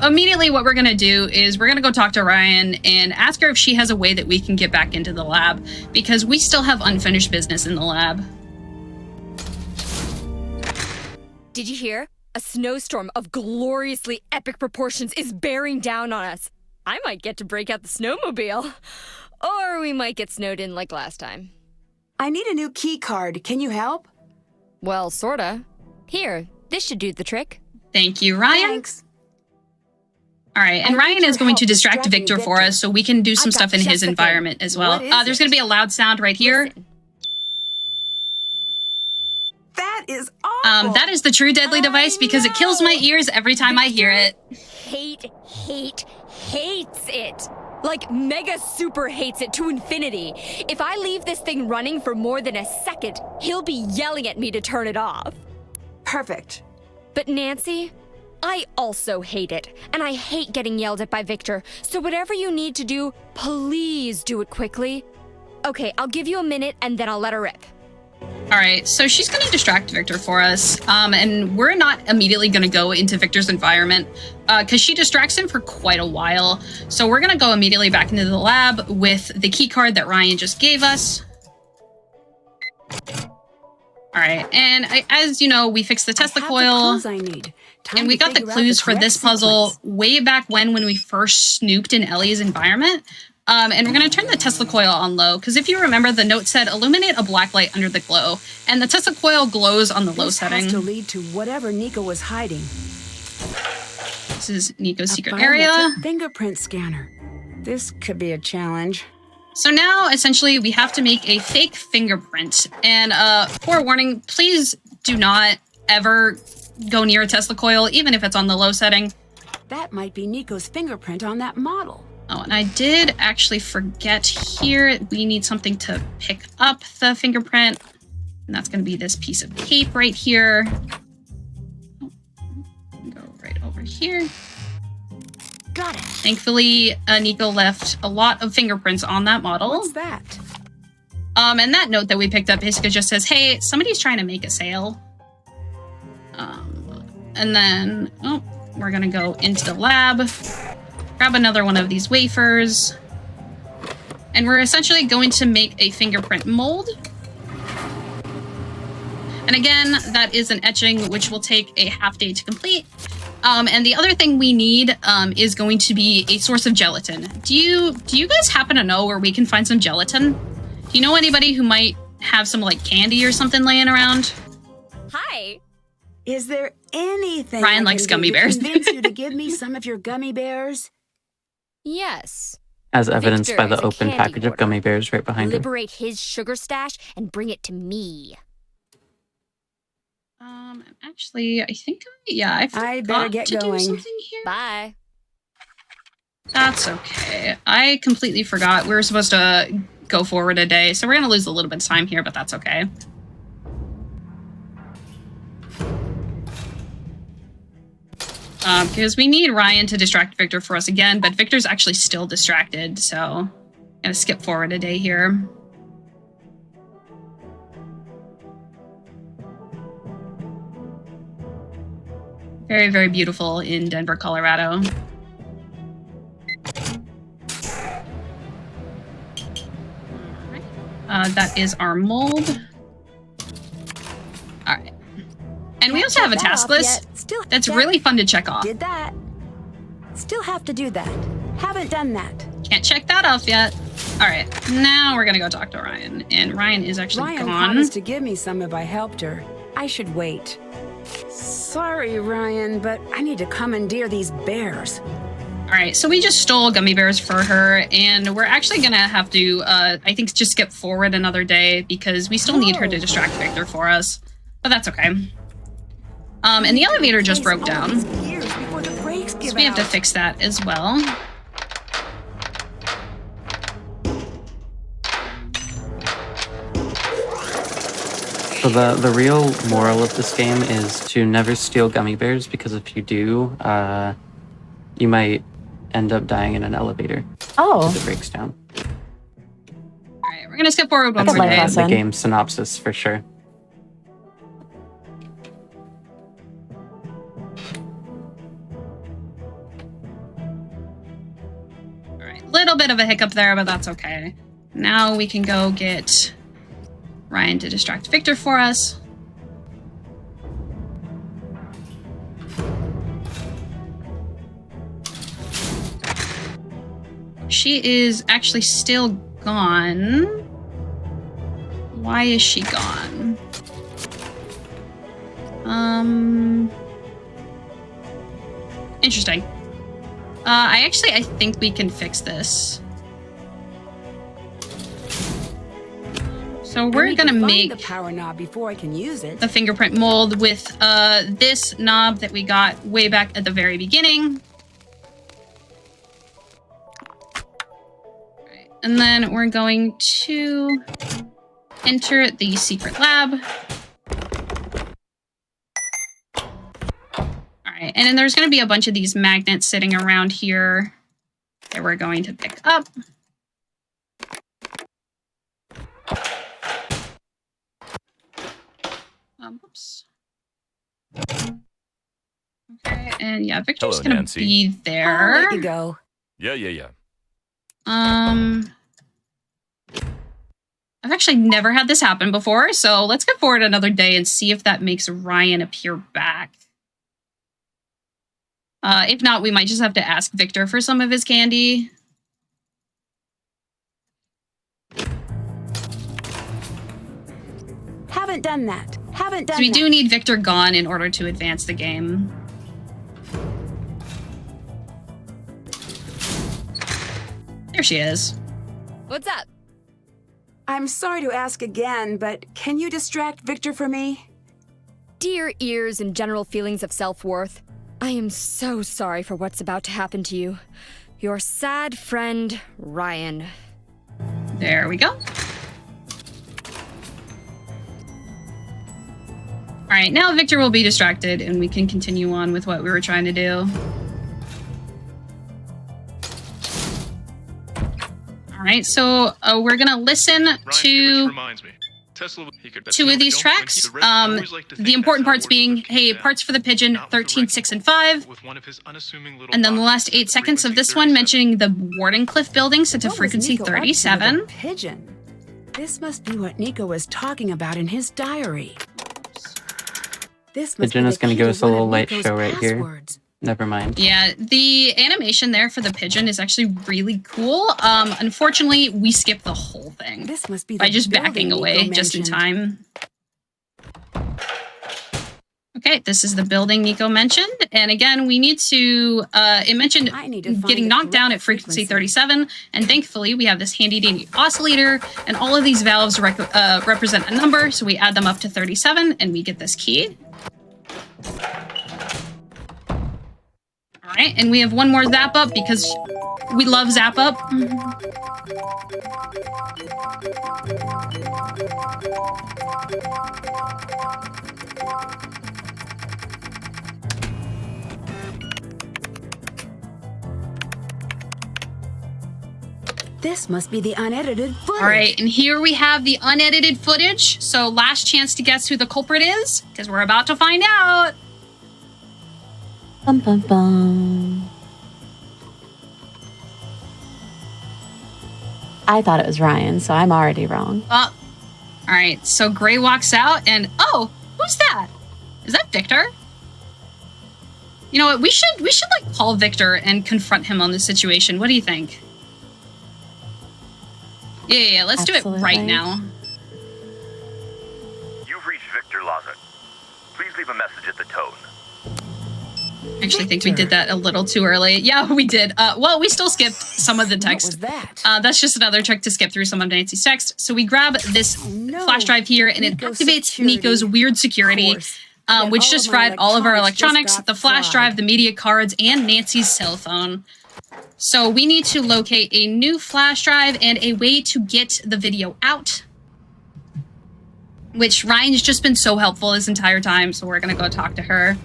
immediately what we're going to do is we're going to go talk to Ryan and ask her if she has a way that we can get back into the lab, because we still have unfinished business in the lab. Did you hear? A snowstorm of gloriously epic proportions is bearing down on us. I might get to break out the snowmobile. Or we might get snowed in like last time. I need a new key card. Can you help? Well, sorta. Here, this should do the trick. Thank you, Ryan. Thanks. All right, and Ryan is going to distract Victor for us so we can do some stuff in his environment as well. What is There's going to be a loud sound right here. Listen. That is awful. That is the true deadly device because it kills my ears every time I hear it. Hates it. Like, mega super hates it to infinity. If I leave this thing running for more than a second, he'll be yelling at me to turn it off. Perfect. But Nancy, I also hate it. And I hate getting yelled at by Victor. So whatever you need to do, please do it quickly. Okay, I'll give you a minute and then I'll let her rip. All right, so she's going to distract Victor for us, and we're not immediately going to go into Victor's environment because she distracts him for quite a while. So we're going to go immediately back into the lab with the key card that Ryan just gave us. All right, and as you know, we fixed the Tesla coil, I need. Time and we to got the figure out clues for correct this puzzle sequence. way back when we first snooped in Ellie's environment. And we're going to turn the Tesla coil on low, because if you remember, the note said, illuminate a black light under the glow. And the Tesla coil glows on the low This setting. has to lead to whatever Nico was hiding. This is Nico's secret A area. biometric fingerprint scanner. This could be a challenge. So now, essentially, we have to make a fake fingerprint. And forewarning, please do not ever go near a Tesla coil, even if it's on the low setting. That might be Nico's fingerprint on that model. Oh, and I did actually forget here, we need something to pick up the fingerprint. And that's going to be this piece of tape right here. Go right over here. Got it. Thankfully, Nico left a lot of fingerprints on that model. What's that? And that note that we picked up basically just says, hey, somebody's trying to make a sale. And then, we're going to go into the lab. Grab another one of these wafers. And we're essentially going to make a fingerprint mold. And again, that is an etching, which will take a half day to complete. And the other thing we need is going to be a source of gelatin. Do you guys happen to know where we can find some gelatin? Do you know anybody who might have some like candy or something laying around? Hi. Is there anything Ryan I likes can gummy do to bears. convince you to give me some of your gummy bears? Yes. As evidenced Victor by the is a open candy package of hoarder. gummy bears right behind him. Liberate his sugar stash and bring it to me. Actually, I think I better get to do going. something here. Bye. That's okay. I completely forgot we were supposed to go forward a day, so we're gonna lose a little bit of time here, but that's okay. Because we need Ryan to distract Victor for us again, but Victor's actually still distracted, so gonna skip forward a day here. Very, very beautiful in Denver, Colorado. That is our mold. All right. And we also have a task list that's really fun to check off. Did that. Still have to do that. Haven't done that. Can't check that off yet. All right, now we're gonna go talk to Ryan. And Ryan is actually Ryan gone. promised to give me some if I helped her. I should wait. Sorry, Ryan, but I need to commandeer these bears. All right, so we just stole gummy bears for her, and we're actually gonna have to, I think, just skip forward another day because we still need her to distract Victor for us. But that's okay. And the elevator just broke down. So we have to fix that as well. So the real moral of this game is to never steal gummy bears, because if you do, you might end up dying in an elevator. Oh. If it breaks down. All right, we're gonna skip forward one That's more day. the game synopsis for sure. All right, little bit of a hiccup there, but that's okay. Now we can go get Ryan to distract Victor for us. She is actually still gone. Why is she gone? Interesting. I think we can fix this. So we're gonna make the power knob before I can use it. the fingerprint mold with this knob that we got way back at the very beginning. Right. And then we're going to enter the secret lab. Alright, and then there's going to be a bunch of these magnets sitting around here that we're going to pick up. Oops. Okay, and yeah, Victor's Hello, gonna Nancy. be there. I'll let you go. Yeah. I've actually never had this happen before, so let's go forward another day and see if that makes Ryan appear back. If not, we might just have to ask Victor for some of his candy. Haven't done that. Haven't done So we that. do need Victor gone in order to advance the game. There she is. What's up? I'm sorry to ask again, but can you distract Victor for me? Dear ears and general feelings of self-worth, I am so sorry for what's about to happen to you. Your sad friend, Ryan. There we go. All right, now Victor will be distracted and we can continue on with what we were trying to do. All right, so we're gonna listen to two of these tracks. The important parts being, hey, parts for the pigeon, 13, 6, and 5. And then the last 8 seconds of this one mentioning the Wardenclyffe building set to What was frequency Nico up to with 37. a pigeon. This must be what Nico was talking about in his diary. This must Pigeon be is the going key to give us a one little of light Nico's show right here. passwords. Never mind. Yeah, the animation there for the pigeon is actually really cool. Unfortunately, we skipped the whole thing This must be by the just building backing Nico away just in mentioned. time. Okay, this is the building Nico mentioned. And again, we need to, it mentioned need to find getting the knocked down correct at frequency frequency. 37. And thankfully, we have this handy dandy oscillator. And all of these valves represent a number. So we add them up to 37 and we get this key. All right, and we have one more zap up because we love zap up. This must be the unedited footage. All right, and here we have the unedited footage. So last chance to guess who the culprit is, because we're about to find out. Bum, bum, bum. I thought it was Ryan, so I'm already wrong. All right, so Gray walks out and, oh, who's that? Is that Victor? You know what, we should like call Victor and confront him on this situation. What do you think? Yeah, let's Absolutely. do it right now. You've reached Victor Lazar. Please leave a message at the tone. I actually think we did that a little too early. Yeah, we did. Well, we still skipped some of the text. What was that? That's just another trick to skip through some of Nancy's text. So we grab this flash drive here, and it activates Nico's weird security, which just fried all of our electronics, the flash drive, the media cards, and Nancy's cell phone. So we need to locate a new flash drive and a way to get the video out, which Ryan's just been so helpful this entire time, so we're going to go talk to her.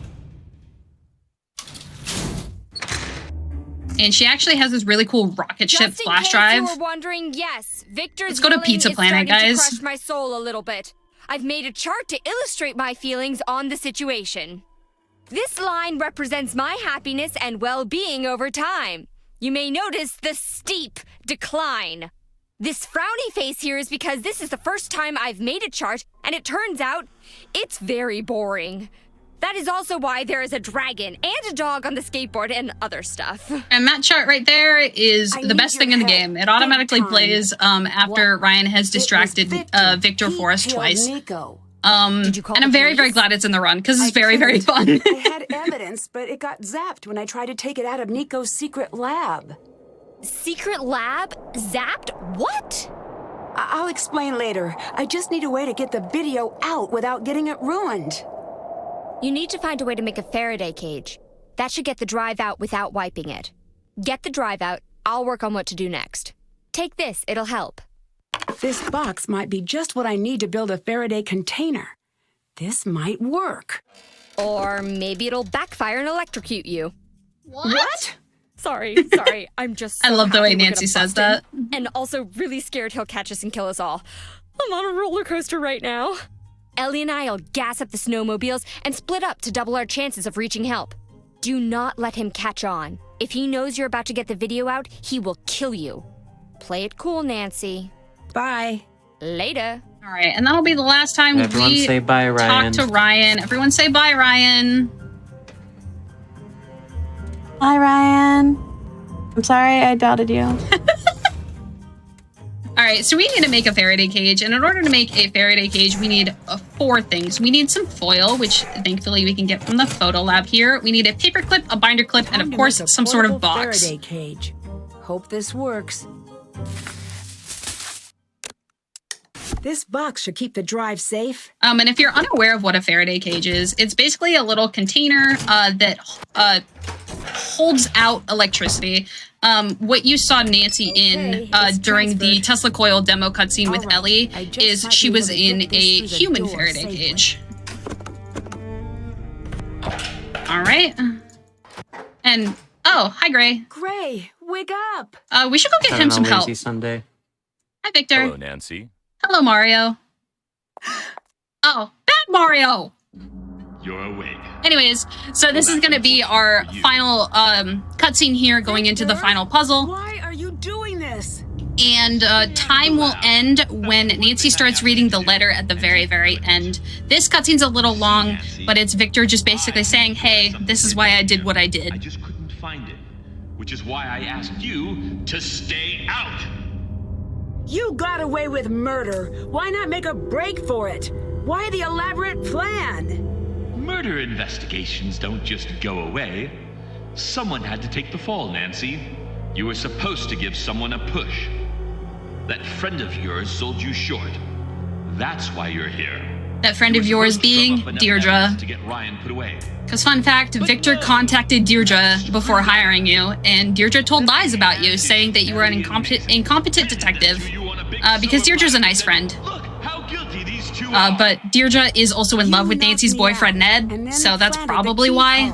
And she actually has this really cool rocket ship flash drive. You were wondering, yes, Victor's Let's go to Pizza Planet, guys. To crush my soul a little bit. I've made a chart to illustrate my feelings on the situation. This line represents my happiness and well-being over time. You may notice the steep decline. This frowny face here is because this is the first time I've made a chart, and it turns out it's very boring. That is also why there is a dragon and a dog on the skateboard and other stuff. And that chart right there is the best thing in the game. It automatically plays after Ryan has distracted Victor for us twice. And I'm very, very glad it's in the run, because it's very, very fun. I had evidence, but it got zapped when I tried to take it out of Nico's secret lab. Secret lab? Zapped? What? I'll explain later. I just need a way to get the video out without getting it ruined. You need to find a way to make a Faraday cage. That should get the drive out without wiping it. Get the drive out. I'll work on what to do next. Take this. It'll help. This box might be just what I need to build a Faraday container. This might work. Or maybe it'll backfire and electrocute you. What? Sorry. I'm just I so love the way happy we're Nancy gonna says bust that. him, and also really scared he'll catch us and kill us all. I'm on a roller coaster right now. Ellie and I'll gas up the snowmobiles and split up to double our chances of reaching help. Do not let him catch on. If he knows you're about to get the video out, he will kill you. Play it cool, Nancy. Bye. Later. All right, and that'll be the last time Everyone we say bye, Ryan. talk to Ryan. Everyone say bye, Ryan. Hi, Ryan. I'm sorry I doubted you. All right, so we need to make a Faraday cage, and in order to make a Faraday cage, we need 4 things. We need some foil, which thankfully we can get from the photo lab here. We need a paper clip, a binder clip, and of course, some sort of box. Faraday cage. Hope this works. This box should keep the drive safe. And if you're unaware of what a Faraday cage is, it's basically a little container that holds out electricity. What you saw Nancy in during the Tesla coil demo cutscene with Ellie is she was in a human Faraday cage. All right. And, oh, hi, Gray. Gray, wake up. We should go get him some help. Lazy Sunday. Hi, Victor. Hello, Nancy. Hello, Mario. Oh, bad Mario! You're awake. Anyways, so this is gonna be our final cutscene here, going into the final puzzle. Why are you doing this? And time will end when Nancy starts reading the letter at the very, very end. This cutscene's a little long, but it's Victor just basically saying, hey, this is why I did what I did. I just couldn't find it, which is why I asked you to stay out. You got away with murder. Why not make a break for it? Why the elaborate plan? Murder investigations don't just go away. Someone had to take the fall, Nancy. You were supposed to give someone a push. That friend of yours sold you short. That's why you're here. That friend of yours being Deirdre. To get Ryan put away. Because fun fact, Victor contacted Deirdre before hiring you, and Deirdre told lies about you, saying that you were an incompetent detective. Because Deirdre's a nice friend. But Deirdre is also in love with Nancy's boyfriend Ned, so that's probably why.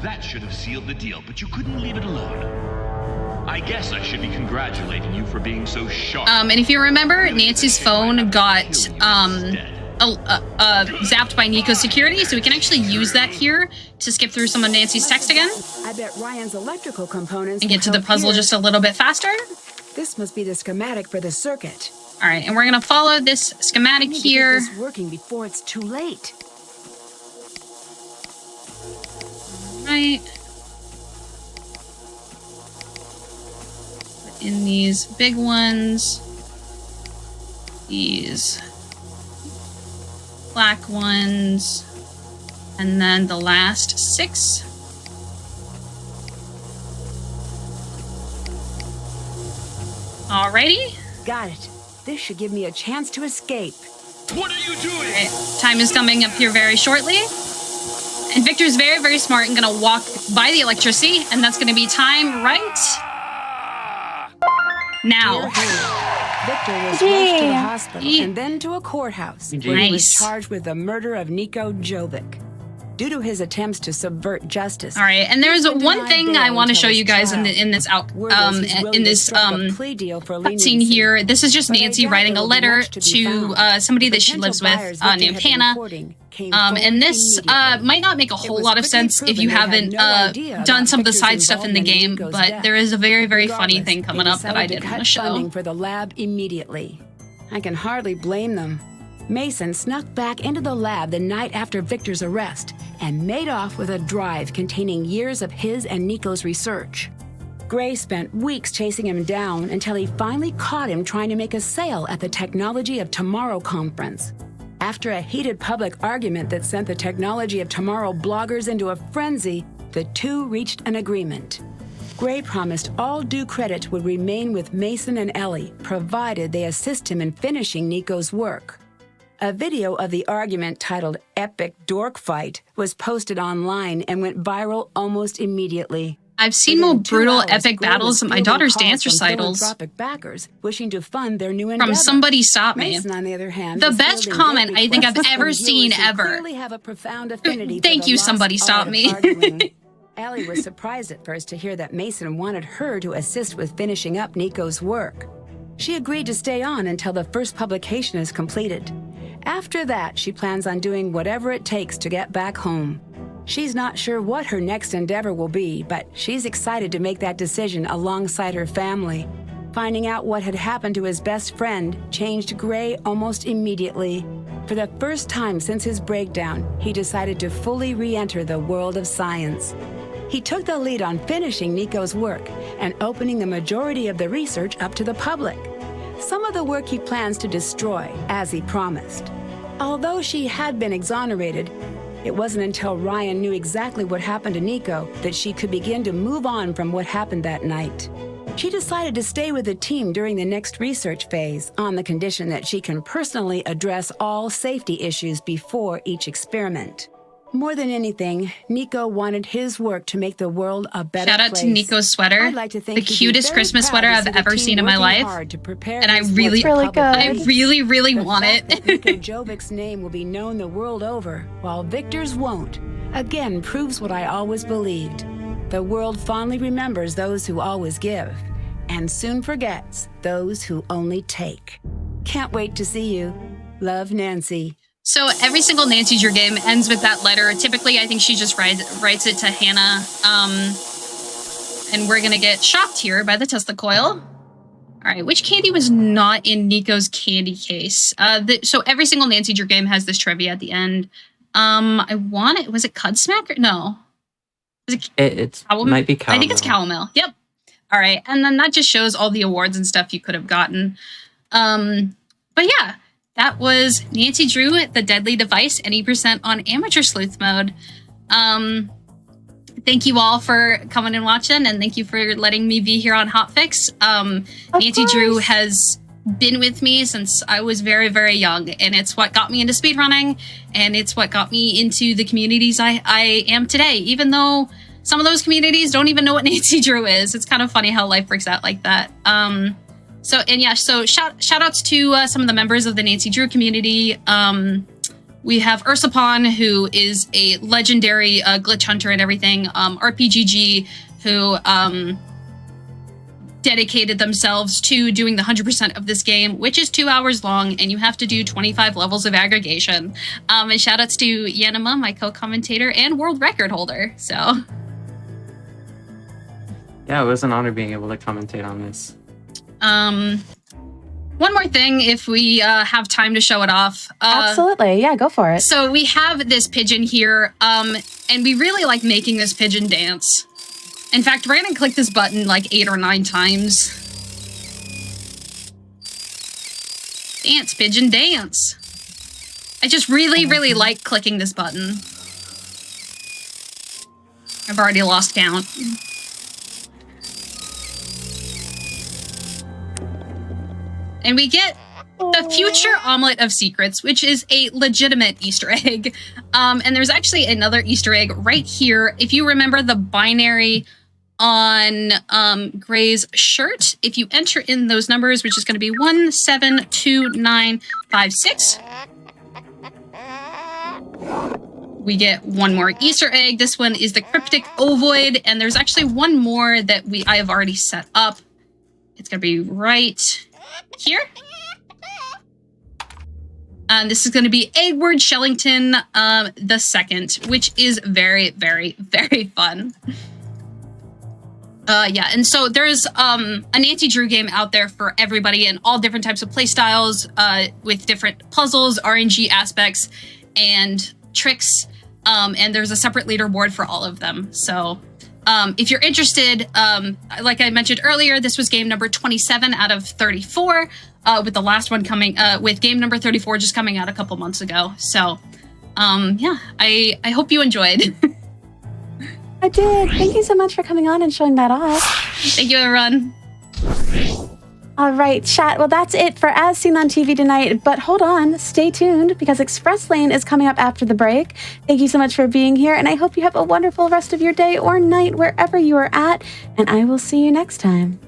That should have sealed the deal, but you couldn't leave it alone. I guess I should be congratulating you for being so sharp. And if you remember, Nancy's phone got zapped by Nico's security, so we can actually use that here to skip through some of Nancy's text again. I bet Ryan's electrical components and get to the puzzle just a little bit faster. This must be the schematic for the circuit. All right, and we're gonna follow this schematic here. Get this working before it's too late. Right. Put in these big ones. These black ones. And then the last 6. Alrighty. Got it. This should give me a chance to escape. What are you doing? Right. Time is coming up here very shortly. And Victor's very, very smart and gonna walk by the electricity, and that's gonna be time right now. Victor was rushed to the hospital and then to a courthouse where he was charged with the murder of Nichole Goodnight. Due to his attempts to subvert justice. All right, and there's one thing I want to show you guys in this cutscene here. This is just Nancy writing a letter to somebody that she lives with, named Hannah. And this might not make a whole lot of sense if you haven't done some of the side stuff in the game, but there is a very, very funny thing coming up that I did want to show. For the lab immediately. I can hardly blame them. Mason snuck back into the lab the night after Victor's arrest and made off with a drive containing years of his and Nico's research. Gray spent weeks chasing him down until he finally caught him trying to make a sale at the Technology of Tomorrow conference. After a heated public argument that sent the Technology of Tomorrow bloggers into a frenzy, the two reached an agreement. Gray promised all due credit would remain with Mason and Ellie, provided they assist him in finishing Nico's work. A video of the argument titled Epic Dork Fight was posted online and went viral almost immediately. I've seen more brutal epic battles at my daughter's dance recitals. Backers wishing to fund their new endeavor. From Somebody Stop Me. Mason, on the other hand, the best comment I think I've ever seen ever. Have a profound affinity Thank you, Somebody Stop Me. Ellie was surprised at first to hear that Mason wanted her to assist with finishing up Nico's work. She agreed to stay on until the first publication is completed. After that, she plans on doing whatever it takes to get back home. She's not sure what her next endeavor will be, but she's excited to make that decision alongside her family. Finding out what had happened to his best friend changed Gray almost immediately. For the first time since his breakdown, he decided to fully re-enter the world of science. He took the lead on finishing Nico's work and opening the majority of the research up to the public. Some of the work he plans to destroy, as he promised. Although she had been exonerated, it wasn't until Ryan knew exactly what happened to Nico that she could begin to move on from what happened that night. She decided to stay with the team during the next research phase on the condition that she can personally address all safety issues before each experiment. More than anything, Nico wanted his work to make the world a better place. Shout out to Nico's sweater, the cutest Christmas sweater I've ever seen in my life, and I really want it. Nico Jovic's name will be known the world over, while Victor's won't. Again, proves what I always believed. The world fondly remembers those who always give, and soon forgets those who only take. Can't wait to see you. Love, Nancy. So every single Nancy Drew game ends with that letter. Typically, I think she just writes it to Hannah. And we're going to get shocked here by the Tesla coil. All right, which candy was not in Nico's candy case? So every single Nancy Drew game has this trivia at the end. I want it. Was it Cudsmack? No. Was it might be Calomel. I think it's Calomel. Yep. All right. And then that just shows all the awards and stuff you could have gotten. But yeah. That was Nancy Drew, The Deadly Device, any % on Amateur Sleuth mode. Thank you all for coming and watching, and thank you for letting me be here on Hotfix. Nancy Drew has been with me since I was very, very young, and it's what got me into speedrunning, and it's what got me into the communities I am today, even though some of those communities don't even know what Nancy Drew is. It's kind of funny how life works out like that. So shout outs to some of the members of the Nancy Drew community. We have Ursapon, who is a legendary glitch hunter and everything. RPGG, who dedicated themselves to doing the 100% of this game, which is 2 hours long, and you have to do 25 levels of aggregation. And shout outs to Yanima, my co-commentator and world record holder. So yeah, it was an honor being able to commentate on this. One more thing, if we have time to show it off. Absolutely, yeah, go for it. So we have this pigeon here, and we really like making this pigeon dance. In fact, we're gonna click this button like 8 or 9 times. Dance, pigeon, dance. I just really, really like clicking this button. I've already lost count. And we get the future omelet of secrets, which is a legitimate Easter egg. And there's actually another Easter egg right here. If you remember the binary on Gray's shirt, if you enter in those numbers, which is going to be 172956, we get one more Easter egg. This one is the cryptic ovoid, and there's actually one more that I have already set up. It's going to be right here. This is going to be Edward Shellington the Second, which is very, very, very fun. Yeah, and so there's a Nancy Drew game out there for everybody and all different types of play styles with different puzzles, RNG aspects, and tricks. And there's a separate leaderboard for all of them. So if you're interested, like I mentioned earlier, this was game number 27 out of 34, with the last one coming, with game number 34 just coming out a couple months ago. So yeah, I hope you enjoyed. I did. Thank you so much for coming on and showing that off. Thank you, everyone. All right, chat. Well, that's it for As Seen on TV tonight. But hold on, stay tuned, because Express Lane is coming up after the break. Thank you so much for being here, and I hope you have a wonderful rest of your day or night wherever you are at, and I will see you next time.